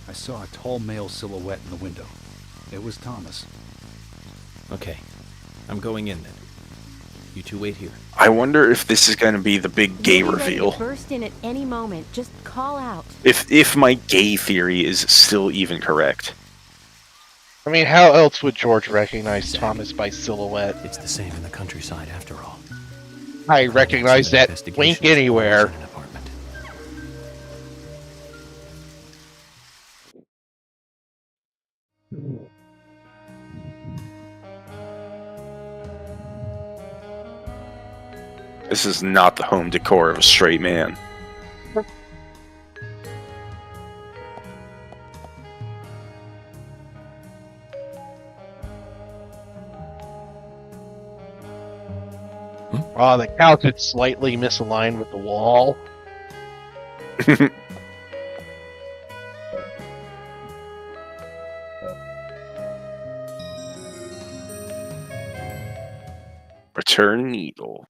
I saw a tall male silhouette in the window. It was Thomas. Okay. I'm going in then. You two wait here. I wonder if this is going to be the big gay We'll be ready to reveal. burst in at any moment. Just call out. If my gay theory is still even correct. I mean, how else would George recognize Thomas by silhouette? It's the same in the countryside after all. I recognize that wink anywhere. This is not the home decor of a straight man. The couch is slightly misaligned with the wall. Return needle.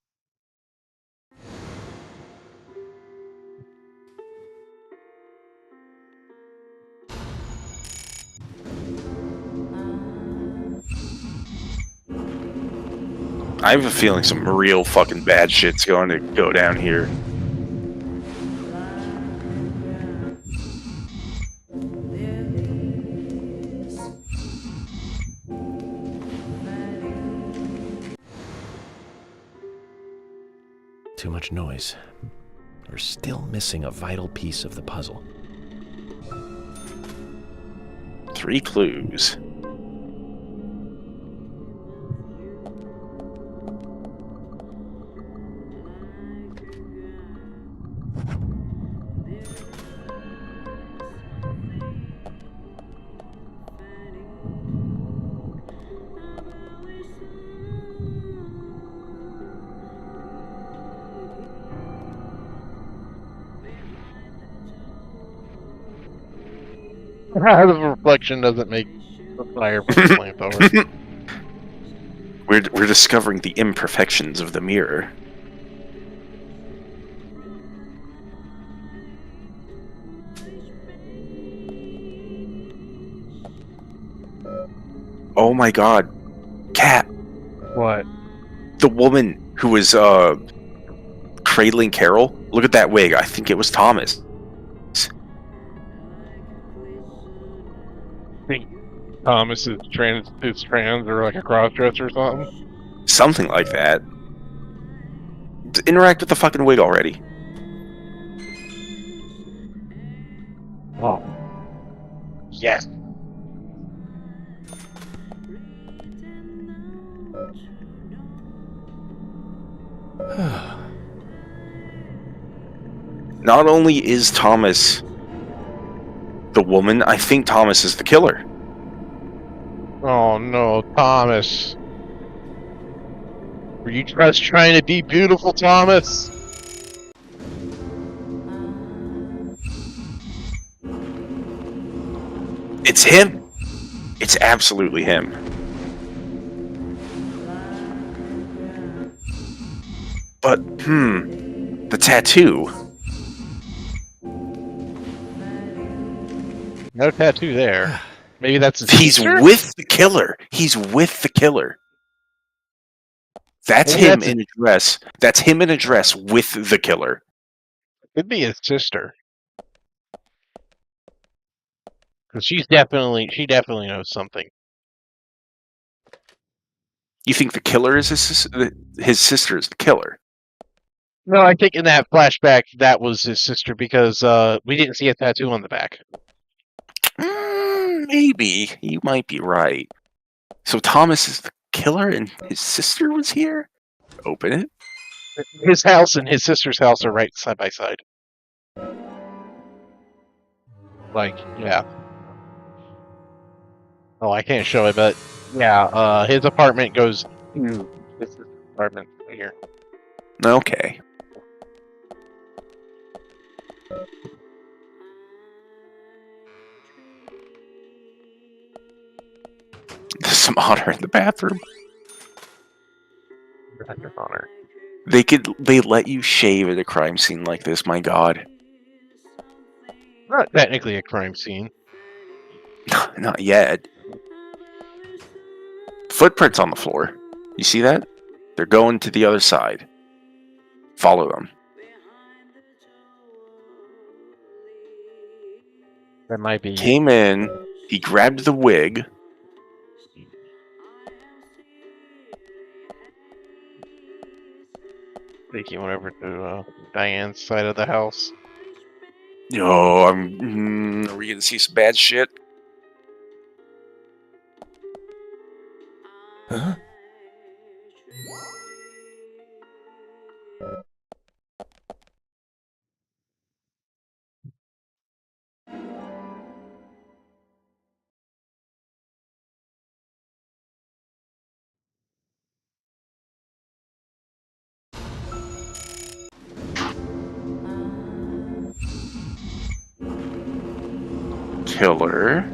I have a feeling some real fucking bad shit's going to go down here. Too much noise. We're still missing a vital piece of the puzzle. 3 clues. The reflection doesn't make the fire from the flamethrower. We're discovering the imperfections of the mirror. Oh my god. Cat. What? The woman who was cradling Carol. Look at that wig. I think it was Thomas. Thomas is trans or like a crossdresser or something. Something like that. Interact with the fucking wig already. Oh. Yes. Not only is Thomas the woman, I think Thomas is the killer. Oh no, Thomas. Were you just trying to be beautiful, Thomas? It's him. It's absolutely him. But, the tattoo. No tattoo there. Maybe that's his He's sister? with the killer. He's with the killer. That's Maybe him that's in a dress. That's him in a dress with the killer. Could be his sister. Because she definitely knows something. You think the killer is his sister is the killer? No, I think in that flashback that was his sister because we didn't see a tattoo on the back. Maybe. You might be right. So Thomas is the killer and his sister was here? Open it. His house and his sister's house are right side by side. Like, yeah. Oh, I can't show it, but yeah, his apartment goes to his apartment right here. Okay. There's some honor in the bathroom. Honor. They let you shave at a crime scene like this, my god. Not technically a crime scene. Not yet. Footprints on the floor. You see that? They're going to the other side. Follow them. That might be. Came in, he grabbed the wig. I think he went over to Diane's side of the house. Yo, are we gonna see some bad shit? Huh? Killer.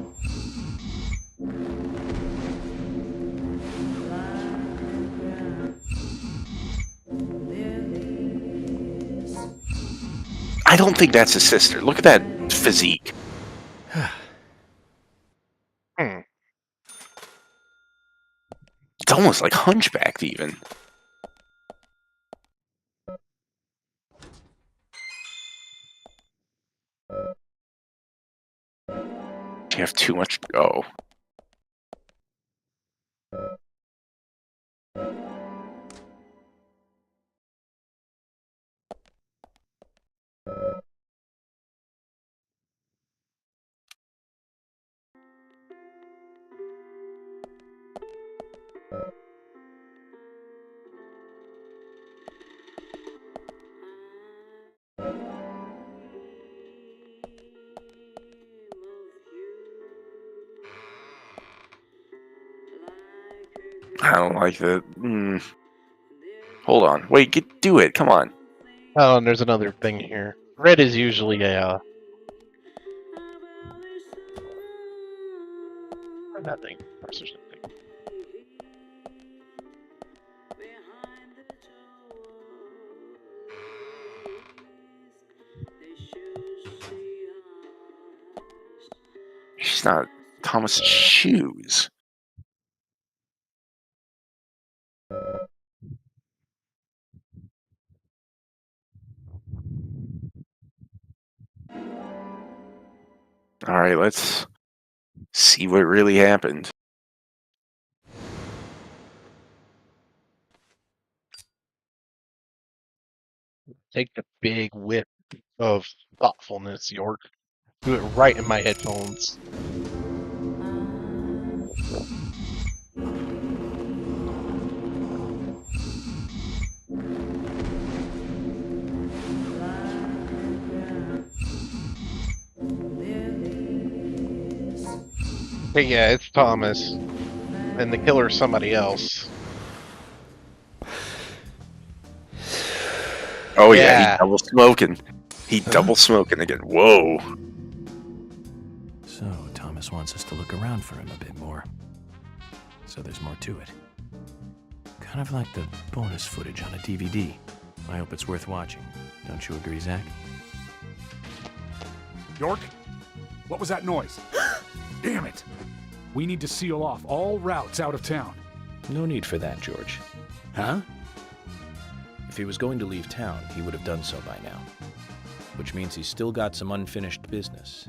I don't think that's his sister. Look at that physique. It's almost like hunchbacked even. You have too much to go. I don't like that. Hold on. Wait, do it. Come on. Oh, and there's another thing here. Red is usually a nothing. She's not Thomas's shoes. All right, let's See what really happened. Take the big whip of thoughtfulness, York. Do it right in my headphones. Hey, yeah, it's Thomas. And the killer's somebody else. Oh yeah, he double smoking. He double smoking again. Whoa. So, Thomas wants us to look around for him a bit more. So there's more to it. Kind of like the bonus footage on a DVD. I hope it's worth watching. Don't you agree, Zach? York? What was that noise? Damn it! We need to seal off all routes out of town. No need for that, George. Huh? If he was going to leave town, he would have done so by now. Which means he's still got some unfinished business.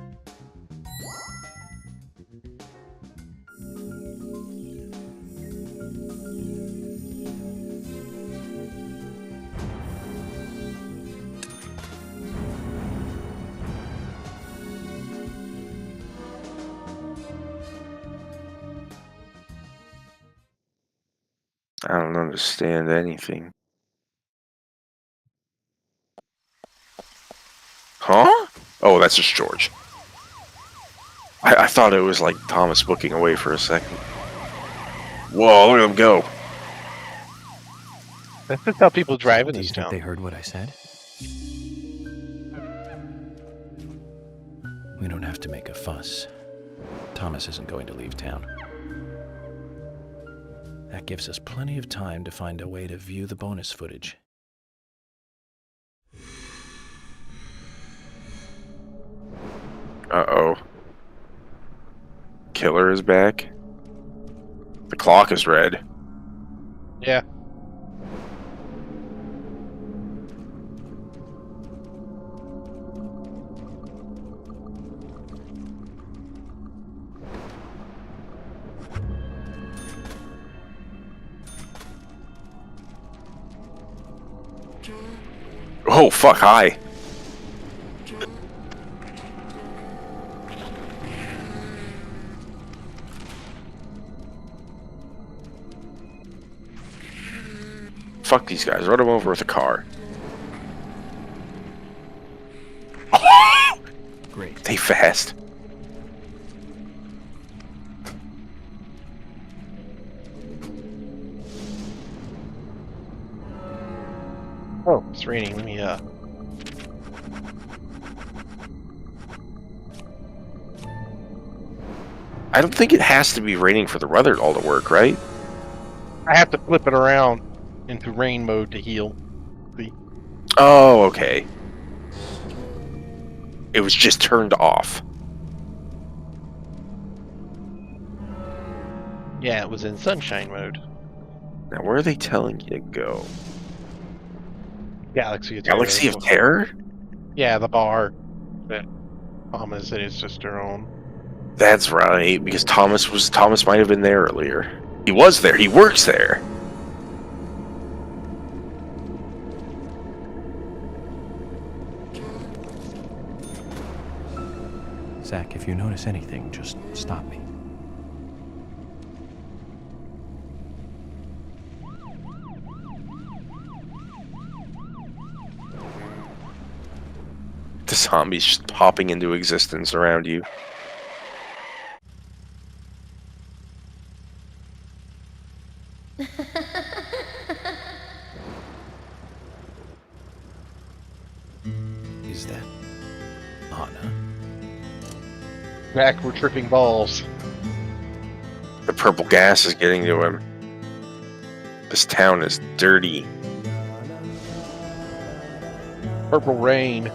I don't understand anything. Huh? Oh, that's just George. I thought it was like Thomas looking away for a second. Whoa, look at him go. That's just how people drive in Do you this think town. they heard what I said? We don't have to make a fuss. Thomas isn't going to leave town. That gives us plenty of time to find a way to view the bonus footage. Uh-oh. Killer is back. The clock is red. Yeah. Oh, fuck, hi. Fuck these guys. Run them over with a car. Great. They fast. Oh, it's raining. Let me, I don't think it has to be raining for the weather all to work, right? I have to flip it around into rain mode to heal. See? Oh, okay. It was just turned off. Yeah, it was in sunshine mode. Now, where are they telling you to go? Galaxy of Terror. Galaxy of Terror? Yeah, the bar that Thomas and his sister own. That's right, because Thomas might have been there earlier. He was there. He works there. Zach, if you notice anything, just stop me. The zombies just popping into existence around you. Is that Anna? Back, we're tripping balls. The purple gas is getting to him. This town is dirty. Purple rain.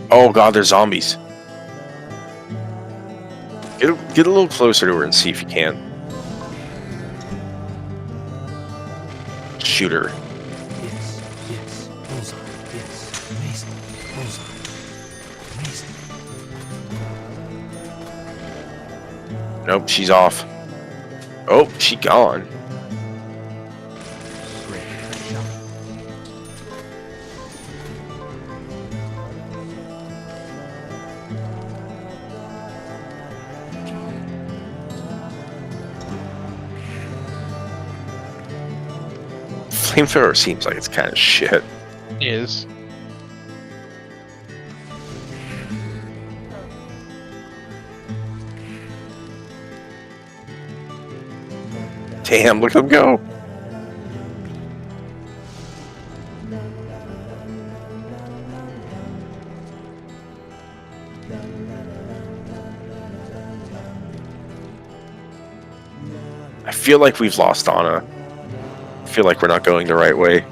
Oh god, there's zombies. Get a little closer to her and see if you can. Shoot her. Yes, yes. Nope, she's off. Oh, she gone. Flamethrower seems like it's kind of shit. Is. Damn, look at them go. I feel like we've lost Anna. I feel like we're not going the right way.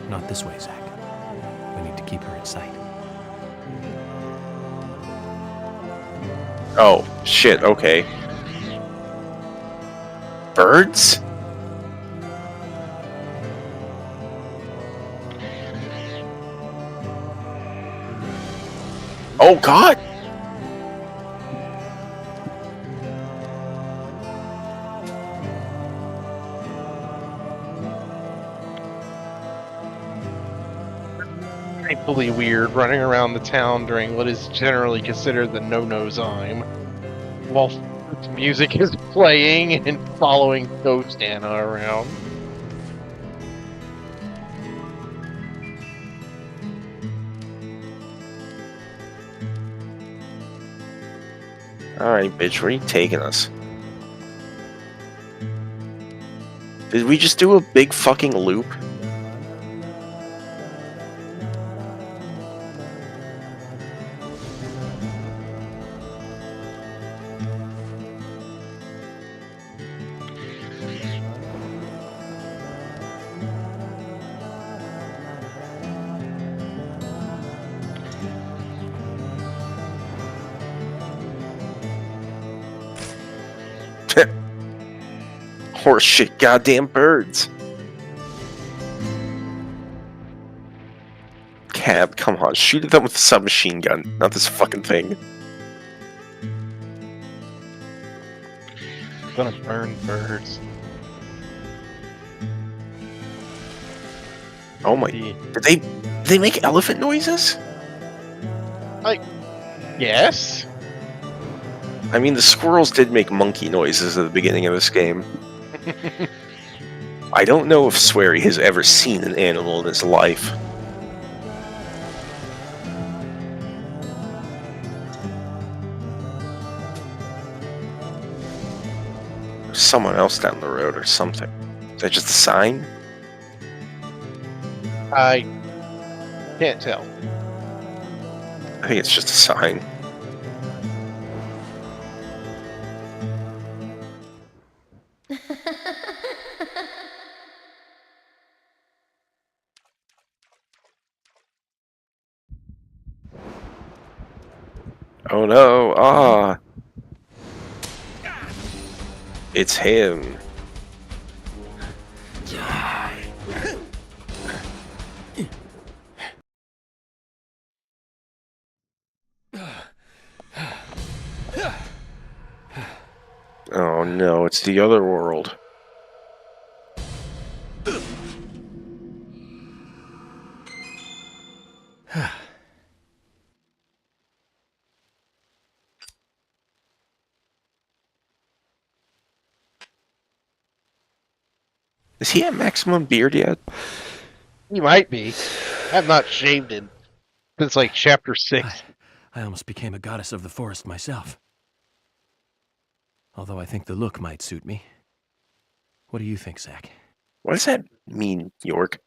Not this way, Zach. We need to keep her in sight. Oh, shit, okay. Birds? Oh, God! Painfully weird running around the town during what is generally considered the no-no time, while music is playing and following Ghost Anna around. Alright, bitch, where are you taking us? Did we just do a big fucking loop? Horse shit, goddamn birds. Cab, come on, shoot them with a submachine gun, not this fucking thing. I'm gonna burn birds. Oh my, did they make elephant noises? Like, yes. I mean, the squirrels did make monkey noises at the beginning of this game. I don't know if Swery has ever seen an animal in his life. There's someone else down the road or something. Is that just a sign? I can't tell. I think it's just a sign. Oh no, ah! It's him. Oh no, it's the other world. Is he at maximum beard yet? He might be. I have not shaved him since like chapter 6. I almost became a goddess of the forest myself. Although I think the look might suit me. What do you think, Zach? What does that mean, York?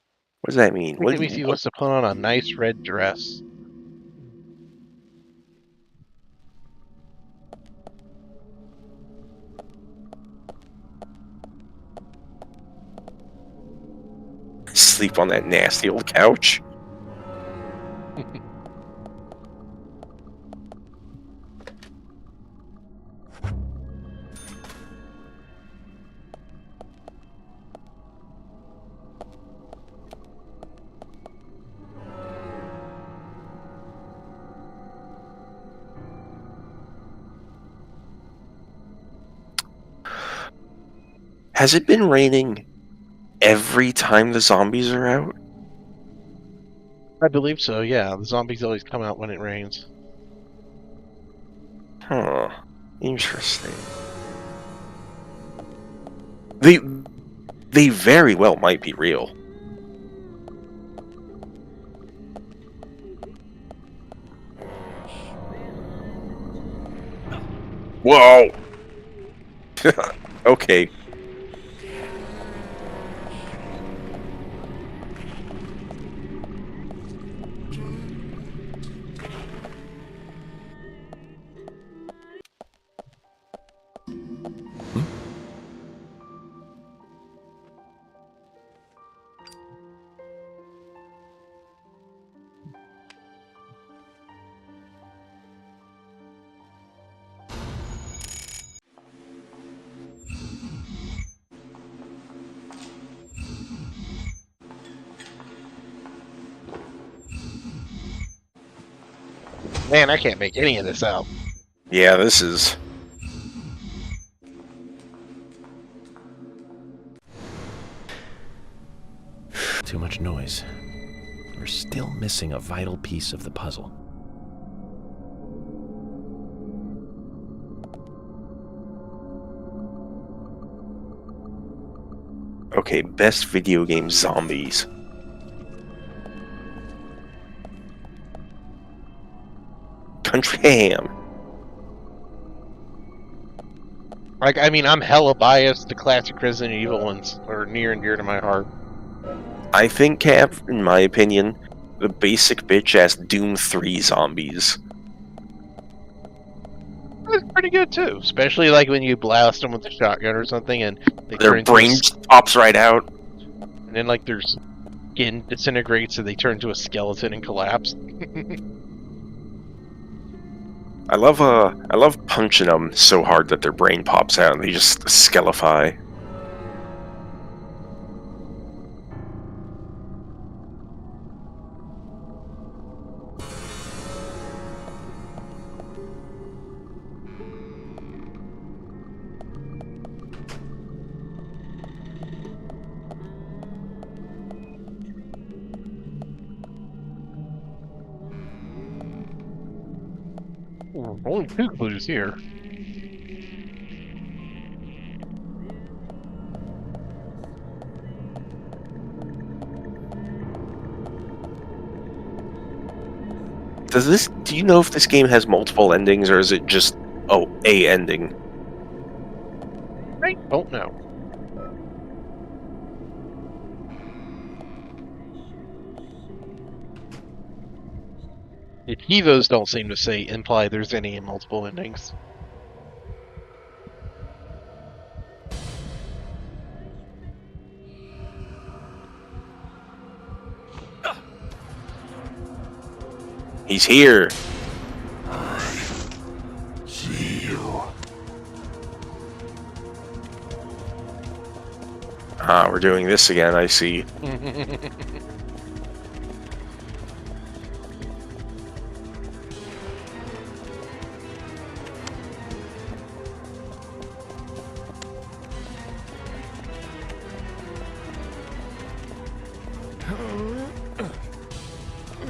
What does that mean? I think it means he wants to put on a nice red dress. Sleep on that nasty old couch? Has it been raining every time the zombies are out? I believe so, yeah. The zombies always come out when it rains. Huh. Interesting. They very well might be real. Whoa! Okay. Man, I can't make any of this out. Yeah, this is... Too much noise. We're still missing a vital piece of the puzzle. Okay, best video game zombies. Country Ham. Like, I mean, I'm hella biased. The classic Resident Evil ones are near and dear to my heart. I think, Cap, in my opinion, the basic bitch-ass Doom 3 zombies. That's pretty good, too. Especially, like, when you blast them with a shotgun or something, and they their brain pops right out. And then, like, their skin disintegrates, and they turn into a skeleton and collapse. I love punching them so hard that their brain pops out and they just skelify. Only 2 clues here. Do you know if this game has multiple endings, or is it just, a ending? I don't know. The Evos don't seem to imply there's any multiple endings. He's here. See you. Ah, we're doing this again, I see.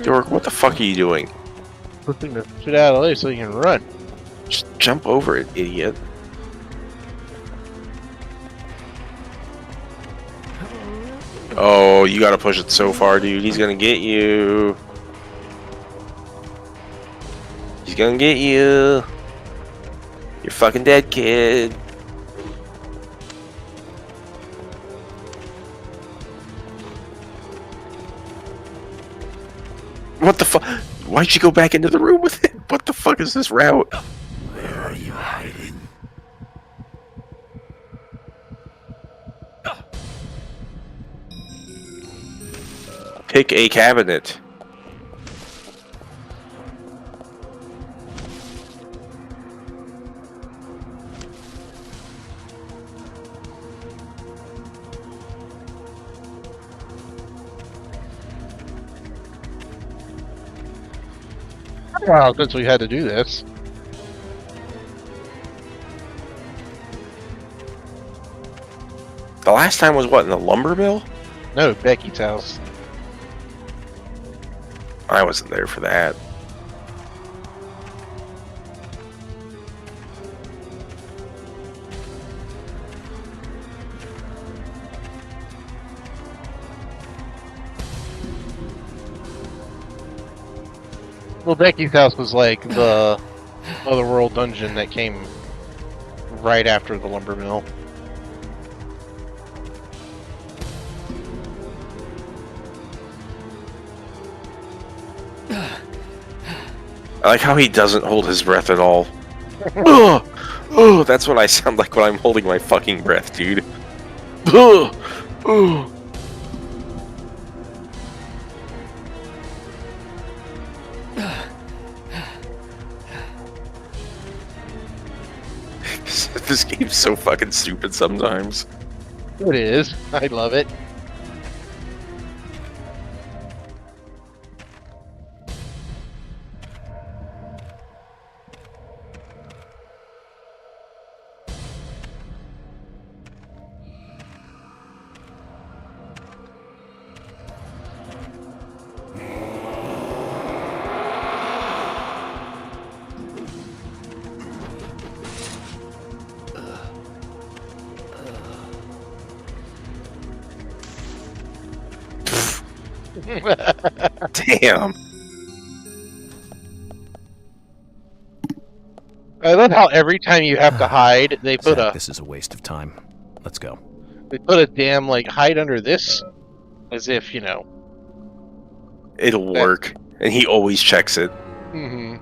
Dork, what the fuck are you doing? Flipping the shit out of the way so you can run. Just jump over it, idiot. Oh, you gotta push it so far, dude. He's gonna get you. He's gonna get you. You're fucking dead, kid. What the fuck? Why'd you go back into the room with it? What the fuck is this route? Where are you hiding? Pick a cabinet. Wow, since we had to do this. The last time was what, in the lumber mill? No, Becky's house. I wasn't there for that. Well, Becky's house was like the otherworld dungeon that came right after the lumber mill. I like how he doesn't hold his breath at all. Ugh! Ugh! That's what I sound like when I'm holding my fucking breath, dude. Ugh! Ugh! This game's so fucking stupid sometimes. It is. I love it. Damn. I love how every time you have to hide, they put Zach, a this is a waste of time. Let's go. they put a damn like hide under this, as if you know. It'll work, and he always checks it. Mm-hmm.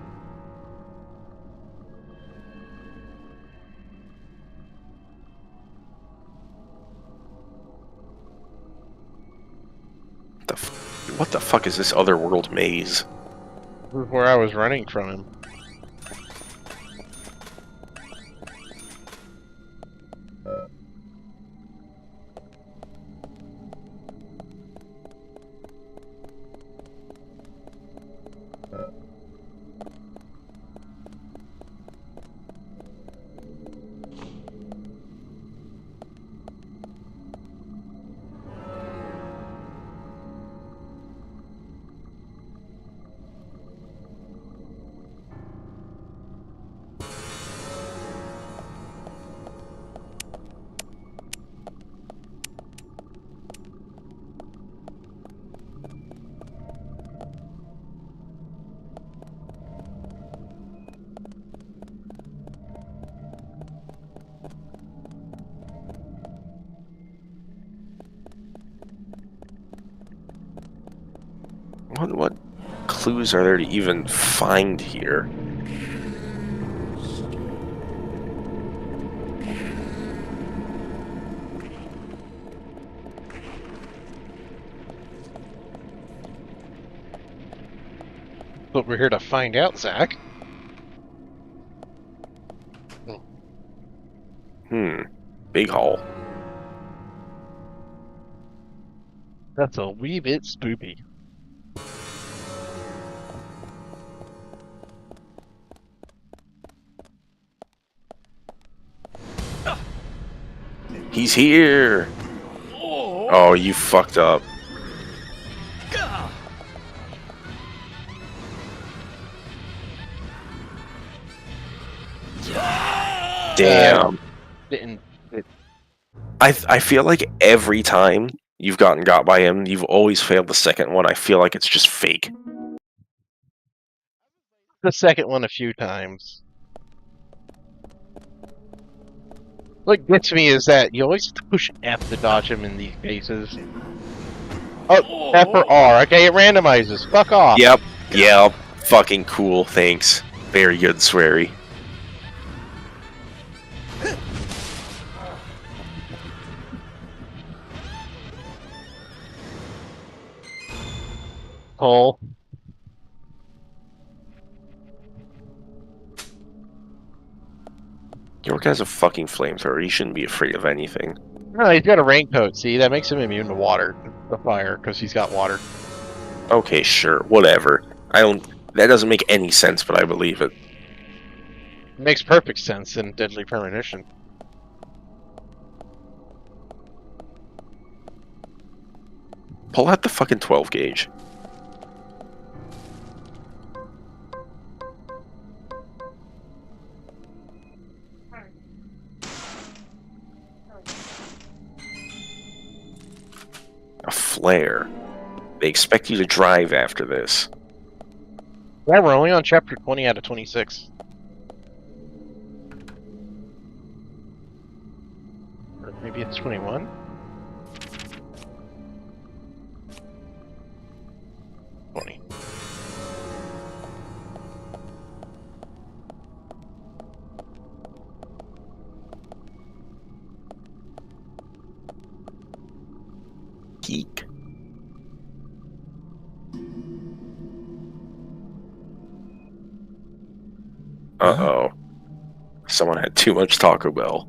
What the fuck is this otherworld maze? This is where I was running from him. What clues are there to even find here? But we're here to find out, Zach. Big hole. That's a wee bit spoopy. He's here! Oh, you fucked up. Damn. I feel like every time you've gotten got by him, you've always failed the second one. I feel like it's just fake. The second one a few times. What gets me is that you always push F to dodge him in these cases. Oh, F or R. Okay, it randomizes. Fuck off. Yep. Yep. Fucking cool. Thanks. Very good, Sweary. Hole. York has a fucking flamethrower. He shouldn't be afraid of anything. No, he's got a raincoat. See, that makes him immune to water, the fire, because he's got water. Okay, sure. Whatever. I don't... That doesn't make any sense, but I believe it. It makes perfect sense in Deadly Premonition. Pull out the fucking 12 gauge. A flare. They expect you to drive after this. Yeah, we're only on chapter 20 out of 26. Or maybe it's 21? 20. Geek. Uh-oh. Someone had too much Taco Bell.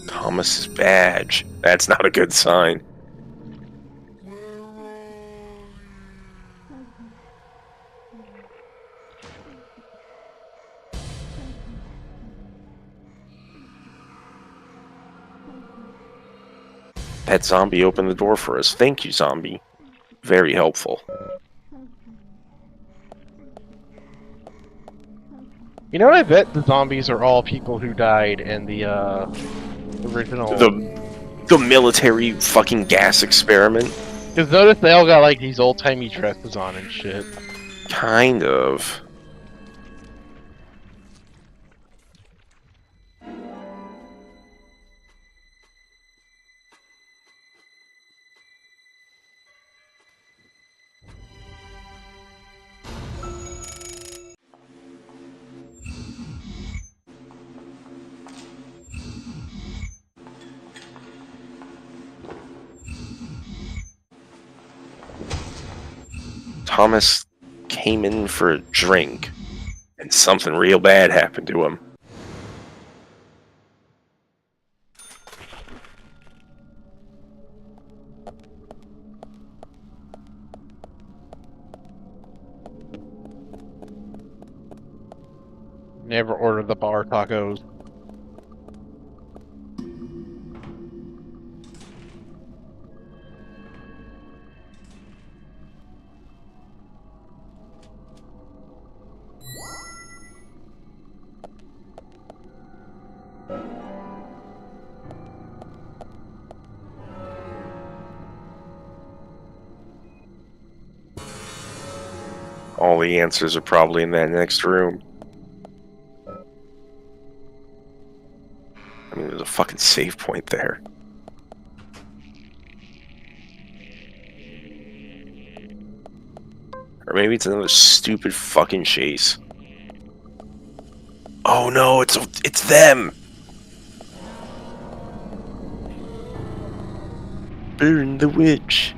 Thomas's badge. That's not a good sign. That zombie opened the door for us. Thank you, zombie. Very helpful. You know what? I bet the zombies are all people who died in the original. The military fucking gas experiment. Because notice they all got like these old timey dresses on and shit. Kind of. Thomas came in for a drink, and something real bad happened to him. Never order the bar tacos. All the answers are probably in that next room. I mean, there's a fucking save point there. Or maybe it's another stupid fucking chase. Oh no, it's them! Burn the witch.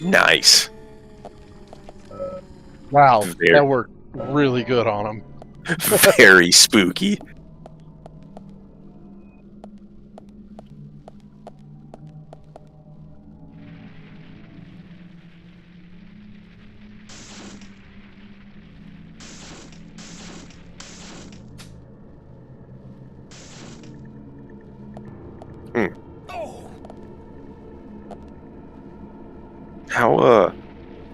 Nice. Wow, that worked really good on them. Very spooky.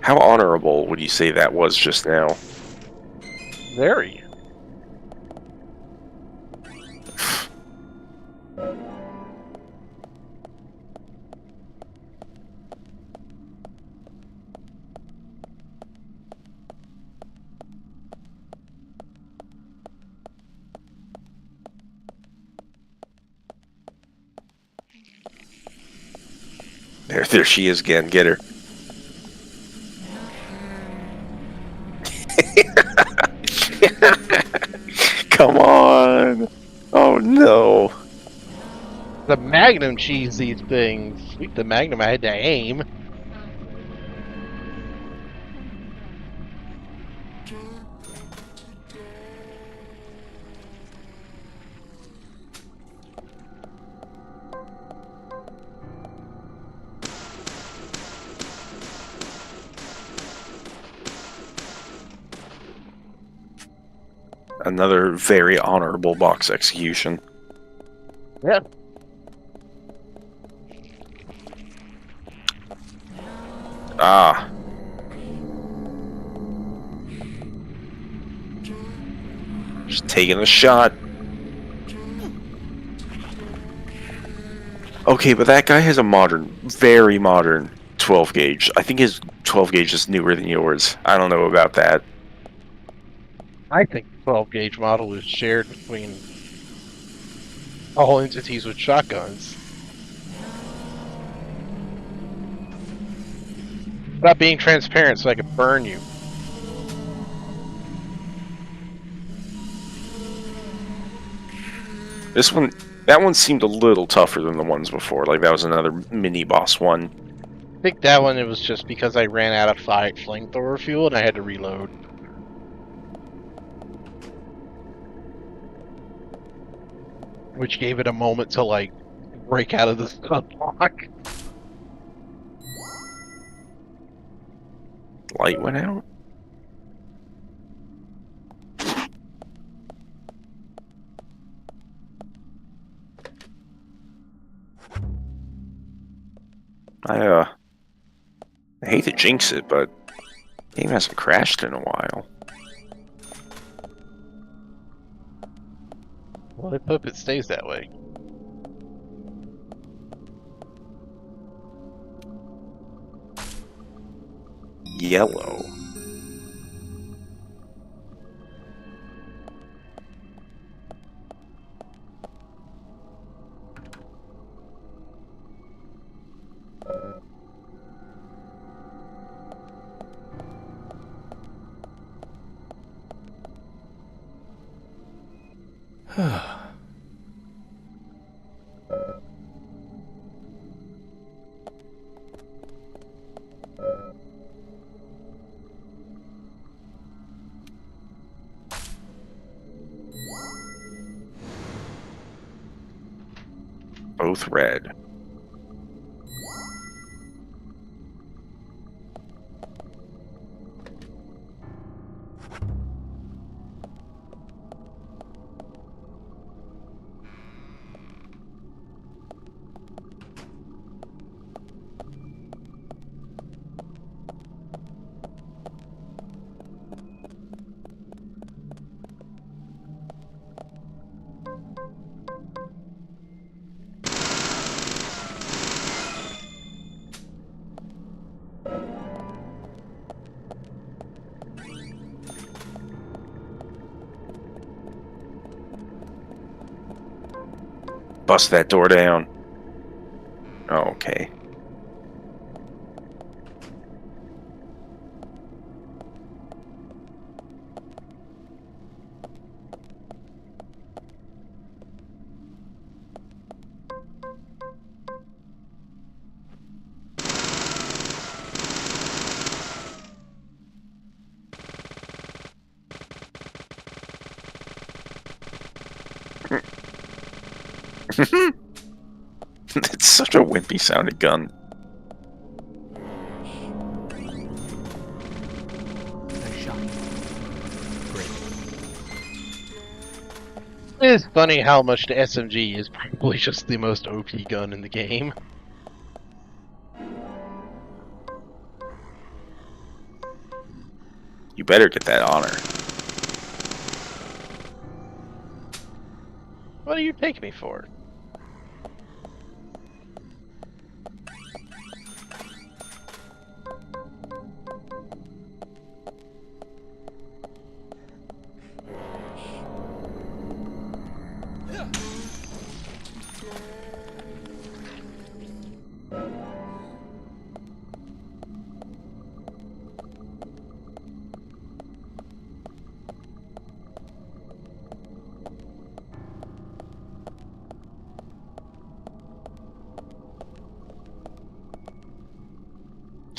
How honorable would you say that was just now? Very. There she is again. Get her. Come on! Oh no! The Magnum cheese these things. Sweet, the Magnum, I had to aim. Another very honorable box execution. Yeah. Ah. Just taking a shot. Okay, but that guy has a modern, very modern 12 gauge. I think his 12 gauge is newer than yours. I don't know about that. I think the 12 gauge model is shared between all entities with shotguns. Stop being transparent so I can burn you. This one, that one seemed a little tougher than the ones before. Like that was another mini boss one. I think that one, it was just because I ran out of flamethrower fuel and I had to reload. Which gave it a moment to, like, break out of the sunlock. Light went out? I hate to jinx it, but the game hasn't crashed in a while. Well, let's hope it stays that way. Yellow. Both red. Bust that door down. Oh, okay. It's such a wimpy sounding gun. Nice shot. Great. It's funny how much the SMG is probably just the most OP gun in the game. You better get that honor. What do you take me for?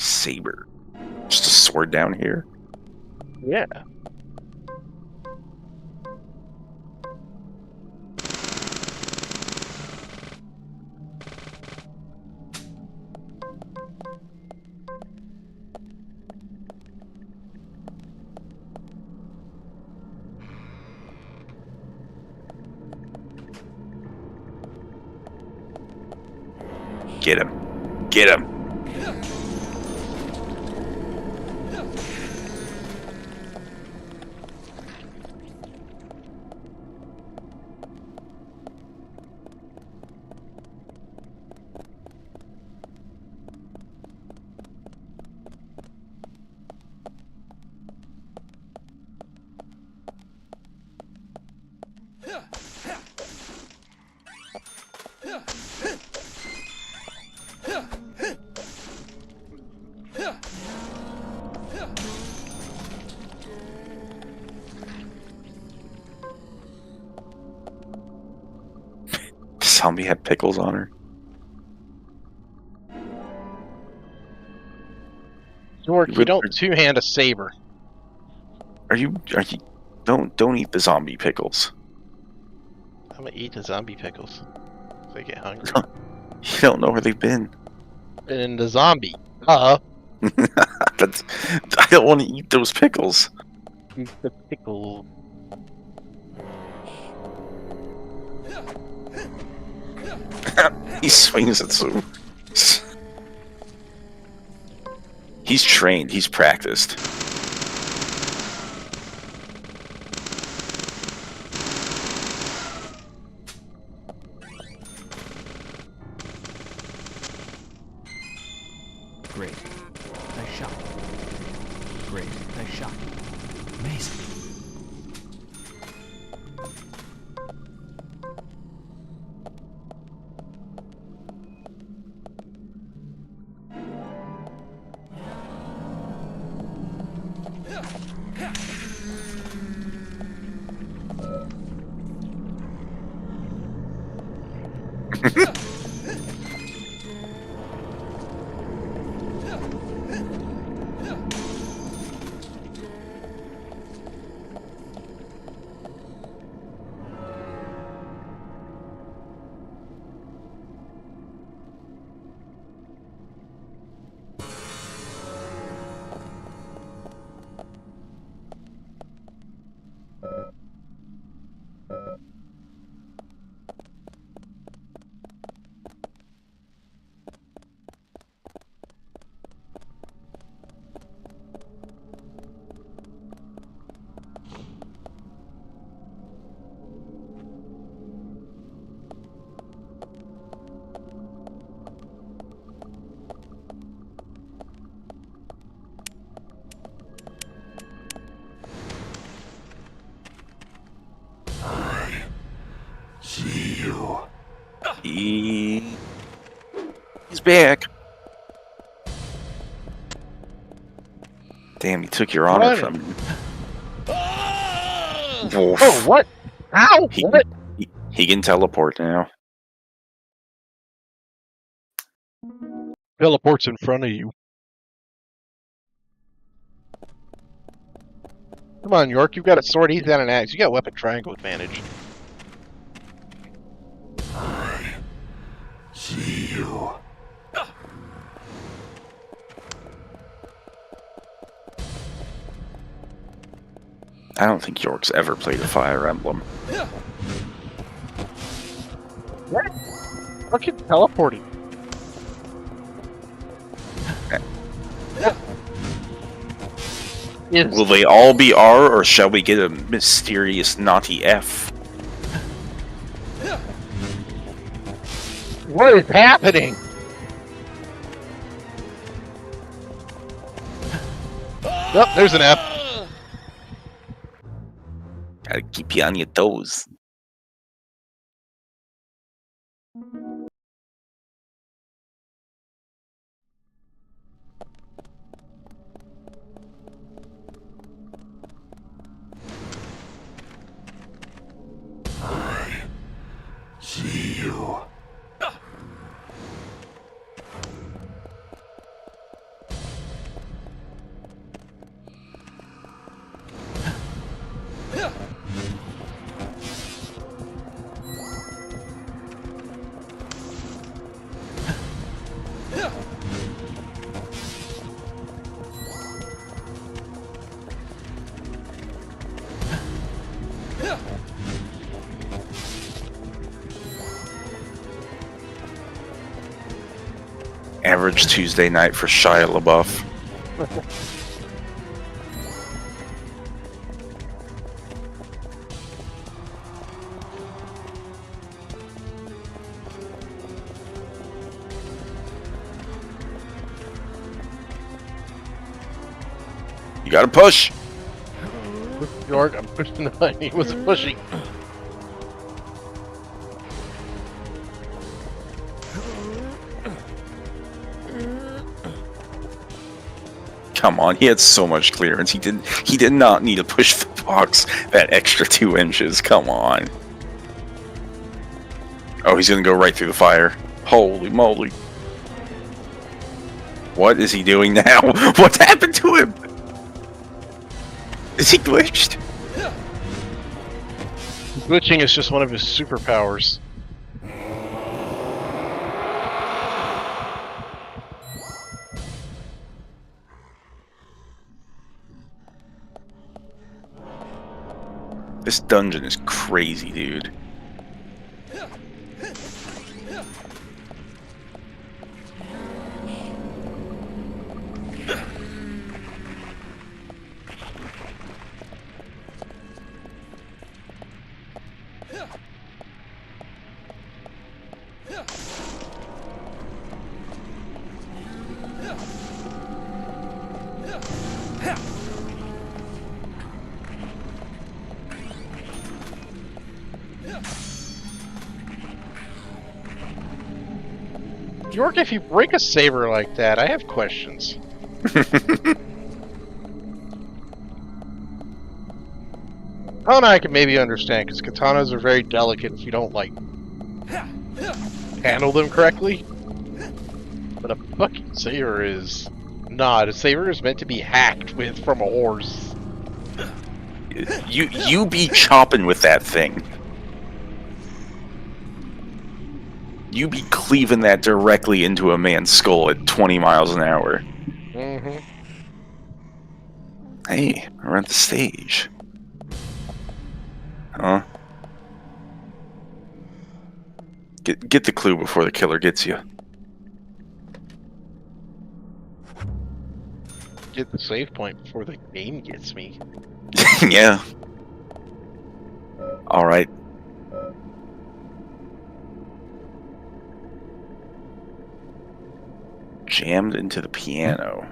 Saber. Just a sword down here. Yeah. Get him. Get him. Zombie had pickles on her. York, you don't two-hand a saber. Are you? Don't eat the zombie pickles. I'm gonna eat the zombie pickles if I get hungry. You don't know where they've been. Been in the zombie. That's. I don't want to eat those pickles. Eat the pickle. He swings it so. He's trained. He's practiced. Great. Nice shot. Great. Nice shot. Amazing. See you. He's back. Damn, he took your honor from you. Oh, what? Ow! What? He can teleport now. Teleports in front of you. Come on, York. You've got a sword. He's got an axe. You got weapon triangle advantage. See you. I don't think York's ever played a Fire Emblem. What? Fucking teleporting. Will they all be R, or shall we get a mysterious naughty F? What is happening? Oh, there's an F. Gotta keep you on your toes. See you. average Tuesday night for Shia LaBeouf. You gotta push! York, I'm pushing on. He was pushing. Come on, he had so much clearance. He did not need to push the box that extra 2 inches. Come on. Oh, he's gonna go right through the fire. Holy moly. What is he doing now? What happened to him? Is he glitched? Glitching is just one of his superpowers. This dungeon is crazy, dude. York, if you break a saber like that, I have questions. Katana I can maybe understand, because katanas are very delicate if you don't, like, handle them correctly. But a fucking saber is not. A saber is meant to be hacked with from a horse. You be chopping with that thing. You be cleaving that directly into a man's skull at 20 miles an hour. Mm-hmm. Hey, we're at the stage. Huh? Get the clue before the killer gets you. Get the save point before the game gets me. Yeah. Alright. Jammed into the piano.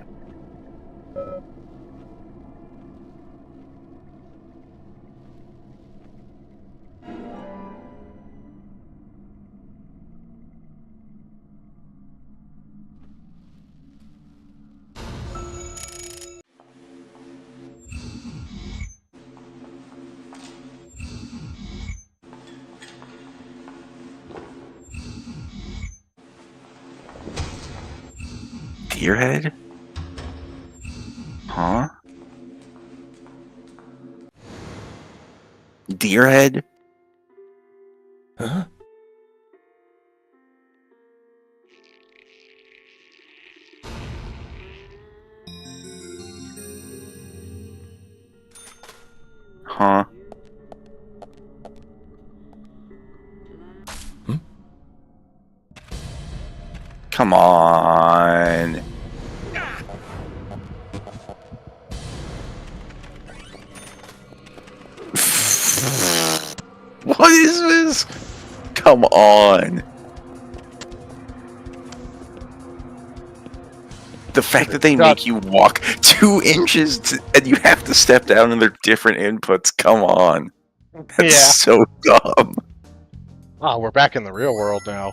Deerhead? Huh? Deerhead? Huh? Huh? Come on. What is this? Come on. The fact that they make you walk 2 inches and you have to step down and they're different inputs. Come on. That's so dumb. Oh, we're back in the real world now.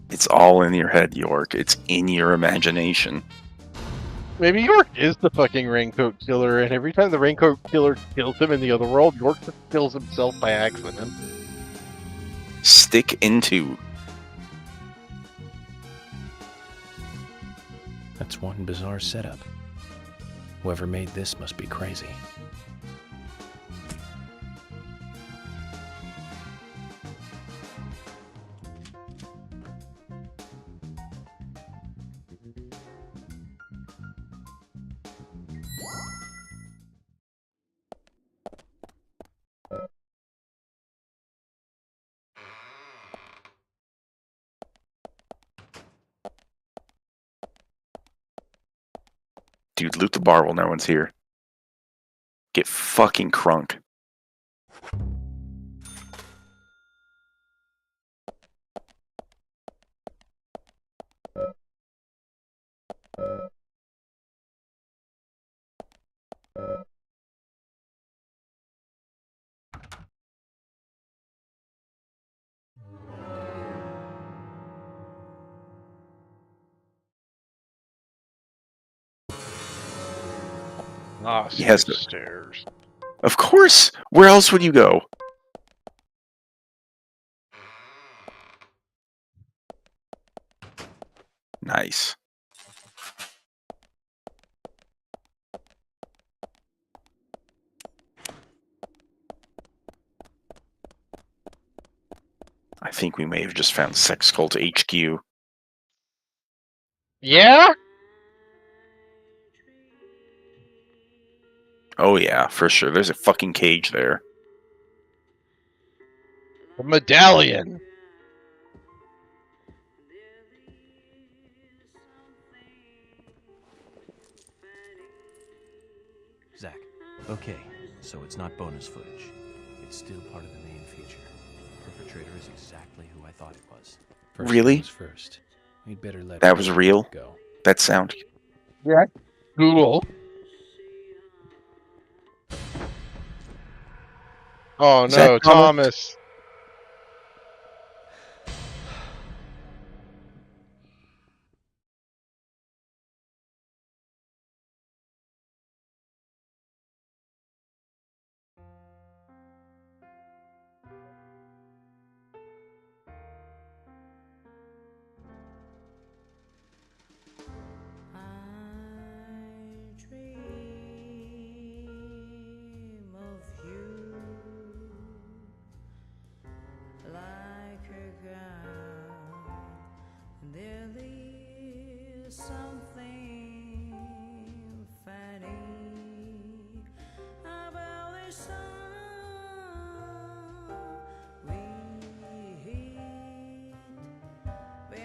It's all in your head, York. It's in your imagination. Maybe York is the fucking raincoat killer, and every time the raincoat killer kills him in the other world, York just kills himself by accident. Stick into. That's one bizarre setup. Whoever made this must be crazy. Dude, loot the bar while no one's here. Get fucking crunk. Ah, Yes, stairs. of course. Where else would you go? Nice. I think we may have just found Sex Cult HQ. Yeah? Oh yeah, for sure. There's a fucking cage there. A medallion. Zach, okay, so it's not bonus footage. It's still part of the main feature. The perpetrator is exactly who I thought it was. First Really? things first. We'd better let That was real? go. That sound? Yeah. Google. Oh Is that no, Thomas.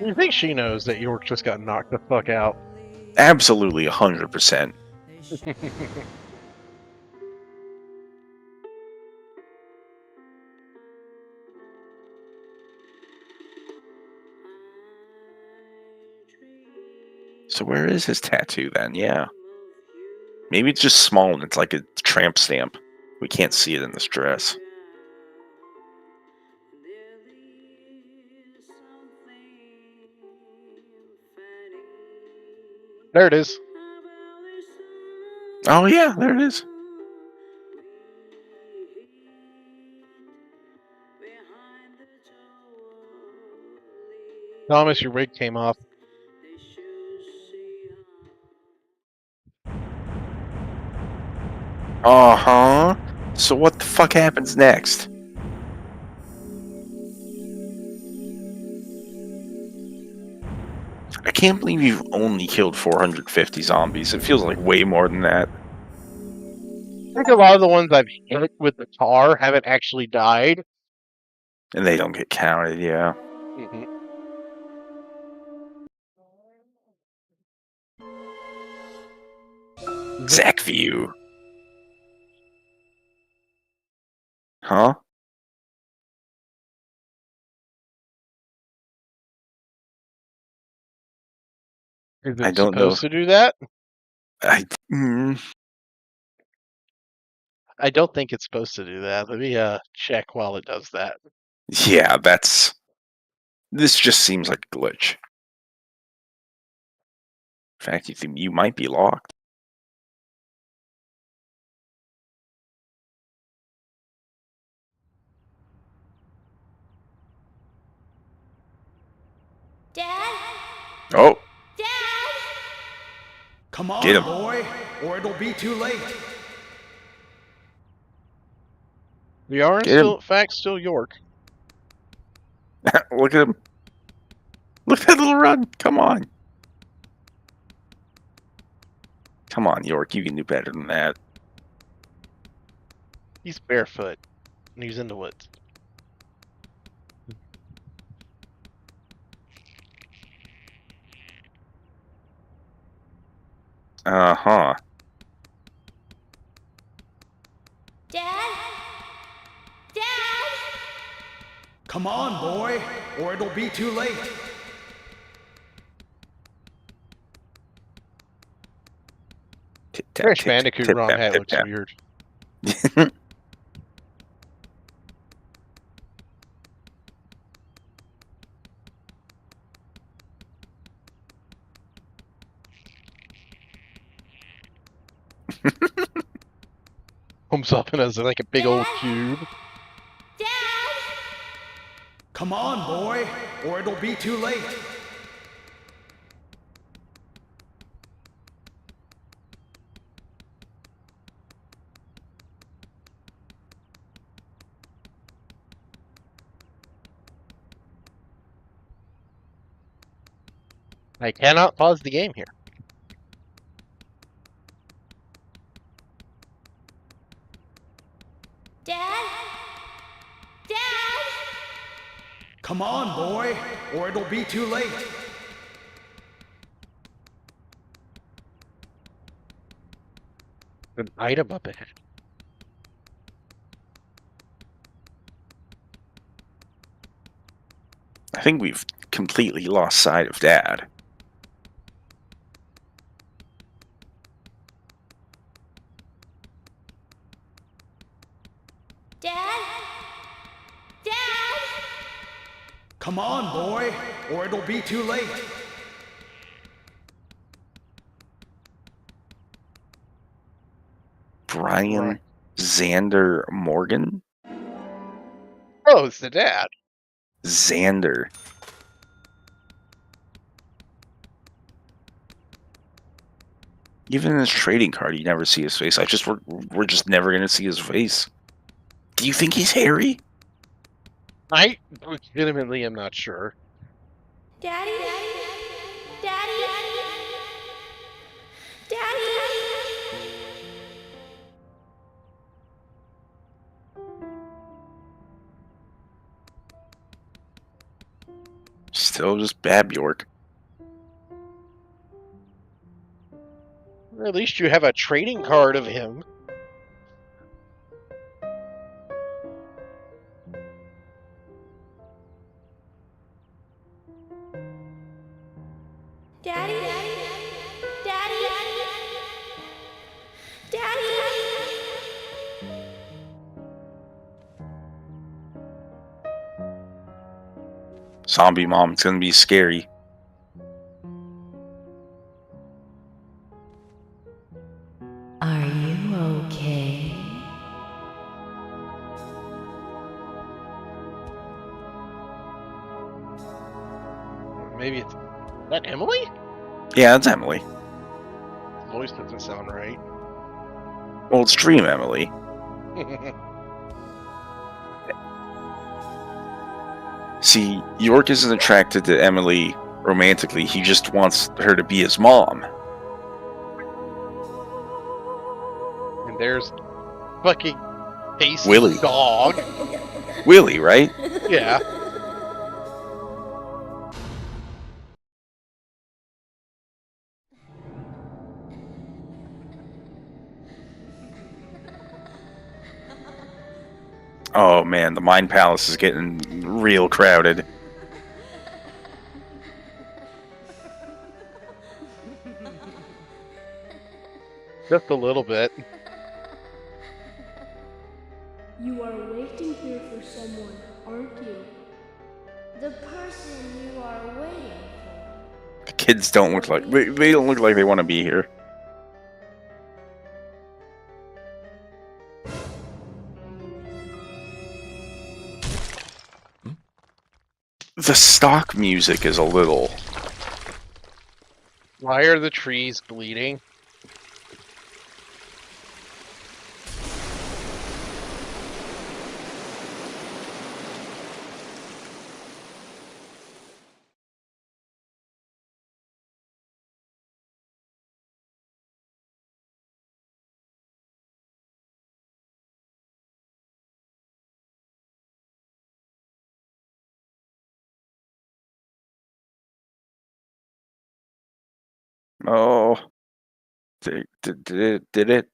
You think she knows that York just got knocked the fuck out? Absolutely 100%. So where is his tattoo then? Yeah. Maybe it's just small and it's like a tramp stamp. We can't see it in this dress. There it is. Oh yeah, there it is. Thomas, your wig came off. Uh-huh. So what the fuck happens next? I can't believe you've only killed 450 zombies. It feels like way more than that. I think a lot of the ones I've hit with the tar haven't actually died. And they don't get counted, yeah. Mm-hmm. Zach view. Huh? Is I it don't know. supposed to do that? I don't think it's supposed to do that. Let me check while it does that. yeah, that's... This just seems like a glitch. In fact, you think you might be locked. Dad? Oh, Dad? Come on, Get him. boy, or it'll be too late. We are Get him. in fact still York. look at him. Look at that little run. Come on. Come on, York. You can do better than that. He's barefoot. And he's in the woods. Uh-huh. Dad? Dad? Come on, boy, or it'll be too late. Crash Bandicoot ROM hat looks weird. Comes up and has like a big old cube. Come on, boy, or it'll be too late. I cannot pause the game here. Dad? Dad? Come on, boy, or it'll be too late. An item up ahead. I think we've completely lost sight of Dad. Dad? Dad? Come on, boy, or it'll be too late. Brian Xander Morgan? Oh, it's the dad. Xander. Even in his trading card, you never see his face. We're just never gonna see his face. Do you think he's hairy? I legitimately am not sure. Daddy? Daddy? Daddy? Still just Bab York. Or at least you have a trading card of him. Daddy? Daddy? Daddy? Zombie Mom, it's gonna be scary. Are you okay? Maybe it's... Is that Emily? Yeah, it's Emily. The voice doesn't sound right. Well, it's Dream Emily. See, York isn't attracted to Emily romantically. He just wants her to be his mom. And there's fucking face Willie. dog. Willie, right? Yeah. Oh man, the Mind Palace is getting real crowded. Just a little bit. You are waiting here for someone, aren't you? The person you are waiting The kids don't look like they don't look like they want to be here. The stock music is a little... Why are the trees bleeding? Oh. Did it?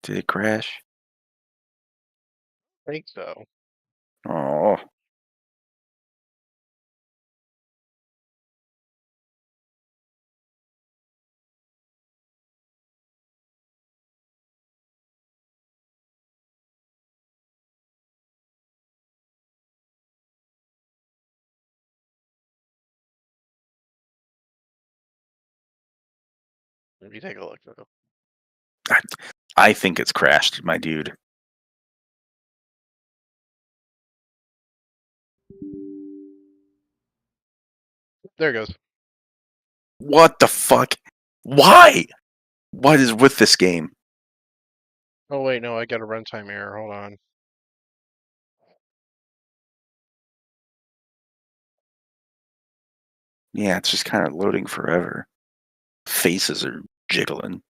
Did it crash? I think so. Oh. Let me take a look. I think it's crashed, my dude. There it goes. What the fuck? Why? What is with this game? Oh wait, no, I got a runtime error. Hold on. Yeah, it's just kind of loading forever. Faces are jiggling.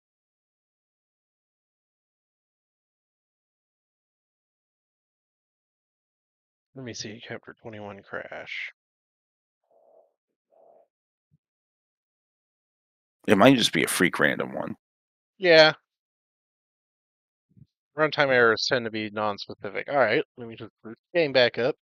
Let me see. Chapter 21 crash. It might just be a freak random one. Yeah. Runtime errors tend to be non-specific. All right, let me just boot the game back up.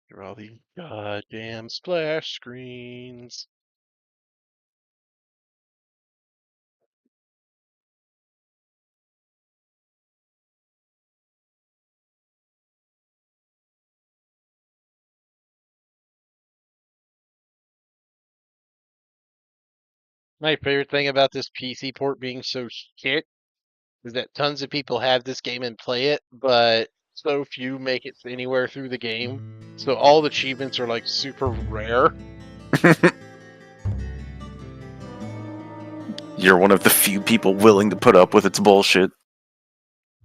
Through all these goddamn splash screens. My favorite thing about this PC port being so shit is that tons of people have this game and play it, but so few make it anywhere through the game. So all the achievements are like super rare. You're one of the few people willing to put up with its bullshit.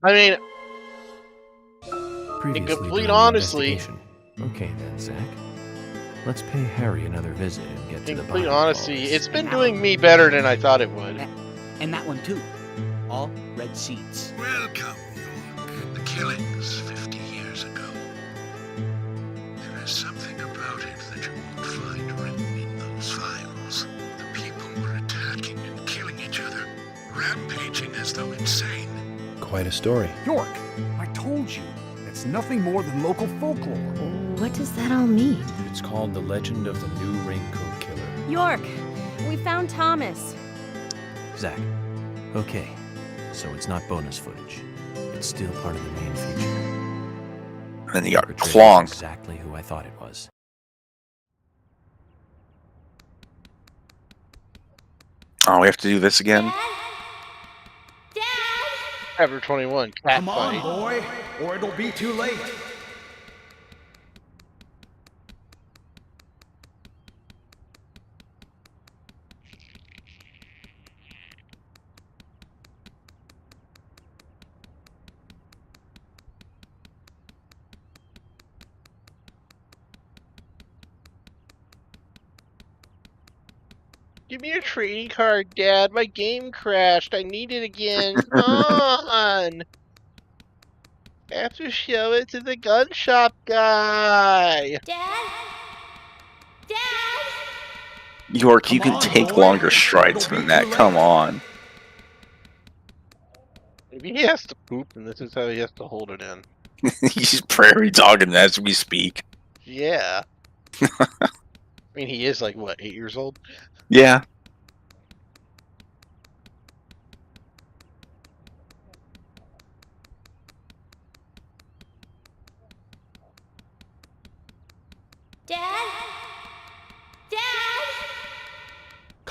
I mean, Previously in complete during the honesty, investigation. Okay then, Zach. Let's pay Harry another visit and get to in the complete bottom of all honesty, this. it's been doing me better than I thought it would. And that one too. All red seeds. Welcome, York. The killings 50 years ago. There is something about it that you won't find written in those files. The people were attacking and killing each other, rampaging as though insane. Quite a story. York, I told you, it's nothing more than local folklore. What does that all mean? It's called The Legend of the New Raincoat Killer. York, we found Thomas. Zach. Okay. So it's not bonus footage. It's still part of the main feature. And then you got Portrays clonked. Exactly who I thought it was. Oh, we have to do this again? Chapter 21, cat Come on, fight. boy, or it'll be too late. Give me a trading card, Dad. My game crashed. I need it again. Come on. I have to show it to the gun shop guy. Dad? Dad? York, you can take longer strides than that. Come on. Maybe he has to poop, and this is how he has to hold it in. He's prairie dogging as we speak. Yeah. I mean, he is like, what, 8 years old? Yeah.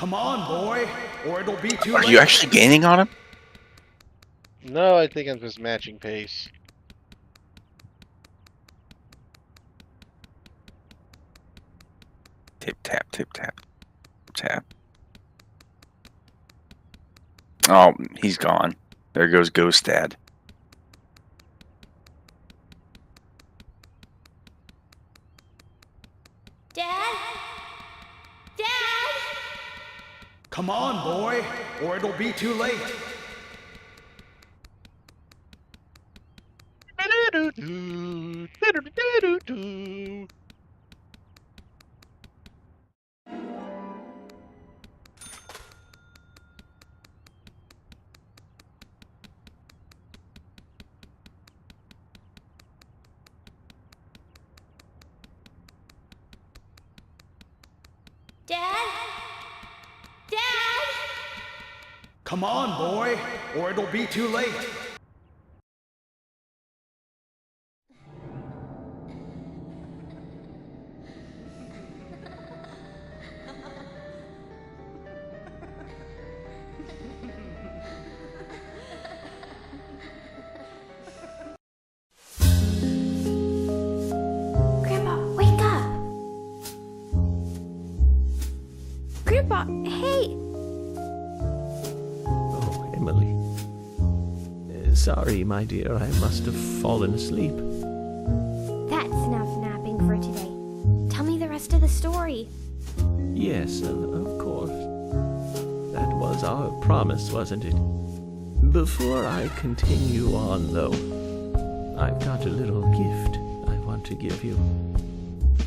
Come on, boy, or it'll be too Are late. you actually gaining on him? No, I think I'm just matching pace. Tip tap, tip tap, tap. Oh, he's gone. There goes Ghost Dad. Dad? Dad? Come on, boy, or it'll be too late. Dad? Dad? Come on, boy, or it'll be too late. Grandpa, wake up! Grandpa, hey! Oh, Emily. Sorry, my dear, I must have fallen asleep. That's enough napping for today. Tell me the rest of the story. Yes, of course. That was our promise, wasn't it? Before I continue on, though, I've got a little gift I want to give you.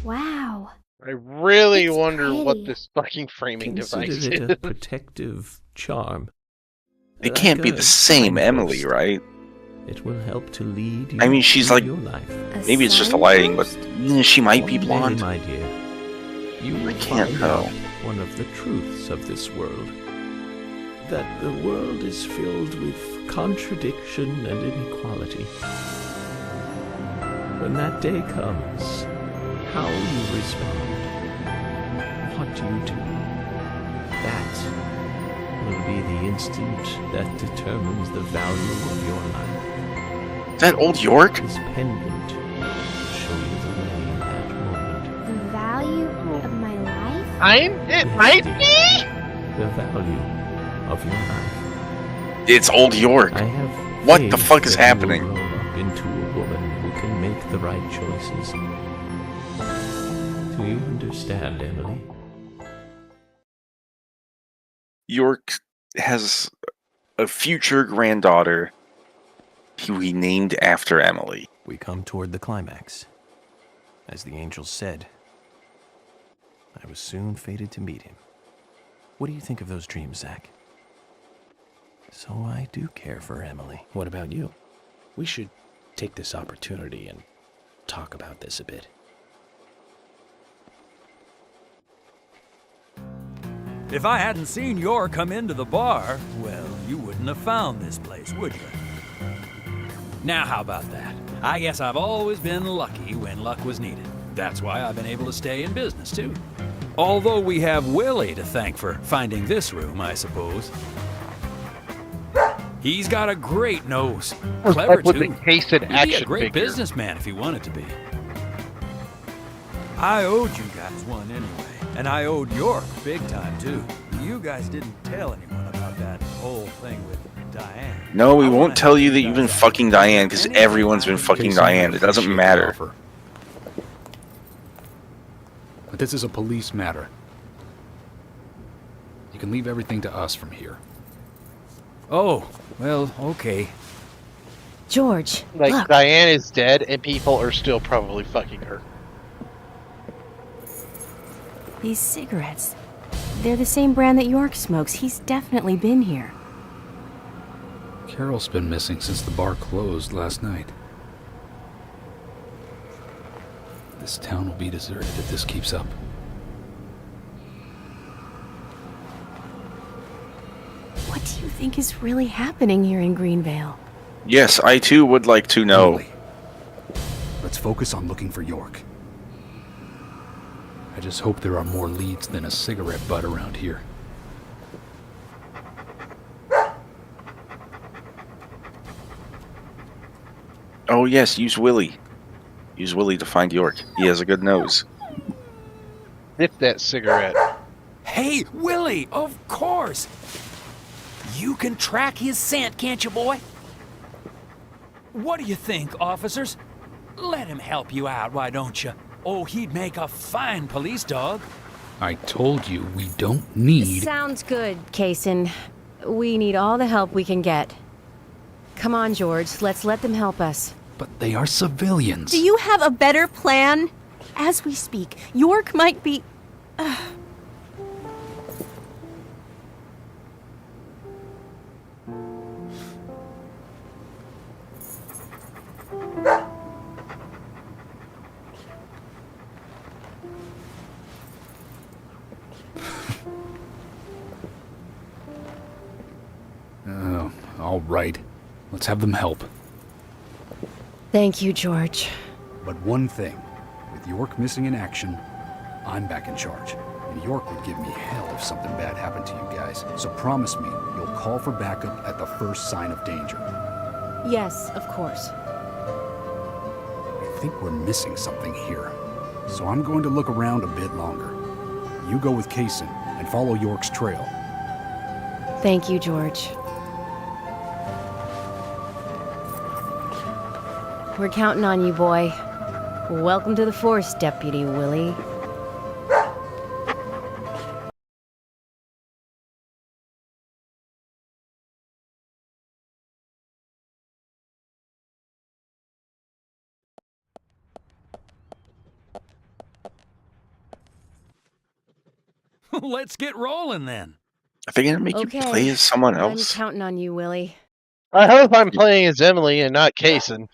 Wow. I really It's wonder what pretty. this fucking framing Consider device it is. a protective charm. It can't be Like the a same Emily, signpost. right? It will help to lead you I mean, she's through like, your life. maybe it's just the lighting, but she might be One day, blonde. my dear, you will can't find know. out one of the truths of this world. That the world is filled with contradiction and inequality. When that day comes, how you respond, what you do, that will be the instant that determines the value of your life. Is that old York? This pendant will show you the way in that moment. The value of my life? It might be? The value of your life. It's old York. I have What the faith fuck is that you happening? will grow up into a woman who can make the right choices. Do you understand, Emily? York has a future granddaughter who he named after Emily. We come toward the climax. As the angels said, I was soon fated to meet him. What do you think of those dreams, Zach? So I do care for Emily. What about you? We should take this opportunity and talk about this a bit. If I hadn't seen Yor come into the bar, well, you wouldn't have found this place, would you? Now, how about that? I guess I've always been lucky when luck was needed. That's why I've been able to stay in business, too. Although we have Willie to thank for finding this room, I suppose. He's got a great nose. Clever, With too. the cased He'd be action a great figure. businessman if he wanted to be. I owed you guys one anyway, and I owed York big time, too. You guys didn't tell anyone about that whole thing with Diane. No, we won't tell you that you've been fucking Diane because everyone's been fucking Diane. It doesn't matter. But this is a police matter. You can leave everything to us from here. Oh, well, okay. George, Like, look. Diane is dead, and people are still probably fucking her. These cigarettes. They're the same brand that York smokes. He's definitely been here. Carol's been missing since the bar closed last night. This town will be deserted if this keeps up. What do you think is really happening here in Greenvale? Yes, I too would like to know. Let's focus on looking for York. I just hope there are more leads than a cigarette butt around here. Oh yes, use Willie. Use Willie to find York. He has a good nose. Sniff that cigarette. Hey, Willie, of course. You can track his scent, can't you, boy? What do you think, officers? Let him help you out, why don't you? Oh, he'd make a fine police dog. I told you we don't need... Sounds good, Kaysen. We need all the help we can get. Come on, George, let's let them help us. But they are civilians. Do you have a better plan? As we speak, York might be... All right. Let's have them help. Thank you, George. But one thing. With York missing in action, I'm back in charge. And York would give me hell if something bad happened to you guys. So promise me you'll call for backup at the first sign of danger. Yes, of course. I think we're missing something here. So I'm going to look around a bit longer. You go with Kaysen and follow York's trail. Thank you, George. We're counting on you, boy. Welcome to the force, Deputy Willie. Let's get rolling then. Are they gonna make you play as someone else? I'm counting on you, Willie. I hope I'm playing as Emily and not Kaysen.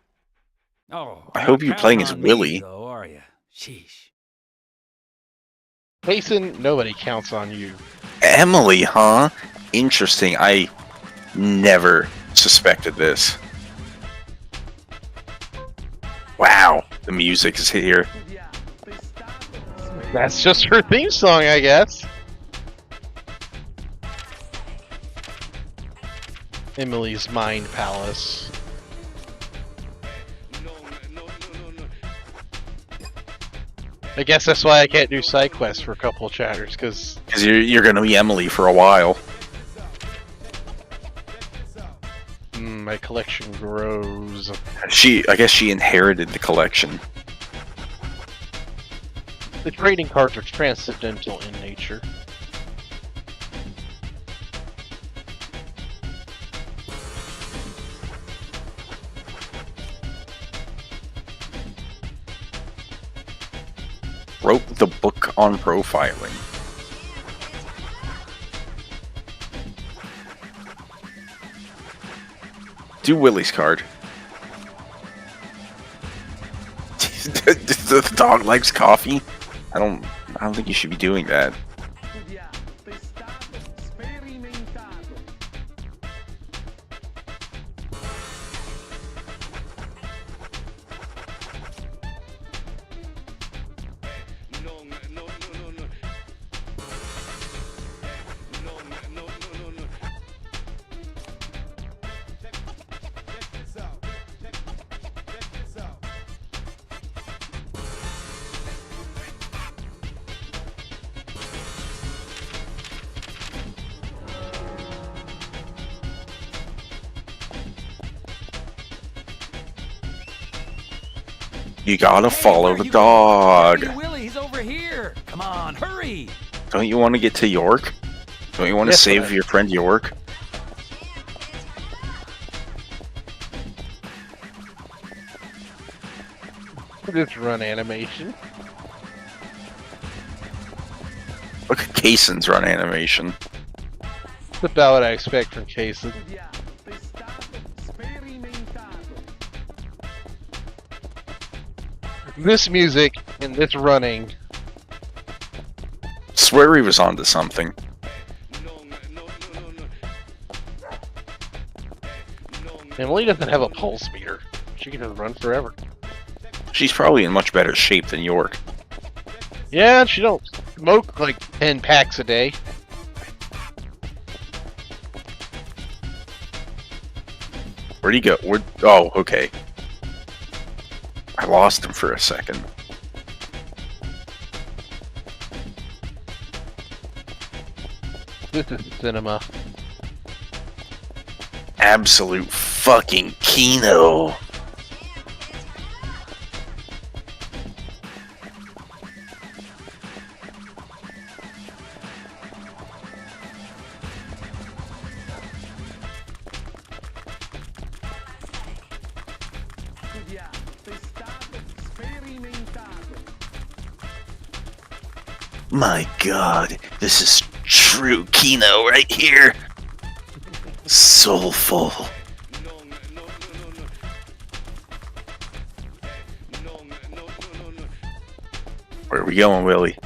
Oh, I hope you're playing as Willie. Though, are you? Sheesh. Kaysen, nobody counts on you. Emily, huh? Interesting. I never suspected this. Wow, the music is here. That's just her theme song, I guess. Emily's Mind Palace. I guess that's why I can't do side quests for a couple of chapters, because you're gonna be Emily for a while. My collection grows. I guess she inherited the collection. The trading cards are transcendental in nature. Wrote the book on profiling. Do Willie's card. The dog likes coffee. I don't think you should be doing that. You gotta follow the dog. Willie's over here. Come on, hurry. Don't you want to get to York? Don't you want to save your friend York? Just run animation. Look at Kaysen's run animation. That's about what I expect from Kaysen. This music and this running. Swear he was onto something. Emily doesn't have a pulse meter. She can just run forever. She's probably in much better shape than York. Yeah, she don't smoke like 10 packs a day. Where'd he go? Oh, okay. I lost him for a second. This is cinema. Absolute fucking Kino. My God, this is true Kino right here. Soulful. Where are we going, Willie?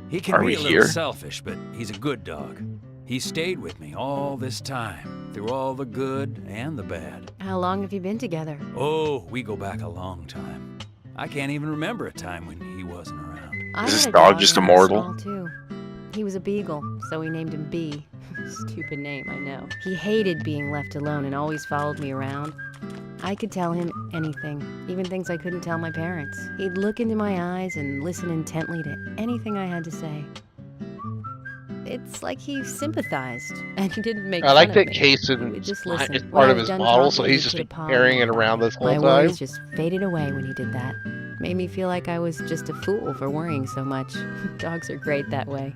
He can Are be we a little here? selfish, but he's a good dog. He stayed with me all this time, through all the good and the bad. How long have you been together? Oh, we go back a long time. I can't even remember a time when he wasn't around. I Is this had a dog just when I was immortal? small, too. He was a beagle, so we named him B. Stupid name, I know. He hated being left alone and always followed me around. I could tell him anything, even things I couldn't tell my parents. He'd look into my eyes and listen intently to anything I had to say. It's like he sympathized, and he didn't make I like fun of that me. Cason He would just listen. is When part I of was his done model, so talking, he's he'd just put a been paw carrying on it my around this whole My time. worries just faded away when he did that. Made me feel like I was just a fool for worrying so much. Dogs are great that way.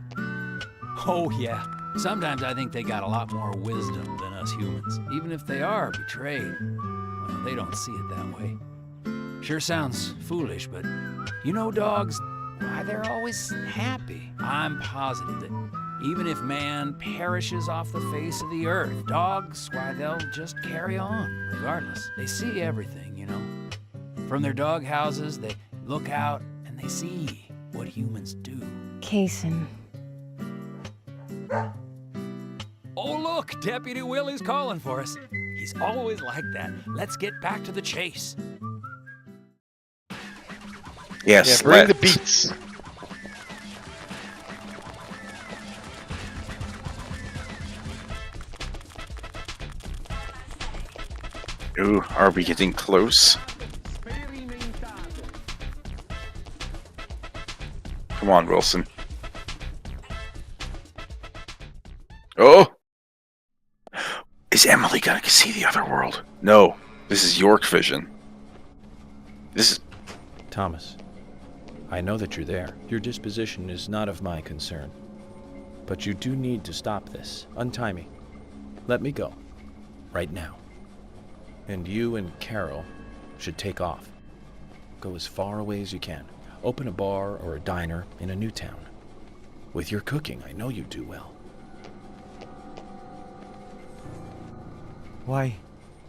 Oh, yeah. Sometimes I think they got a lot more wisdom than us humans. Even if they are betrayed, well, they don't see it that way. Sure sounds foolish, but you know dogs, why, they're always happy. I'm positive that even if man perishes off the face of the earth, dogs, why, they'll just carry on, regardless. They see everything, you know. From their dog houses, they look out and they see what humans do. Cason. Oh, look, Deputy Willie's calling for us. He's always like that. Let's get back to the chase. Yes, Yeah, bring the let's. beats. Ooh, are we getting close? Come on, Wilson. Oh! Is Emily gonna see the other world? No, this is York vision. This is... Thomas, I know that you're there. Your disposition is not of my concern. But you do need to stop this. Untie me. Let me go. Right now. And you and Carol should take off. Go as far away as you can. Open a bar or a diner in a new town. With your cooking, I know you do well. Why,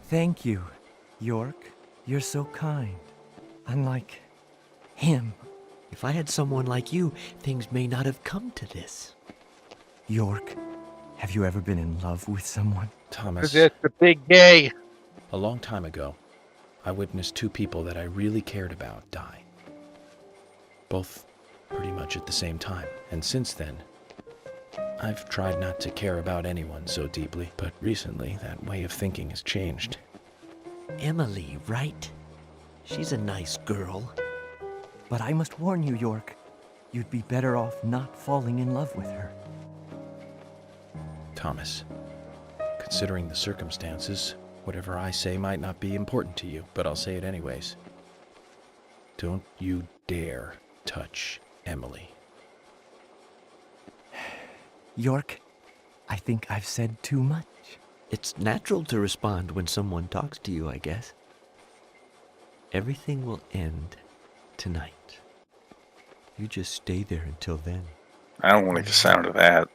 thank you, York. You're so kind. Unlike him. If I had someone like you, things may not have come to this. York, have you ever been in love with someone? Thomas, It's the big gay. a long time ago, I witnessed two people that I really cared about die. Both pretty much at the same time. And since then, I've tried not to care about anyone so deeply, but recently that way of thinking has changed. Emily, right? She's a nice girl. But I must warn you, York. You'd be better off not falling in love with her. Thomas, considering the circumstances, whatever I say might not be important to you, but I'll say it anyways. Don't you dare touch Emily. York, I think I've said too much. It's natural to respond when someone talks to you, I guess. Everything will end tonight. You just stay there until then. I don't like the sound of that.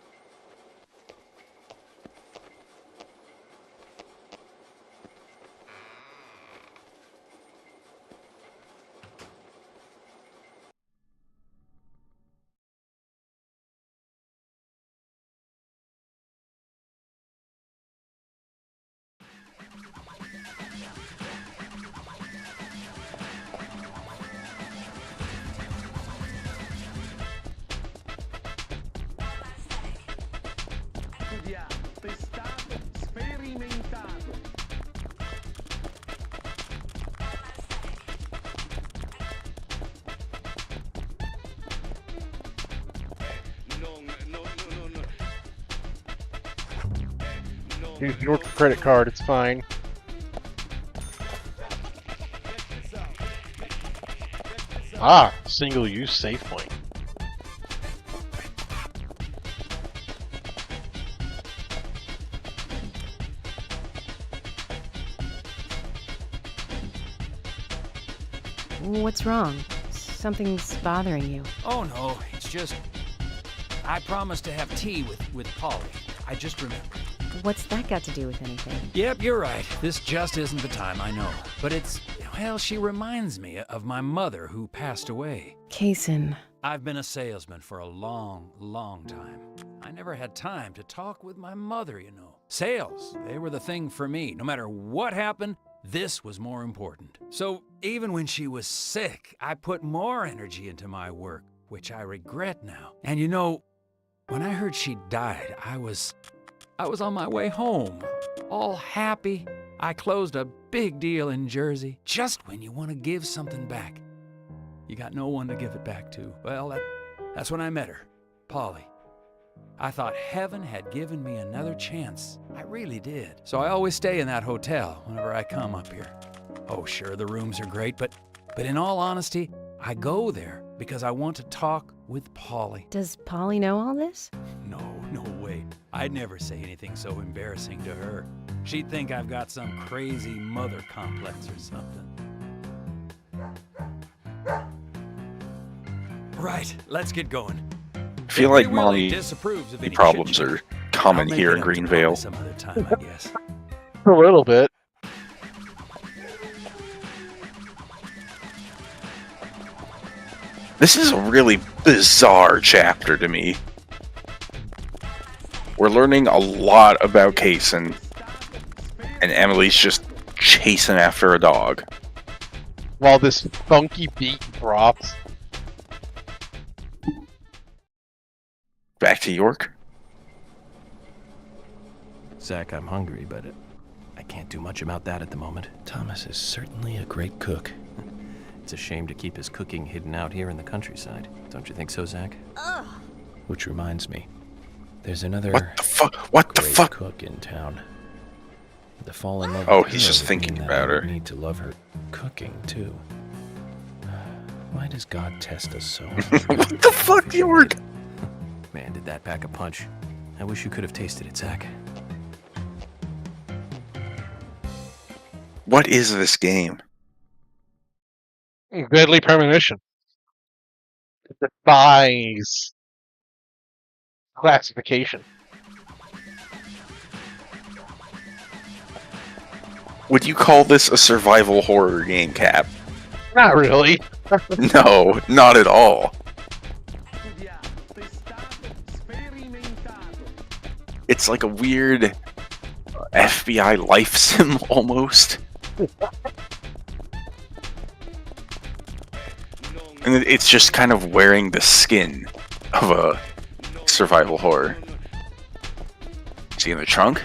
Use your credit card, it's fine. Ah, single-use save point. What's wrong? Something's bothering you. Oh no, it's just... I promised to have tea with Polly. I just remembered. What's that got to do with anything? Yep, you're right. This just isn't the time, I know. But it's... well, she reminds me of my mother who passed away. Kaysen. I've been a salesman for a long, long time. I never had time to talk with my mother, you know. Sales, they were the thing for me. No matter what happened, this was more important. So even when she was sick, I put more energy into my work, which I regret now. And you know, when I heard she died, I was on my way home, all happy. I closed a big deal in Jersey. Just when you want to give something back, you got no one to give it back to. Well, that's when I met her, Polly. I thought heaven had given me another chance. I really did. So I always stay in that hotel whenever I come up here. Oh, sure, the rooms are great, but in all honesty, I go there because I want to talk with Polly. Does Polly know all this? No way. I'd never say anything so embarrassing to her. She'd think I've got some crazy mother complex or something. Right, let's get going. I feel like mommy disapproves of any problems are common here in Greenvale. Some other time, I guess. A little bit. This is a really bizarre chapter to me. We're learning a lot about Kaysen, and Emily's just chasing after a dog. While this funky beat drops. Back to York? Zach, I'm hungry, but I can't do much about that at the moment. Thomas is certainly a great cook. It's a shame to keep his cooking hidden out here in the countryside. Don't you think so, Zach? Ugh. Which reminds me, there's another What the fuck? cook in town. The fall in love Oh, with he's her just would thinking mean that about I would her. need to love her cooking too. Why does God test us so? What the fuck, York? Man, did that pack a punch. I wish you could have tasted it, Zach. What is this game? Deadly Premonition. It defies classification. Would you call this a survival horror game, Cap? Not really. No, not at all. It's like a weird FBI life sim almost. And it's just kind of wearing the skin of a survival horror. Is he in the trunk?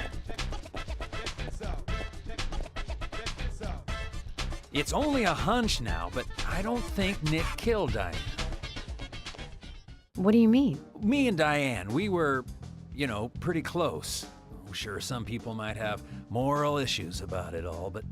It's only a hunch now, but I don't think Nick killed Diane. What do you mean? Me and Diane, we were, you know, pretty close. Sure, some people might have moral issues about it all, but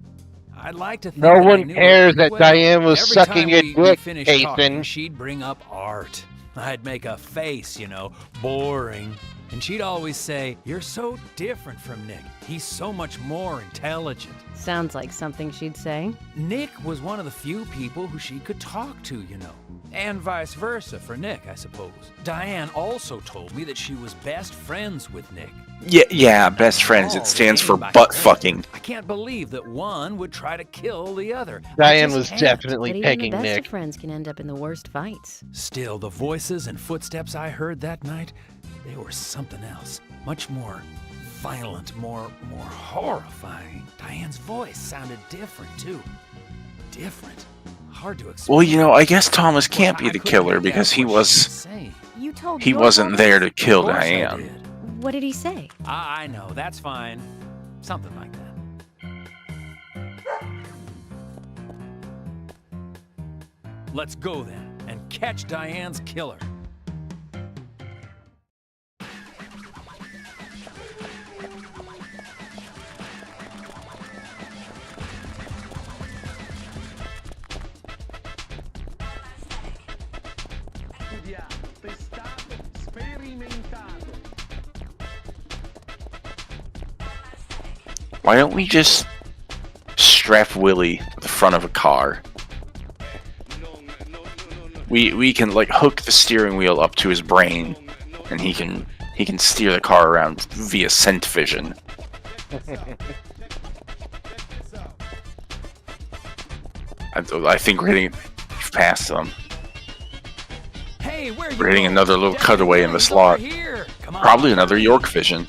I'd like to think No that I one knew cares her that well. Diane was Every sucking time a we dick, finished talking, Ethan. she'd bring up art. I'd make a face, you know, boring. And she'd always say, "You're so different from Nick. He's so much more intelligent." Sounds like something she'd say. Nick was one of the few people who she could talk to, you know. And vice versa for Nick, I suppose. Diane also told me that she was best friends with Nick. Yeah, best friends. It stands for butt fucking. I can't believe that one would try to kill the other. Diane I was just can't. definitely But even pegging the best Nick. of friends can end up in the worst fights. Still, the voices and footsteps I heard that night, they were something else. Much more violent, more horrifying. Diane's voice sounded different, too. Different. Hard to explain. Well, you know, I guess Thomas can't be the killer because he wasn't there to kill Diane. What did he say? I know, that's fine. Something like that. Let's go then, and catch Diane's killer. Why don't we just strap Willie to the front of a car? We can like hook the steering wheel up to his brain, and he can steer the car around via scent vision. I think we're hitting past them. Hey, we're hitting another little cutaway in the slot. Probably another York vision.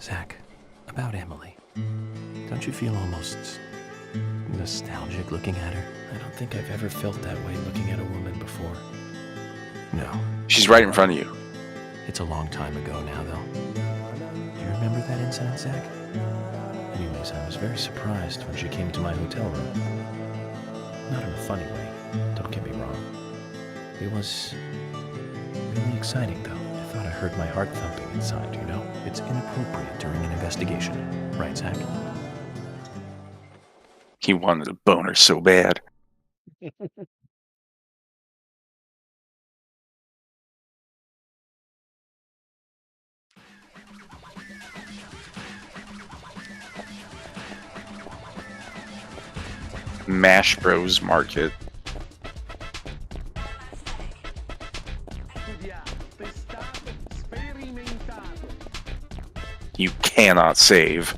Zach, about Emily. Don't you feel almost nostalgic looking at her? I don't think I've ever felt that way looking at a woman before. No. She's right in front of you. It's a long time ago now, though. Do you remember that incident, Zach? Anyways, I was very surprised when she came to my hotel room. Not in a funny way, don't get me wrong. It was really exciting, though. I thought I heard my heart thumping inside, you know? It's inappropriate during an investigation. Right, Zach? He wanted a boner so bad. Mash Bros Market. You cannot save.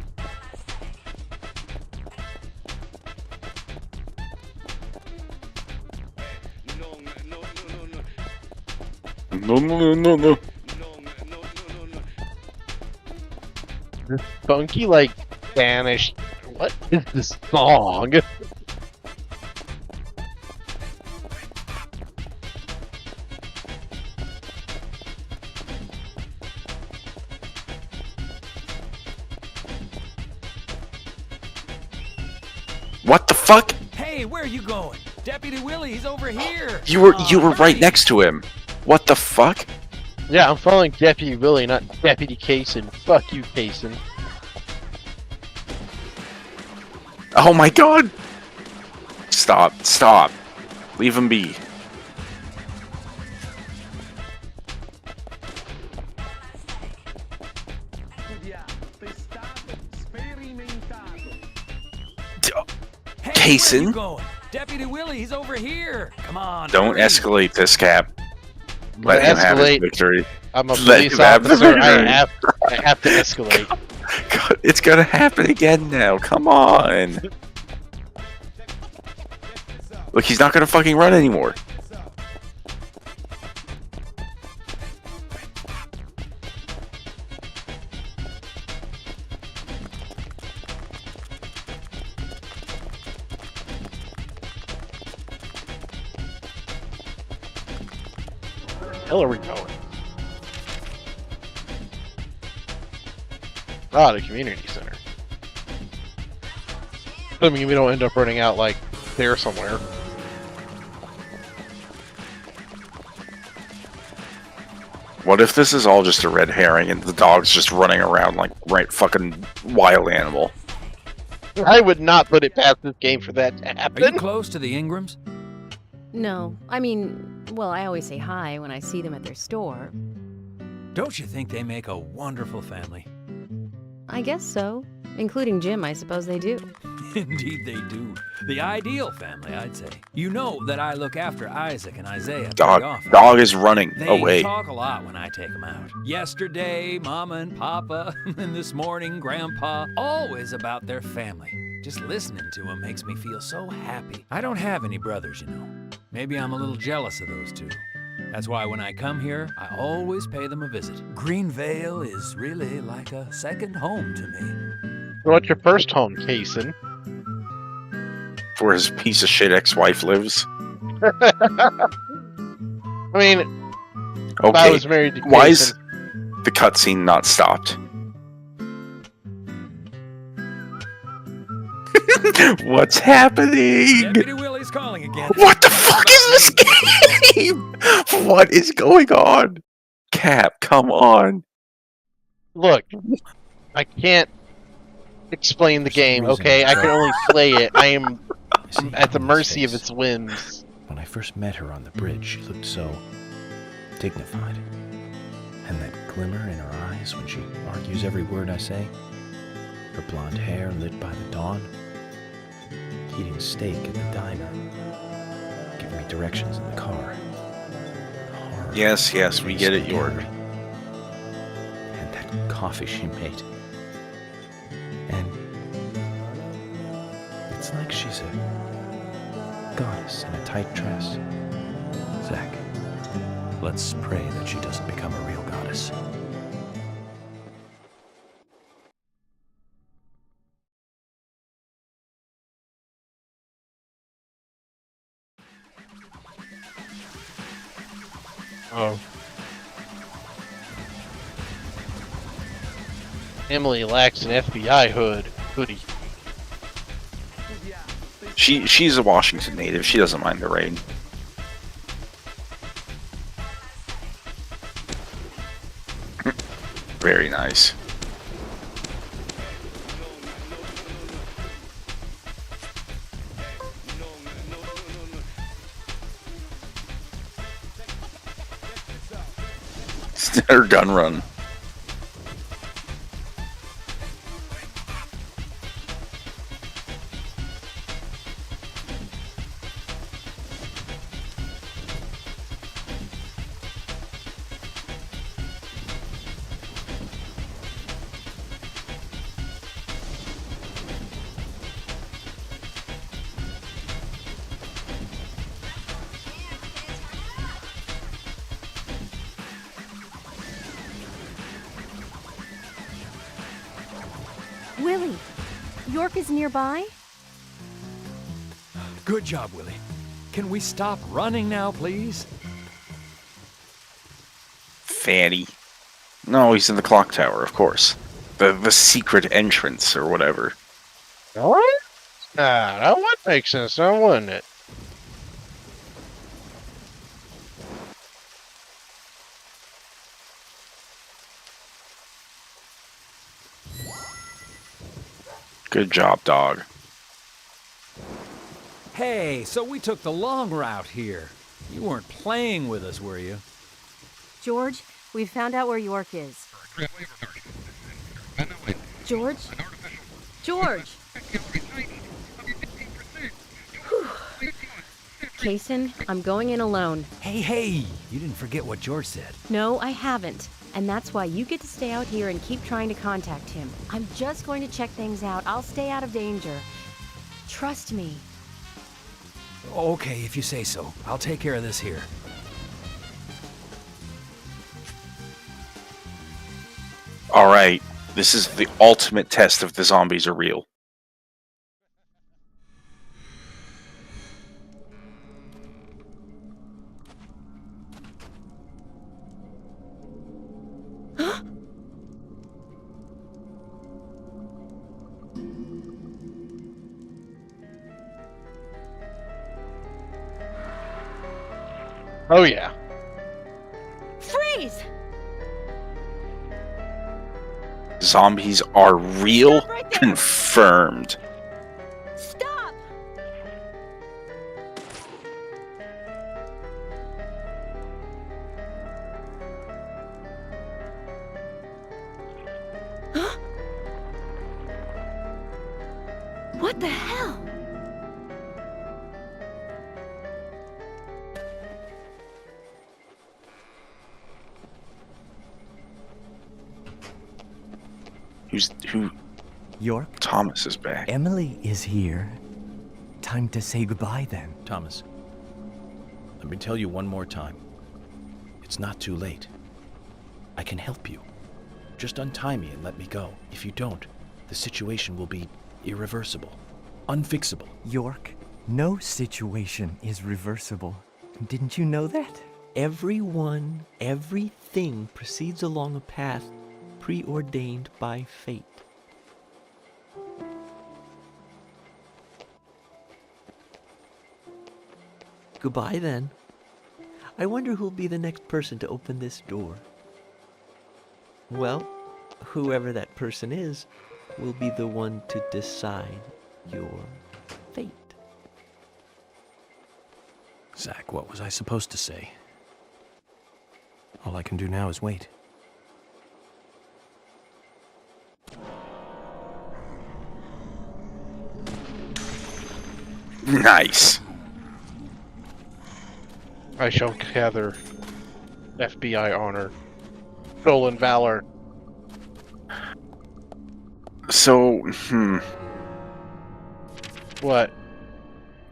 No. This funky, like, Spanish. What is this song? What the fuck? Hey, where are you going? Deputy Willie, he's over here. You were right next to him. What the fuck? Yeah, I'm following Deputy Willie, not Deputy Kaysen. Fuck you, Kaysen. Oh my god! Stop. Leave him be. Kaysen? Deputy Willie, he's over here. Come on. Don't escalate this, Cap. Let him have his victory. I'm a police officer. I have to escalate. God, it's gonna happen again now. Come on. Look, he's not gonna fucking run anymore. Hell are we going? Ah, the community center. I mean, we don't end up running out, like, there somewhere. What if this is all just a red herring and the dog's just running around like fucking wild animal? I would not put it past this game for that to happen. Are you close to the Ingrams? No. I mean, well, I always say hi when I see them at their store. Don't you think they make a wonderful family? I guess so. Including Jim, I suppose they do. Indeed they do. The ideal family, I'd say. You know that I look after Isaac and Isaiah very often. Dog is running away. They talk a lot when I take them out. Yesterday, Mama and Papa, and this morning, Grandpa, always about their family. Just listening to them makes me feel so happy. I don't have any brothers, you know. Maybe I'm a little jealous of those two. That's why when I come here, I always pay them a visit. Greenvale is really like a second home to me. What's your first home, Kaysen? Where his piece of shit ex-wife lives. I mean, okay. if I was married to Kaysen, why is the cutscene not stopped? What's happening? Deputy Willie's calling again. What the fuck is this game? What is going on? Cap, come on. Look, I can't explain the game, okay? I can only play it. I am at the mercy of its whims. When I first met her on the bridge, she looked so dignified. And that glimmer in her eyes when she argues every word I say. Her blonde hair lit by the dawn. Eating steak at the diner. Giving me directions in the car. Yes, we get it, York. And that coffee she made. And it's like she's a goddess in a tight dress. Zach, let's pray that she doesn't become a real goddess. Oh. Emily lacks an FBI hoodie. She's a Washington native. She doesn't mind the rain. Very nice. Her gun run. Willie, York is nearby? Good job, Willie. Can we stop running now, please? Fanny. No, he's in the clock tower, of course. The secret entrance or whatever. What? Nah, that would make sense now, wouldn't it? Good job, dog. Hey, so we took the long route here. You weren't playing with us, were you? George, we found out where York is. George? George! Kaysen, I'm going in alone. Hey, you didn't forget what George said. No, I haven't. And that's why you get to stay out here and keep trying to contact him. I'm just going to check things out. I'll stay out of danger. Trust me. Okay, if you say so. I'll take care of this here. Alright, this is the ultimate test if the zombies are real. Oh yeah. Freeze! Zombies are real? Confirmed. Stop! What the hell? Who? York? Thomas is back. Emily is here. Time to say goodbye then. Thomas, let me tell you one more time. It's not too late. I can help you. Just untie me and let me go. If you don't, the situation will be irreversible, unfixable. York, no situation is reversible. Didn't you know that? Everyone, everything proceeds along a path preordained by fate. Goodbye then. I wonder who'll be the next person to open this door. Well, whoever that person is will be the one to decide your fate. Zach, what was I supposed to say? All I can do now is wait. Nice. I shall gather FBI honor. Stolen valor. So, What?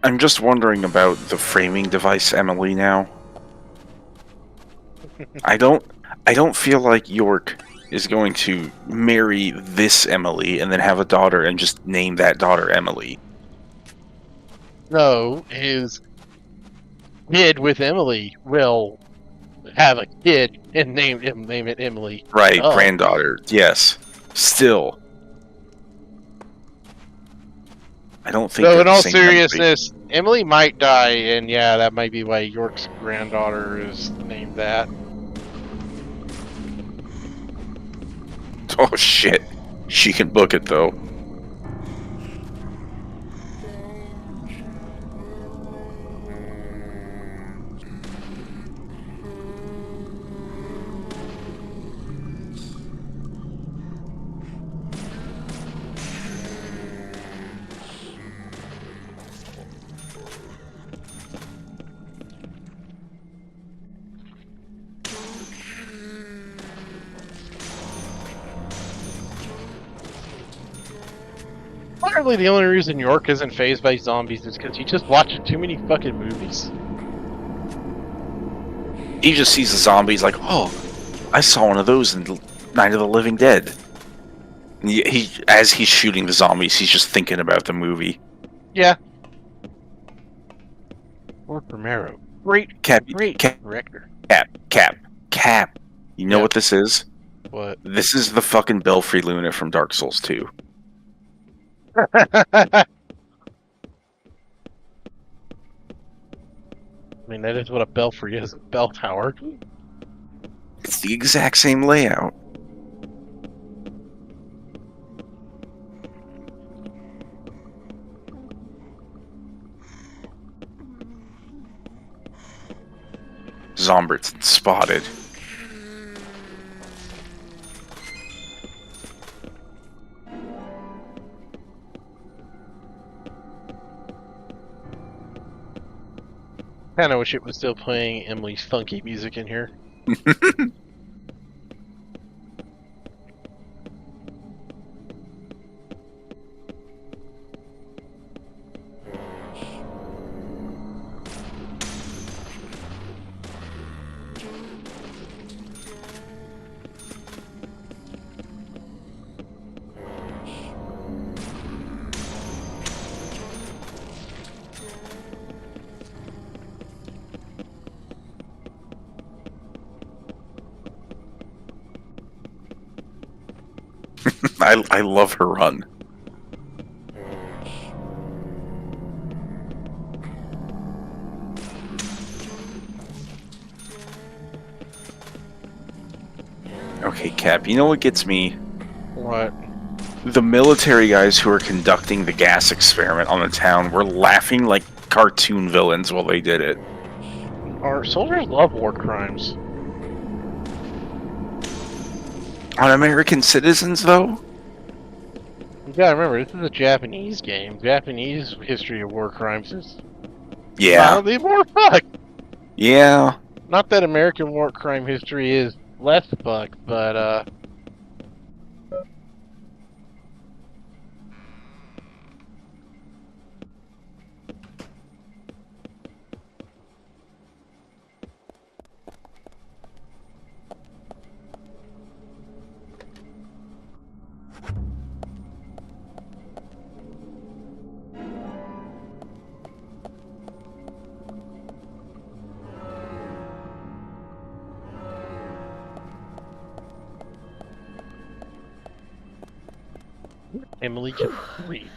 I'm just wondering about the framing device, Emily, now. I don't feel like York is going to marry this Emily and then have a daughter and just name that daughter Emily. No, his kid with Emily will have a kid and name it Emily. Right, Oh. granddaughter. Yes. Still. I don't think. So in all seriousness, Emily might die, and yeah, that might be why York's granddaughter is named that. Oh shit. She can book it though. Probably the only reason York isn't phased by zombies is because he just watches too many fucking movies. He just sees the zombies like, oh, I saw one of those in Night of the Living Dead. And as he's shooting the zombies, he's just thinking about the movie. Yeah. Or Romero. Great director. Cap. You know what this is? What? This is the fucking Belfry Luna from Dark Souls 2. I mean, that is what a belfry is, a bell tower. It's the exact same layout. Zombert's spotted. Kinda wish it was still playing Emily's funky music in here. I love her run. Okay, Cap, you know what gets me? What? The military guys who were conducting the gas experiment on the town were laughing like cartoon villains while they did it. Our soldiers love war crimes. On American citizens, though? You gotta remember, this is a Japanese game. Japanese history of war crimes is mildly more fucked. Yeah. Not that American war crime history is less fucked, but Emily can read.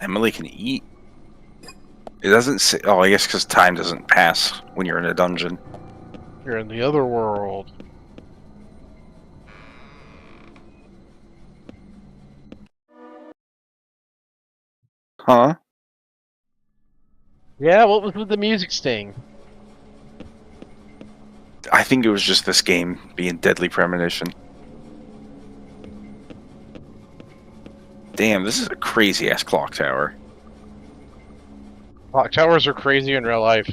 Emily can eat. It doesn't say. Oh, I guess because time doesn't pass when you're in a dungeon. You're in the other world. Huh? Yeah, what was with the music sting? I think it was just this game being Deadly Premonition. Damn, this is a crazy-ass clock tower. Clock towers are crazy in real life.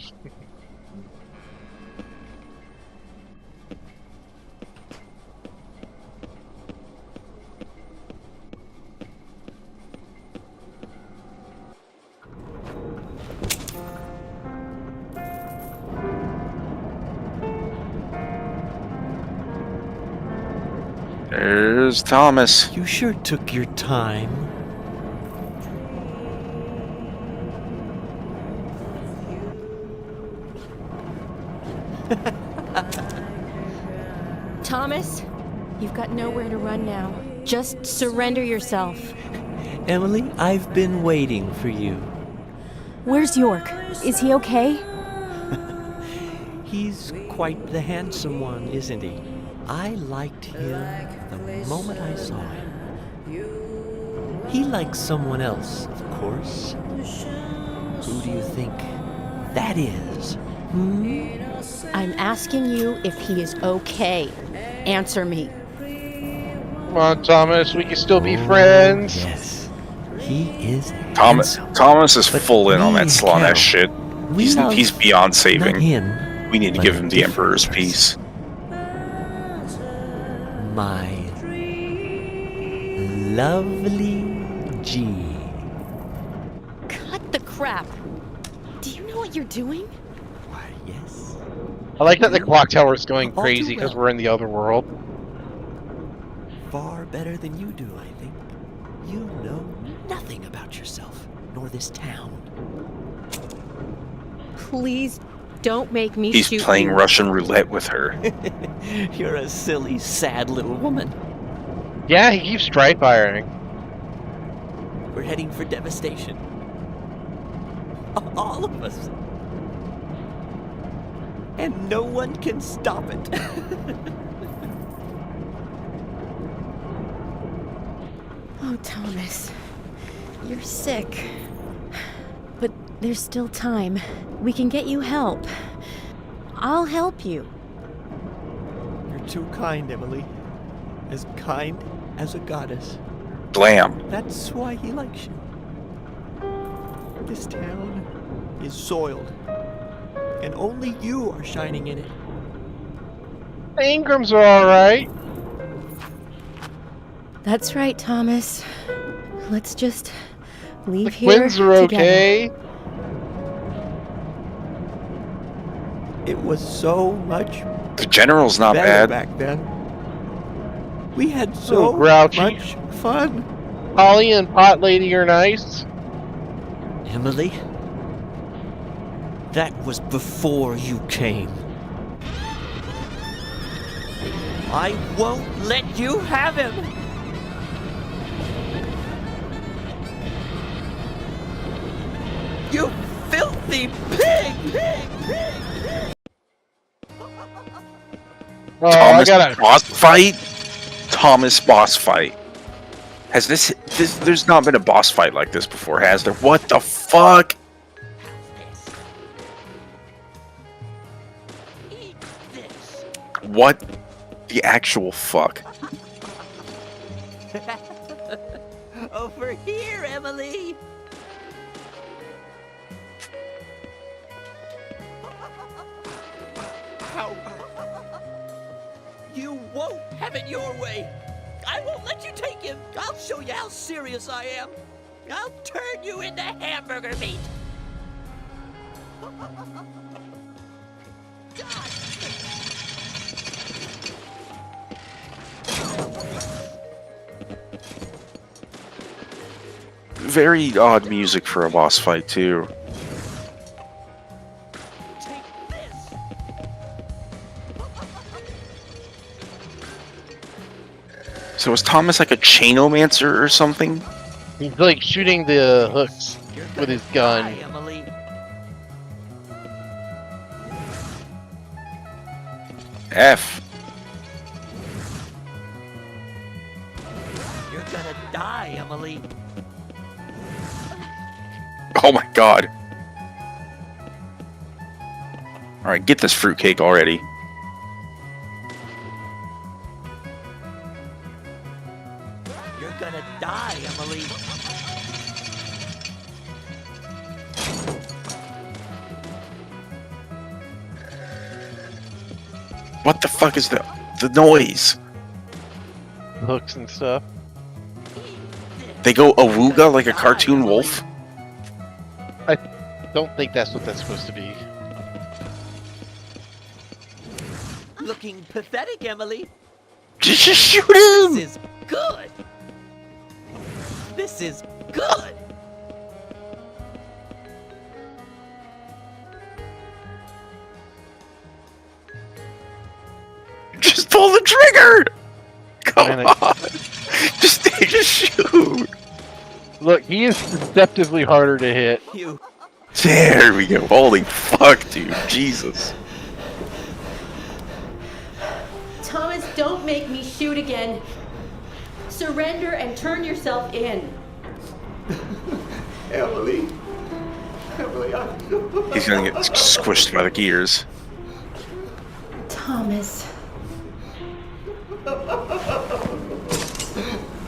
There's Thomas. You sure took your time. Thomas, you've got nowhere to run now. Just surrender yourself. Emily, I've been waiting for you. Where's York? Is he okay? He's quite the handsome one, isn't he? I liked him the moment I saw him. He likes someone else, of course. Who do you think that is? Hmm? I'm asking you if he is okay. Answer me. Come on, Thomas. We can still be friends. Yes. He is Thomas is full in on that slot-ass shit. He's beyond saving. Not him, We need to give him the Emperor's Peace. my lovely G. Cut the crap. Do you know what you're doing? Why, yes. I like that the clock tower is going All crazy too because well. we're in the other world. Far better than you do, I think. You know nothing about yourself, nor this town. Please don't make me He's shoot playing you. Russian roulette with her. You're a silly, sad little woman. Yeah, he keeps dry firing. We're heading for devastation. All of us. And no one can stop it. Oh, Thomas. You're sick. But there's still time. We can get you help. I'll help you. You're too kind, Emily. As kind as a goddess. Blam. That's why he likes you. This town is soiled. And only you are shining in it. The Ingrams are alright. That's right, Thomas. Let's just leave The here Quins are together. okay. It was so much The General's not better bad. back then. We had so grouchy. much fun. Holly and Pot Lady are nice. Emily, that was before you came. I won't let you have him. You filthy pig! Oh, Thomas I gotta. boss fight? Thomas boss fight. Has this there's not been a boss fight like this before, has there? What the fuck? What the actual fuck? Over here, Emily! How? You won't have it your way! I won't let you take him! I'll show you how serious I am! I'll turn you into hamburger meat! Very odd music for a boss fight too. So is Thomas like a chainomancer or something? He's like shooting the hooks with his gun. Hi, Emily. F. You're gonna die, Emily. Oh my god. Alright, get this fruitcake already. You're gonna die, Emily. What the fuck is the noise? Hooks and stuff. They go awooga like a cartoon wolf? I don't think that's what that's supposed to be. Looking pathetic, Emily. Just shoot him! This is good. This is good. Just pull the trigger! Come Man, on! Just shoot! Look, he is deceptively harder to hit. You. There we go. Holy fuck, dude. Jesus. Thomas, don't make me shoot again. Surrender and turn yourself in. Emily, He's gonna get squished by the gears. Thomas.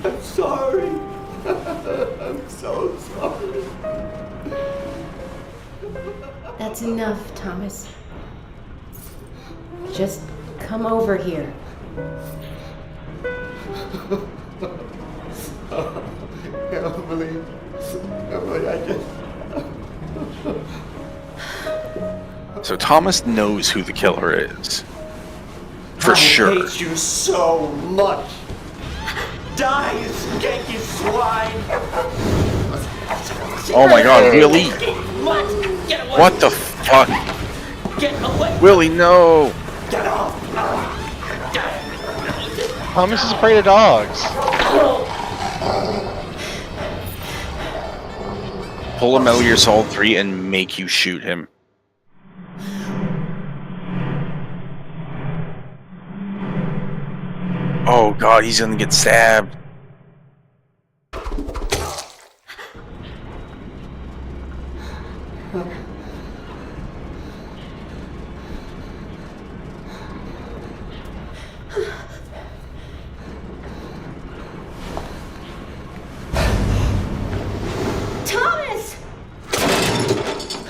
I'm sorry. I'm so sorry. That's enough, Thomas. Just come over here. Emily, I just... So Thomas knows who the killer is. For sure. I hate you so much. Die, you skanky swine. Oh my god, Willie! What? Get away. What the fuck? Get away. Willie, no! Get off. Thomas is afraid of dogs. Pull a Metal Gear Solid 3 and make you shoot him. Oh god, he's gonna get stabbed. Thomas!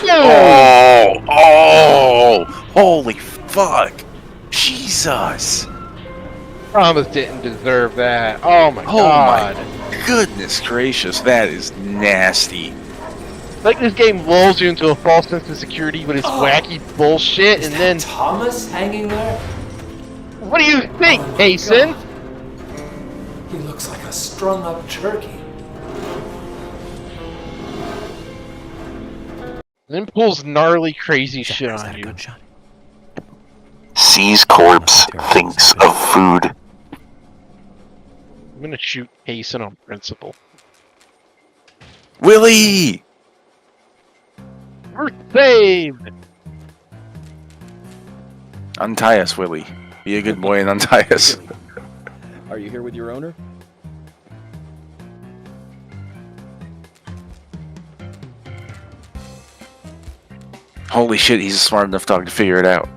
Oh! Oh! Holy fuck! Jesus! Thomas didn't deserve that. Oh my Oh god. my goodness gracious, that is nasty. Like this game lulls you into a false sense of security with its wacky bullshit, and then Thomas hanging there? what do you think, Hasten? He looks like a strung-up turkey. Then pulls gnarly, crazy shit on you. Sees corpse, thinks of food. I'm gonna shoot Hasten on principle. Willie! We're saved! Untie us, Willie. Be a good boy and untie us. Are you here with your owner? Holy shit, he's a smart enough dog to figure it out.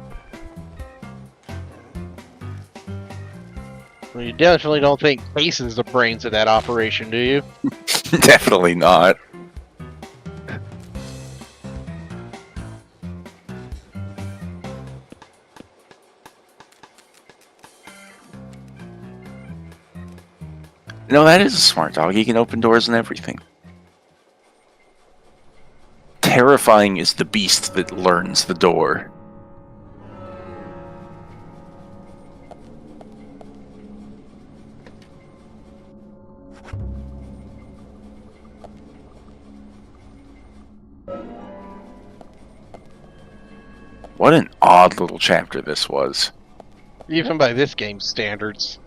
Well, you definitely don't think Hasten's the brains of that operation, do you? Definitely not. No, that is a smart dog. He can open doors and everything. Terrifying is the beast that learns the door. What an odd little chapter this was. Even by this game's standards.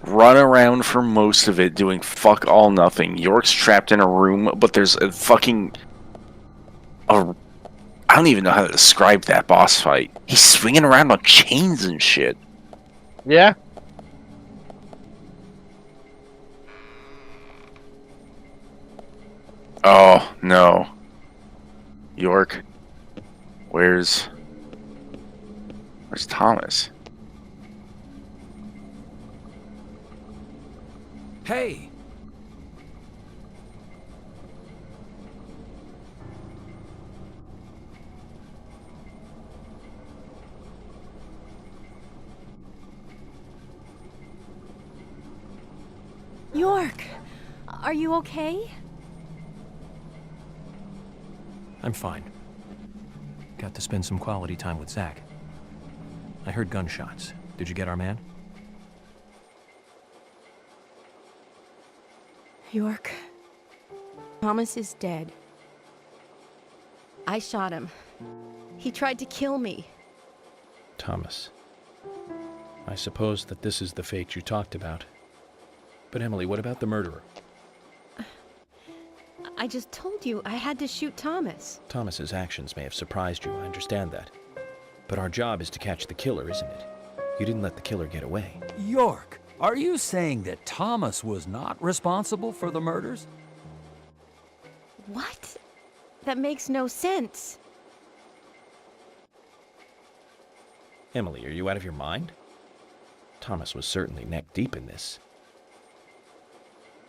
Run around for most of it doing fuck all nothing. York's trapped in a room, but there's a fucking... I don't even know how to describe that boss fight. He's swinging around on chains and shit. Yeah? Oh, no. York. Where's Thomas? Hey! York! Are you okay? I'm fine. Got to spend some quality time with Zach. I heard gunshots. Did you get our man? York, Thomas is dead. I shot him. He tried to kill me. Thomas. I suppose that this is the fate you talked about. But Emily, what about the murderer? I just told you I had to shoot Thomas. Thomas's actions may have surprised you, I understand that. But our job is to catch the killer, isn't it? You didn't let the killer get away. York, are you saying that Thomas was not responsible for the murders? What? That makes no sense. Emily, are you out of your mind? Thomas was certainly neck deep in this.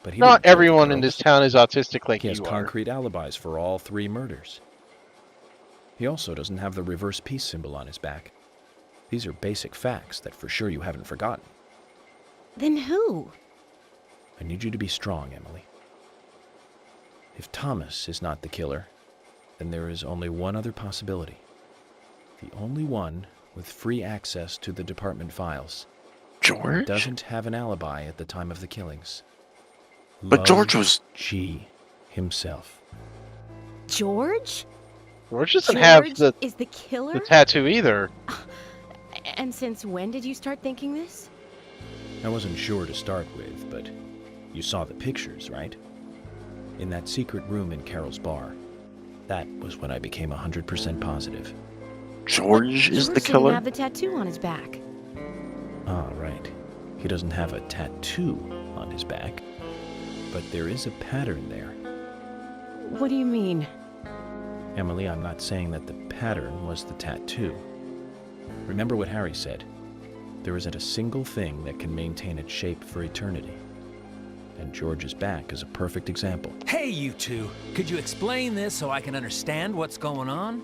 But Not everyone in this town is autistic like he has you are. concrete alibis for all 3 murders. He also doesn't have the reverse peace symbol on his back. These are basic facts that for sure you haven't forgotten. Then who? I need you to be strong, Emily. If Thomas is not the killer, then there is only one other possibility. The only one with free access to the department files. George? He doesn't have an alibi at the time of the killings. But George was... G himself. George? George doesn't have George is the killer? the tattoo either. And since when did you start thinking this? I wasn't sure to start with, but you saw the pictures, right? In that secret room in Carol's bar. That was when I became 100% positive. George is the George killer? didn't have the tattoo on his back. Ah, right. He doesn't have a tattoo on his back. But there is a pattern there. What do you mean? Emily, I'm not saying that the pattern was the tattoo. Remember what Harry said. There isn't a single thing that can maintain its shape for eternity. And George's back is a perfect example. Hey, you two! Could you explain this so I can understand what's going on?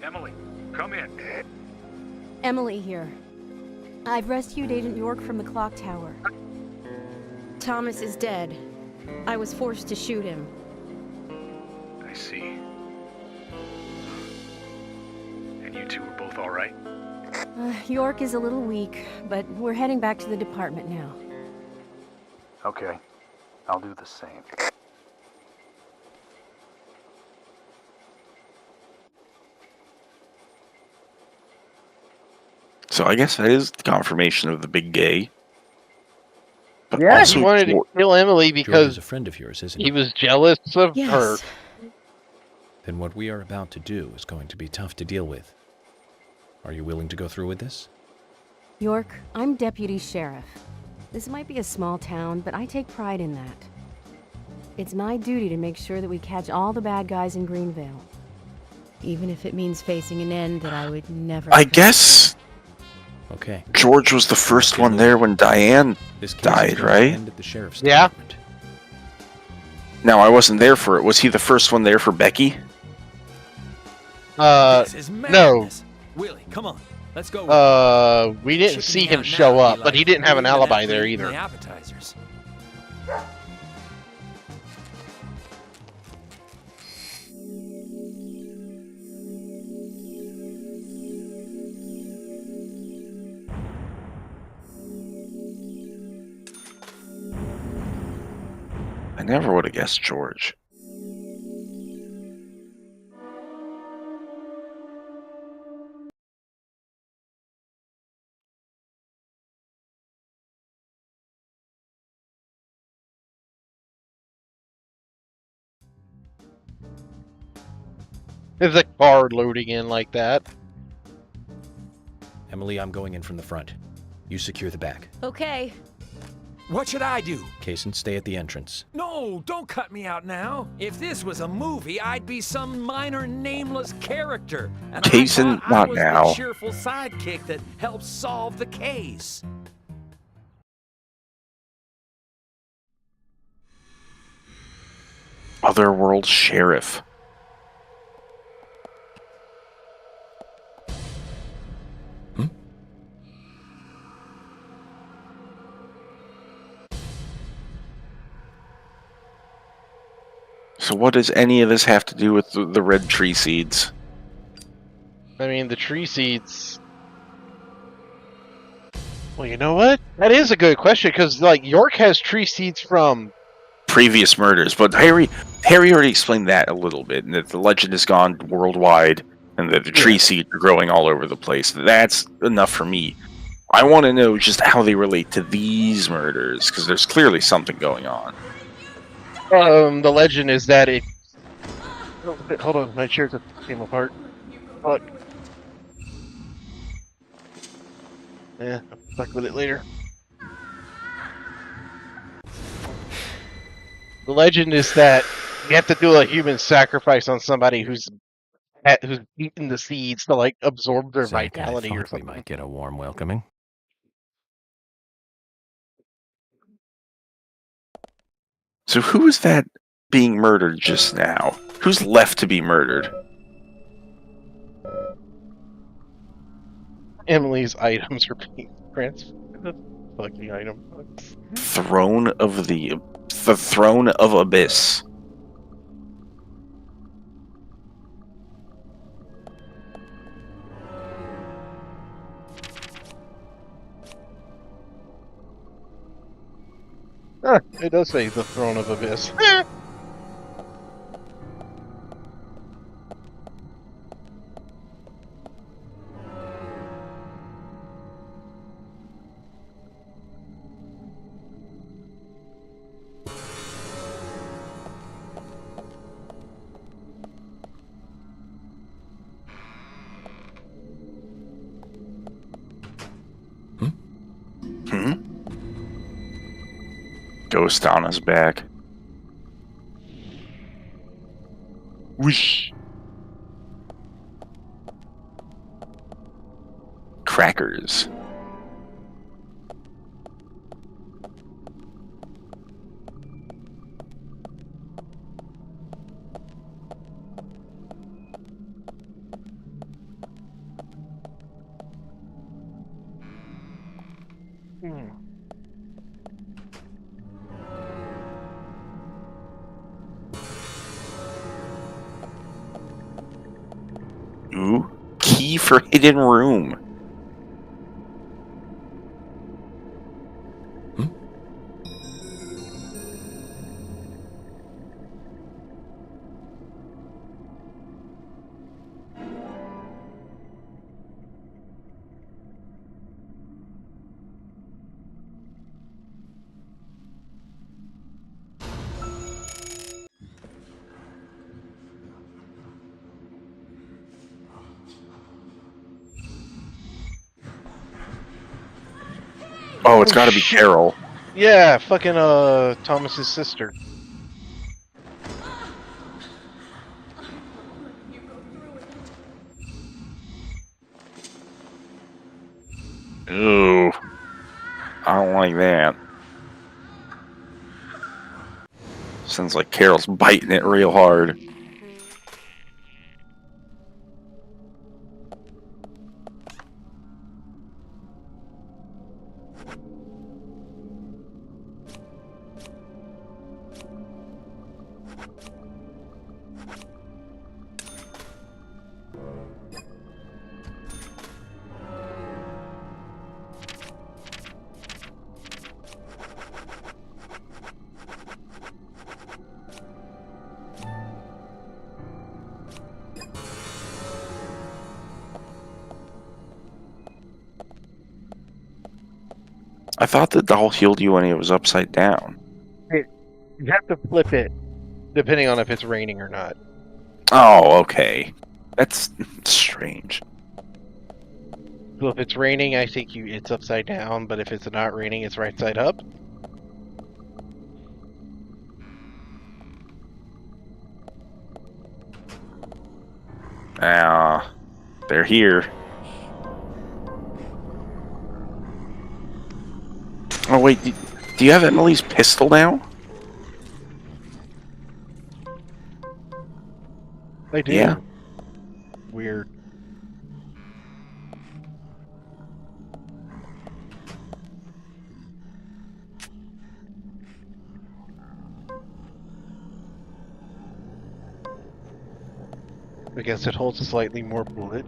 Emily, come in. Emily here. I've rescued Agent York from the clock tower. Thomas is dead. I was forced to shoot him. I see. And you two are both all right? York is a little weak, but we're heading back to the department now. Okay. I'll do the same. So I guess that is confirmation of the big gay. But Yeah, also he wanted to kill Emily George because is a friend of yours, isn't he was jealous of her. Then what we are about to do is going to be tough to deal with. Are you willing to go through with this? York, I'm deputy sheriff. This might be a small town, but I take pride in that. It's my duty to make sure that we catch all the bad guys in Greenvale. Even if it means facing an end that I would never... I guess... Okay. George was the first one there when Diane died, right? Yeah. Now, I wasn't there for it. Was he the first one there for Becky? This is No. madness. Willie, come on. Let's go. We didn't see him show up, but he didn't have an alibi there either. The appetizers. I never would have guessed George. There's a car loading in like that. Emily, I'm going in from the front. You secure the back. Okay. What should I do? Kaysen, stay at the entrance. No, don't cut me out now. If this was a movie, I'd be some minor nameless character. And Kaysen, I not was now. the cheerful sidekick that helps solve the case. Otherworld Sheriff. So what does any of this have to do with the red tree seeds? I mean, the tree seeds... Well, you know what? That is a good question, because, like, York has tree seeds from... previous murders, but Harry already explained that a little bit, and that the legend has gone worldwide, and that the tree seeds are growing all over the place. That's enough for me. I want to know just how they relate to these murders, because there's clearly something going on. The legend is that it... Oh, hold on, my chair just came apart. Fuck. Yeah, I'll fuck with it later. The legend is that you have to do a human sacrifice on somebody who's eaten the seeds to, like, absorb their vitality or something. We might get a warm welcoming. So who is that being murdered just now? Who's left to be murdered? Emily's items are being transferred. The fucking item. Throne of the Throne of Abyss. Ah, it does say the Throne of Abyss. Ghost on his back. Whoosh. Crackers. Ooh, key for hidden room. Oh, it's got to be Carol. Yeah, fucking Thomas's sister. Ooh, I don't like that. Sounds like Carol's biting it real hard. I thought the doll healed you when it was upside down. You have to flip it, depending on if it's raining or not. Oh, okay. That's strange. So if it's raining, I think it's upside down, but if it's not raining, it's right side up. They're here. Oh wait, do you have Emily's pistol now? They do. Yeah. Weird. I guess it holds slightly more bullet.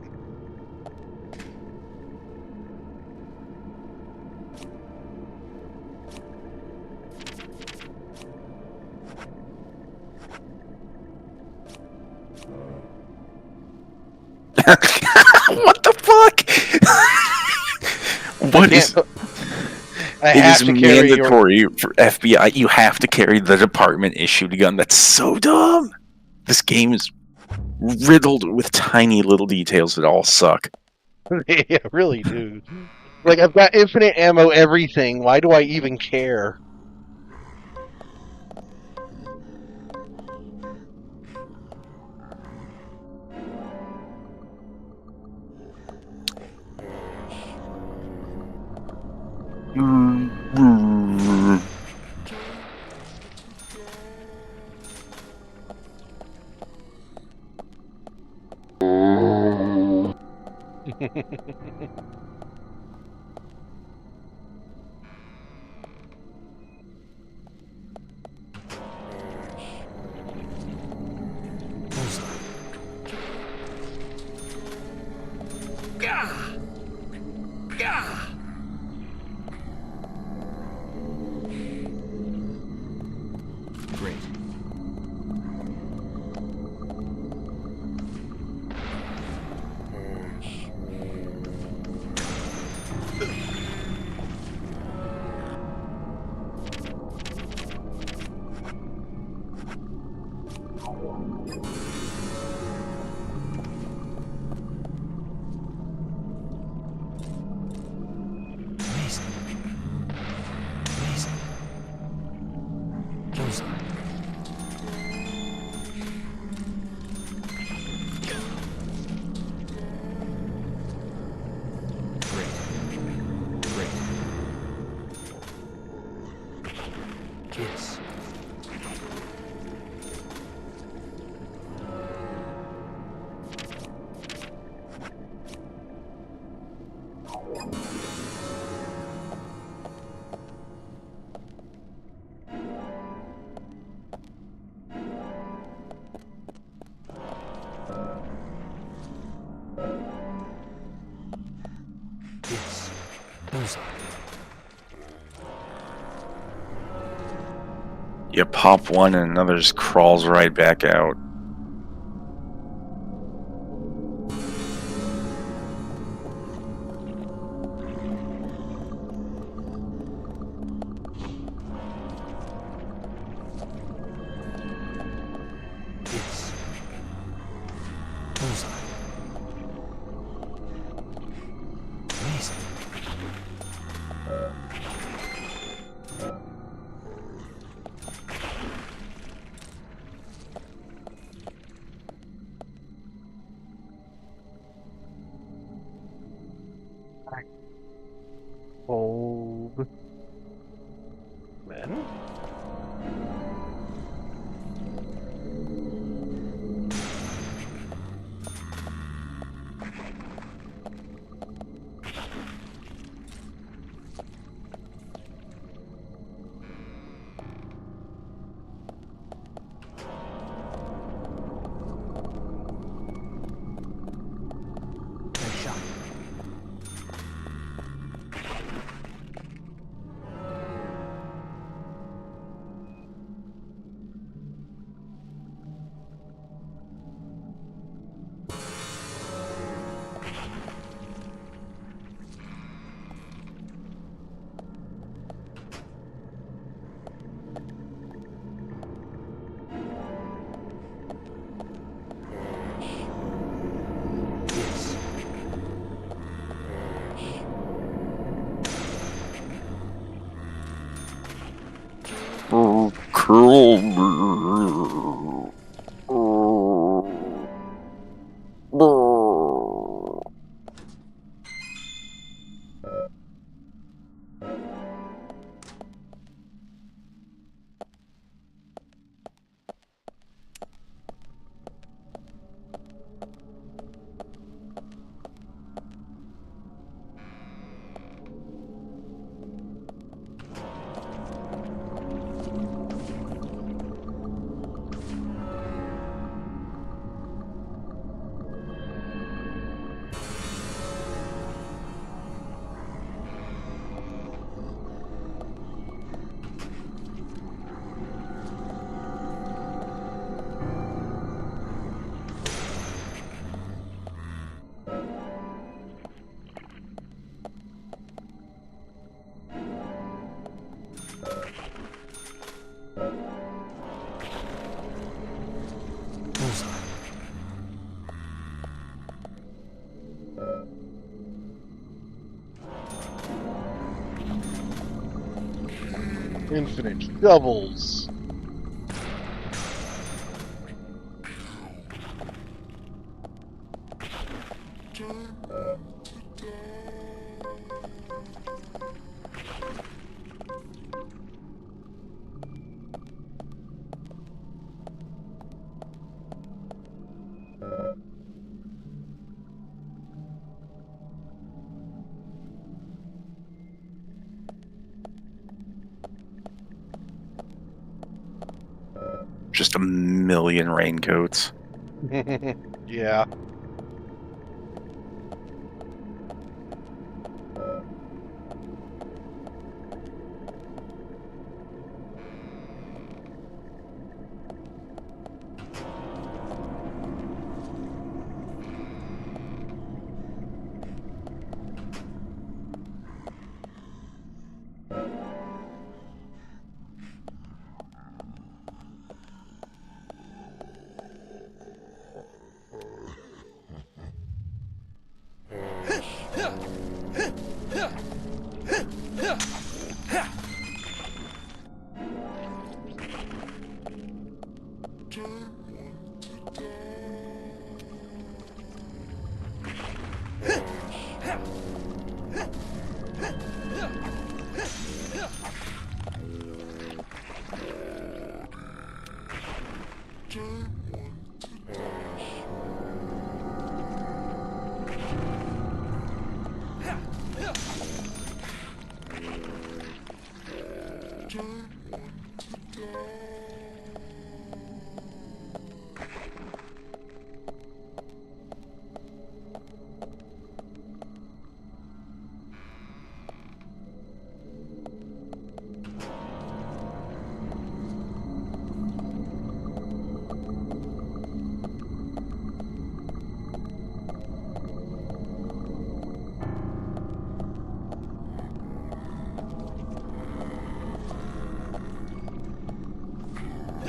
What the fuck? What is? I It have is to carry your- mandatory for FBI. You have to carry the department issued gun. That's so dumb. This game is riddled with tiny little details that all suck. Yeah, really, dude. Like, I've got infinite ammo, everything. Why do I even care? Great. Yes. Yes. Bullseye. You pop one and another just crawls right back out. Yes. Bullseye. Amazing. Old men? Nice shot. Yes. Oh, cool. Infinite doubles. Just a million raincoats. Yeah.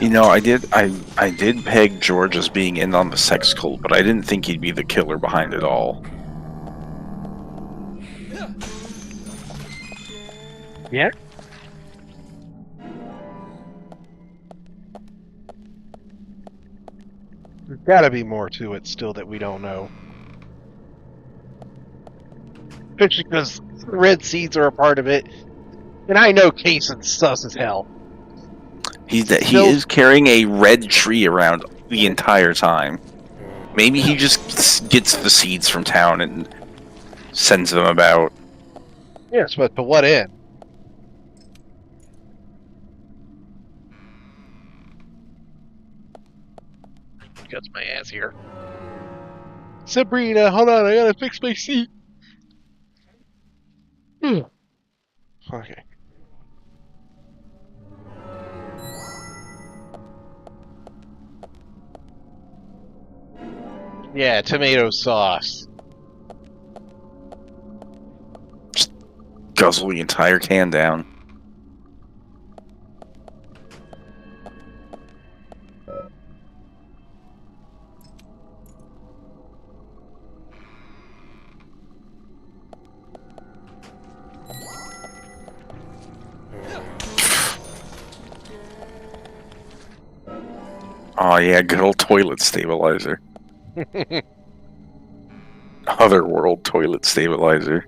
You know, I did peg George as being in on the sex cult, but I didn't think he'd be the killer behind it all. Yeah. There's gotta be more to it still that we don't know. Especially because red seeds are a part of it. And I know Cason's sus as hell. He is carrying a red tree around the entire time. Maybe he just gets the seeds from town and sends them about. Yes, but to what end? Cuts my ass here. Sabrina, hold on, I gotta fix my seat. Okay. Yeah, tomato sauce. Just guzzle the entire can down. Oh yeah, good old toilet stabilizer. Otherworld toilet stabilizer.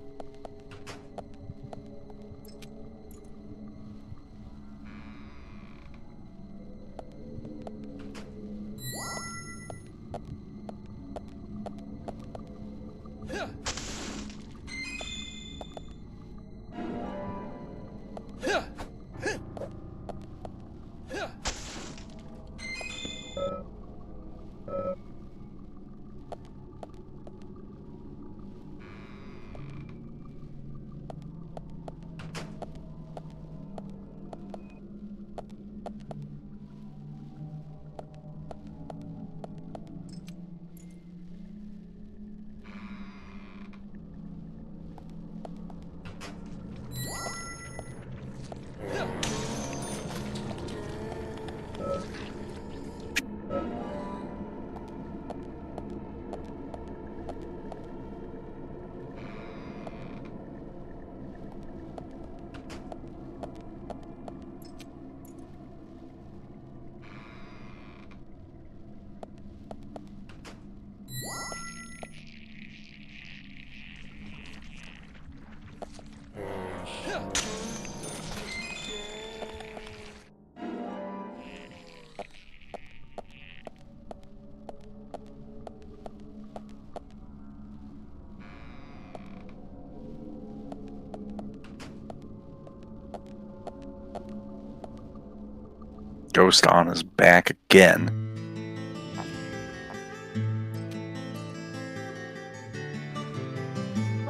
Ghost on is back again.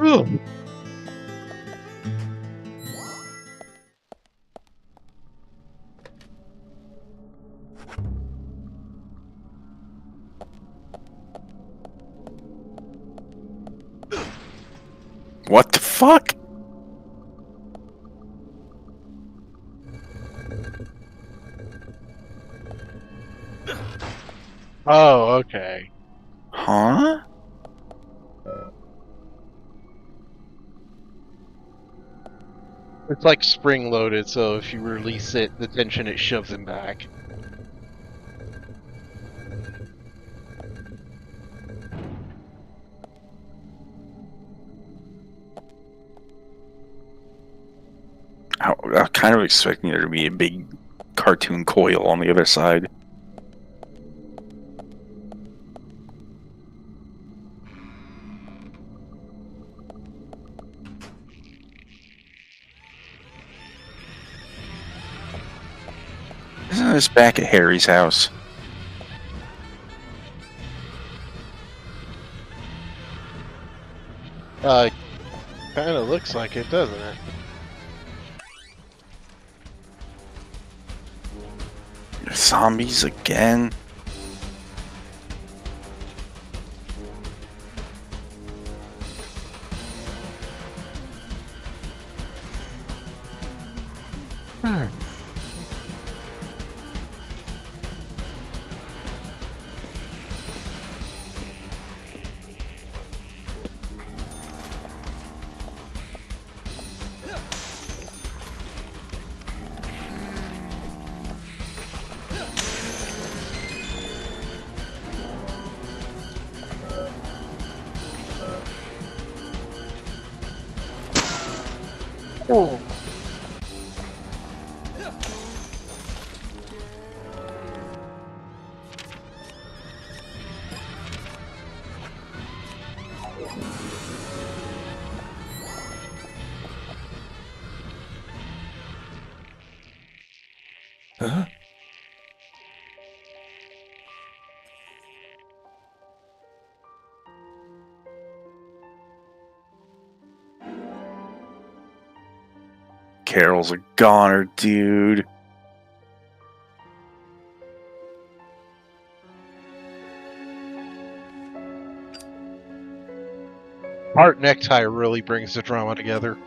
Ooh. What the fuck? Oh, okay. Huh? It's like spring loaded, so if you release it, the tension it shoves him back. I was kind of expecting there to be a big cartoon coil on the other side. Isn't this back at Harry's house? Kinda looks like it, doesn't it? Zombies again? Oh. Huh? Carol's a goner, dude. Art necktie really brings the drama together.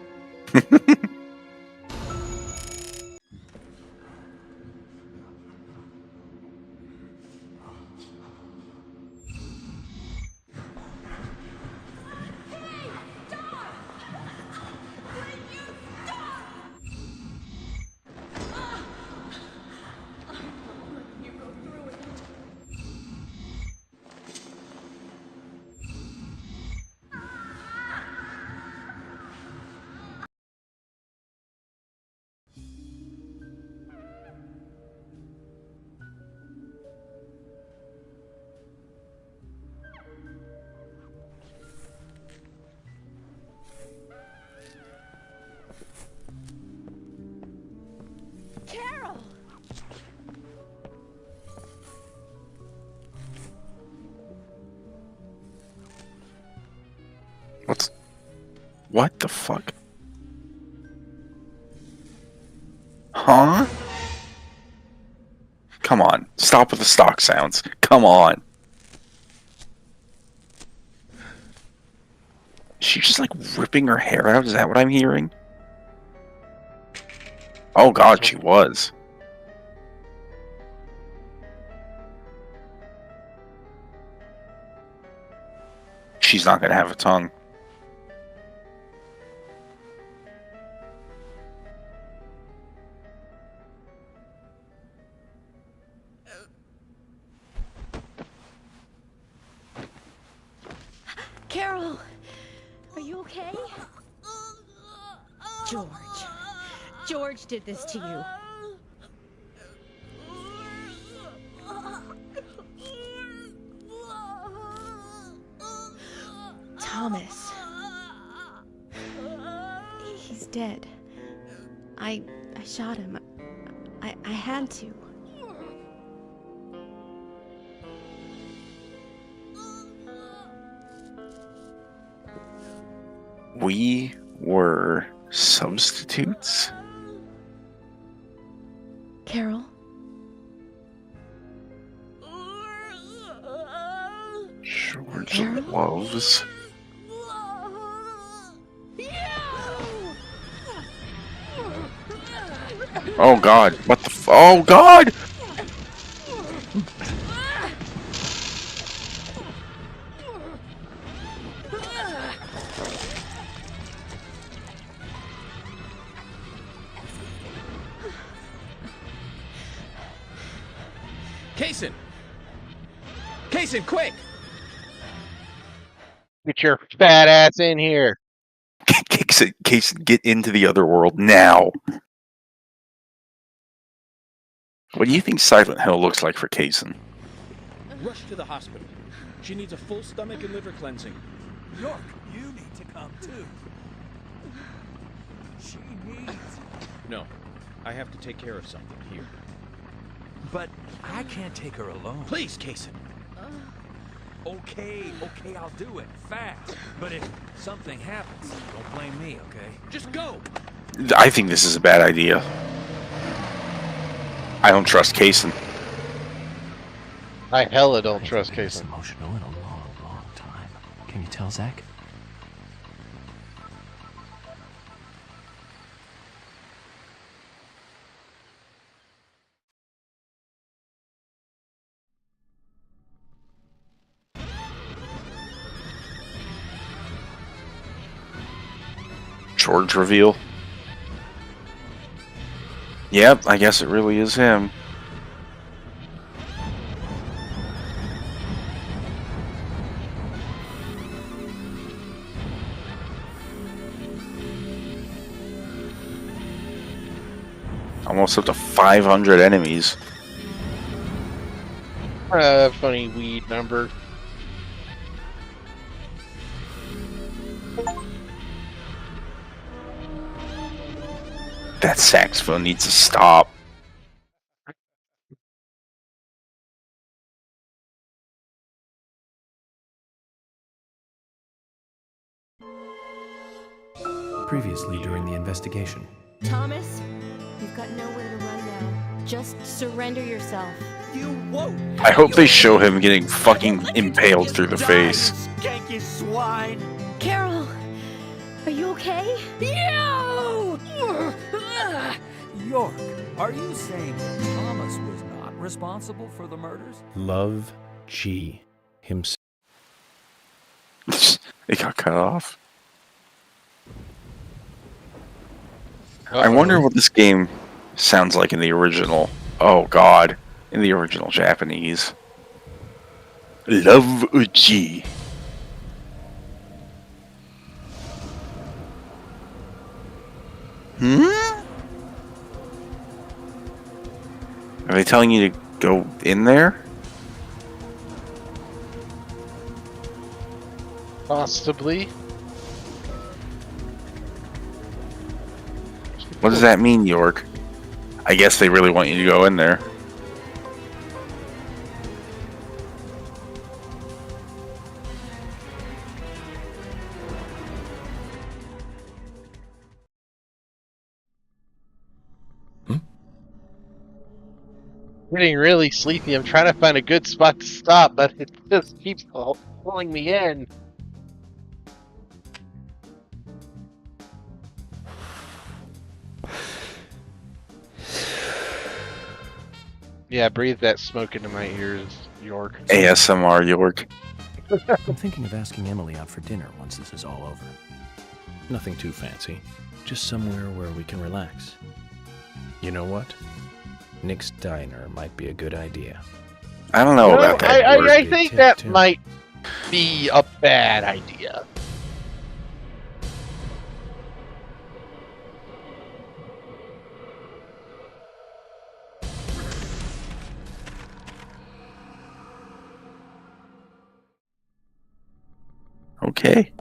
Carol! What the fuck? Huh? Come on, stop with the stock sounds. Come on. Is she just like ripping her hair out? Is that what I'm hearing? Oh god, she was. she's not gonna have a tongue. Carol, are you okay? George did this to you. Thomas. He's dead. I shot him. I had to. We were substitutes? Carol? George loves. Oh God! What the? Oh God! Kaysen! Kaysen, quick! Get your fat ass in here. Kaysen, get into the other world now. What do you think Silent Hill looks like for Kaysen? Rush to the hospital. She needs a full stomach and liver cleansing. York, you need to come too. She needs... No, I have to take care of something here. But I can't take her alone. Please, Kaysen. Okay, I'll do it. Fast. But if something happens, don't blame me, okay? Just go! I think this is a bad idea. I don't trust Kaysen. I hella don't trust Kaysen. Emotional in a long, long time. Can you tell, Zach? George reveal. Yep, I guess it really is him. Almost up to 500 enemies. Funny weed number. That saxophone needs to stop. Previously during the investigation. Thomas, you've got nowhere to run now. Just surrender yourself. You won't. I hope they show him getting fucking impaled through the face. Skanky swine. Carol, are you okay? No! York, are you saying Thomas was not responsible for the murders? Love G himself. It got cut off. I wonder what this game sounds like in the original. Oh God, in the original Japanese. Love Uchi. Are they telling you to go in there? Possibly. What does that mean, York? I guess they really want you to go in there. Getting really sleepy. I'm trying to find a good spot to stop, but it just keeps pulling me in. Yeah, breathe that smoke into my ears, York. ASMR, York. I'm thinking of asking Emily out for dinner once this is all over. Nothing too fancy. Just somewhere where we can relax. You know what? Nick's Diner might be a good idea. I don't know about that. I think that might be a bad idea. Okay.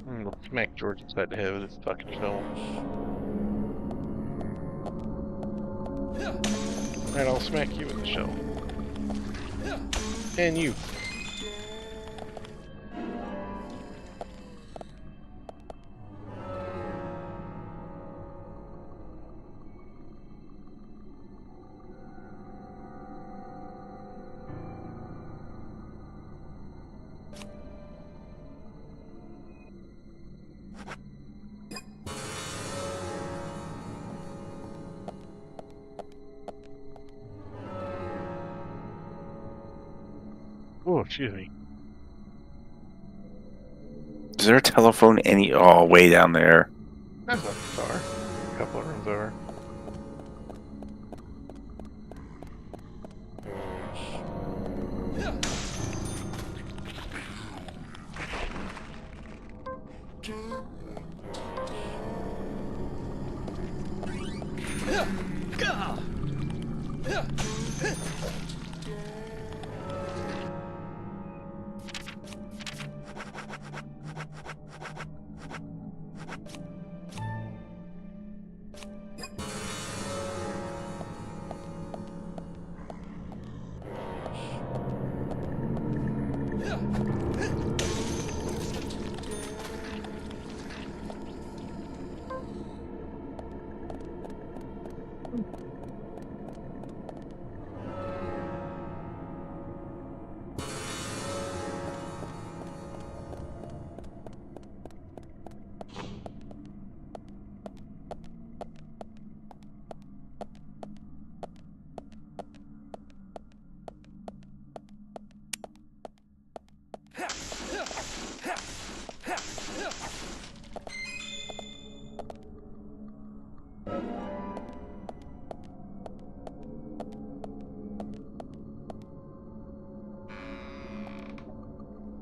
Let's smack George inside the head with this fucking film. Alright, I'll smack you with the shovel. And you. Oh, excuse me. Is there a telephone way down there? That's not far. A couple of rooms over.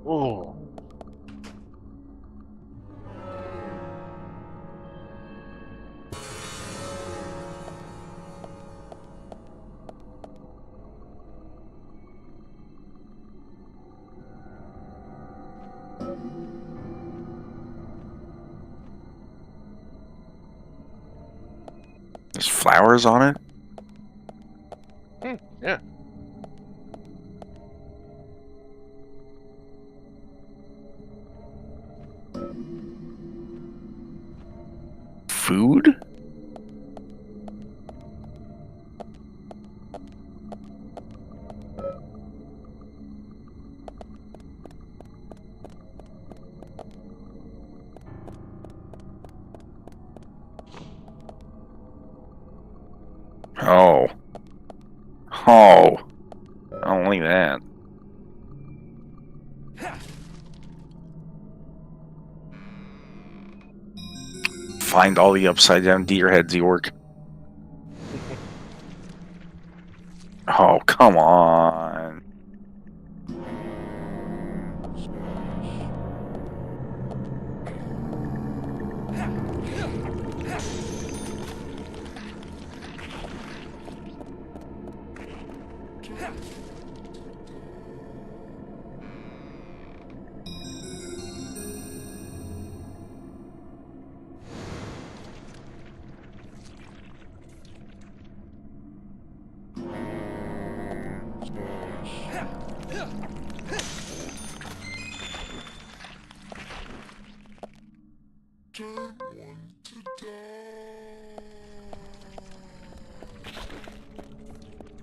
Oh. There's flowers on it? Yeah. Food? Oh. Oh. I don't like that. Find all the upside down deer heads, York. Oh, come on.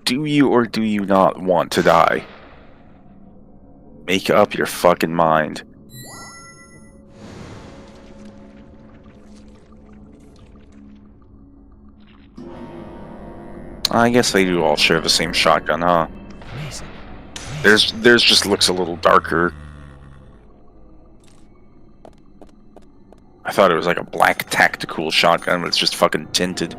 Do you or do you not want to die? Make up your fucking mind. I guess they do all share the same shotgun, huh? Amazing. Theirs just looks a little darker. I thought it was like a black tactical shotgun, but it's just fucking tinted.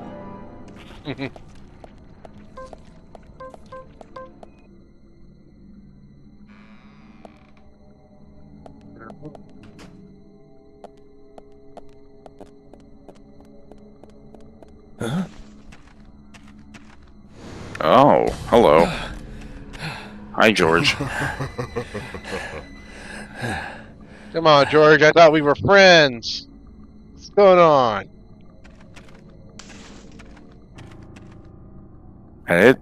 Huh? Oh, hello. Hi, George. Come on, George. I thought we were friends. What's going on? Hey,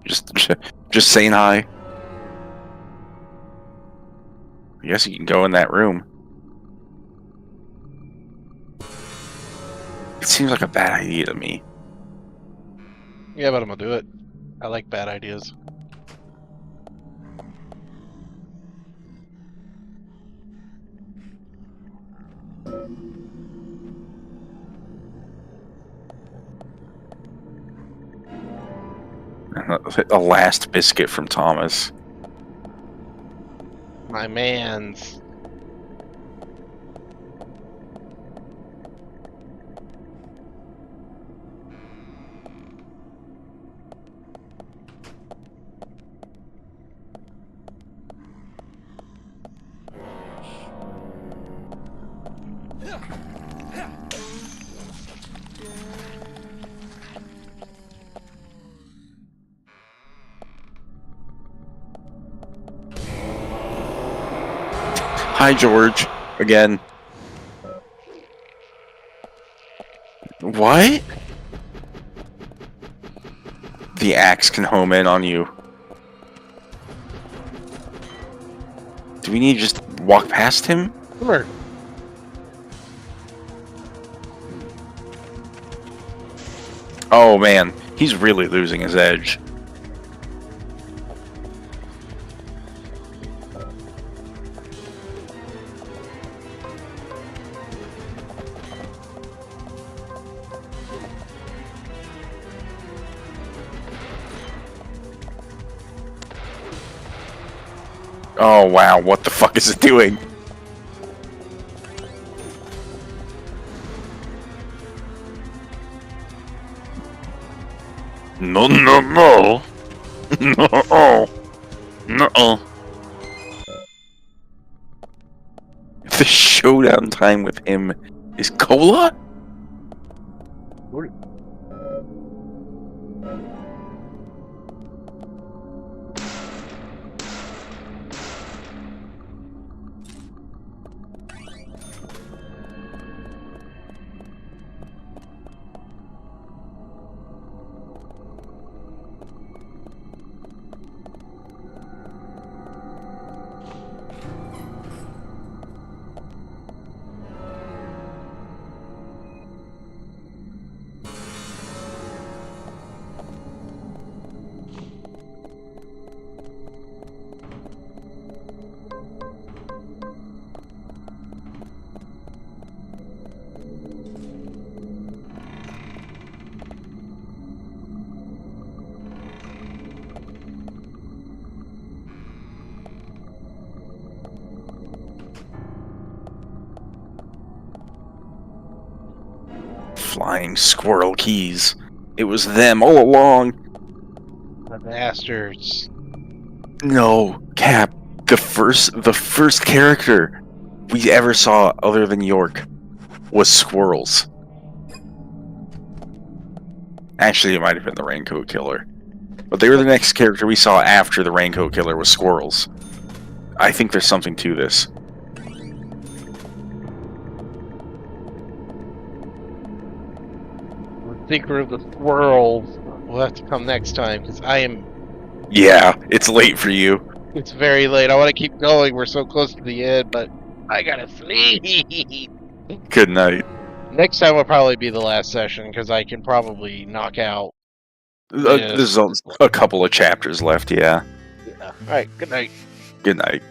just saying hi. I guess you can go in that room. It seems like a bad idea to me. Yeah, but I'm gonna do it. I like bad ideas. A last biscuit from Thomas. My man's. Hi, George. Again. What? The axe can home in on you. Do we need to just walk past him? Come here. Oh man, he's really losing his edge. Oh wow, what the fuck is it doing? No, no, no. No. No. The showdown time with him is cola? Flying squirrel keys. It was them all along. The bastards. No, Cap. The first character we ever saw other than York was squirrels. Actually, it might have been the Raincoat Killer. But they were the next character we saw after the Raincoat Killer was squirrels. I think there's something to this. Secret of the Squirrels will have to come next time, because I am... Yeah, it's late for you. It's very late. I want to keep going. We're so close to the end, but I gotta sleep. Good night. Next time will probably be the last session, because I can probably knock out... There's a couple of chapters left, yeah. Alright, good night. Good night.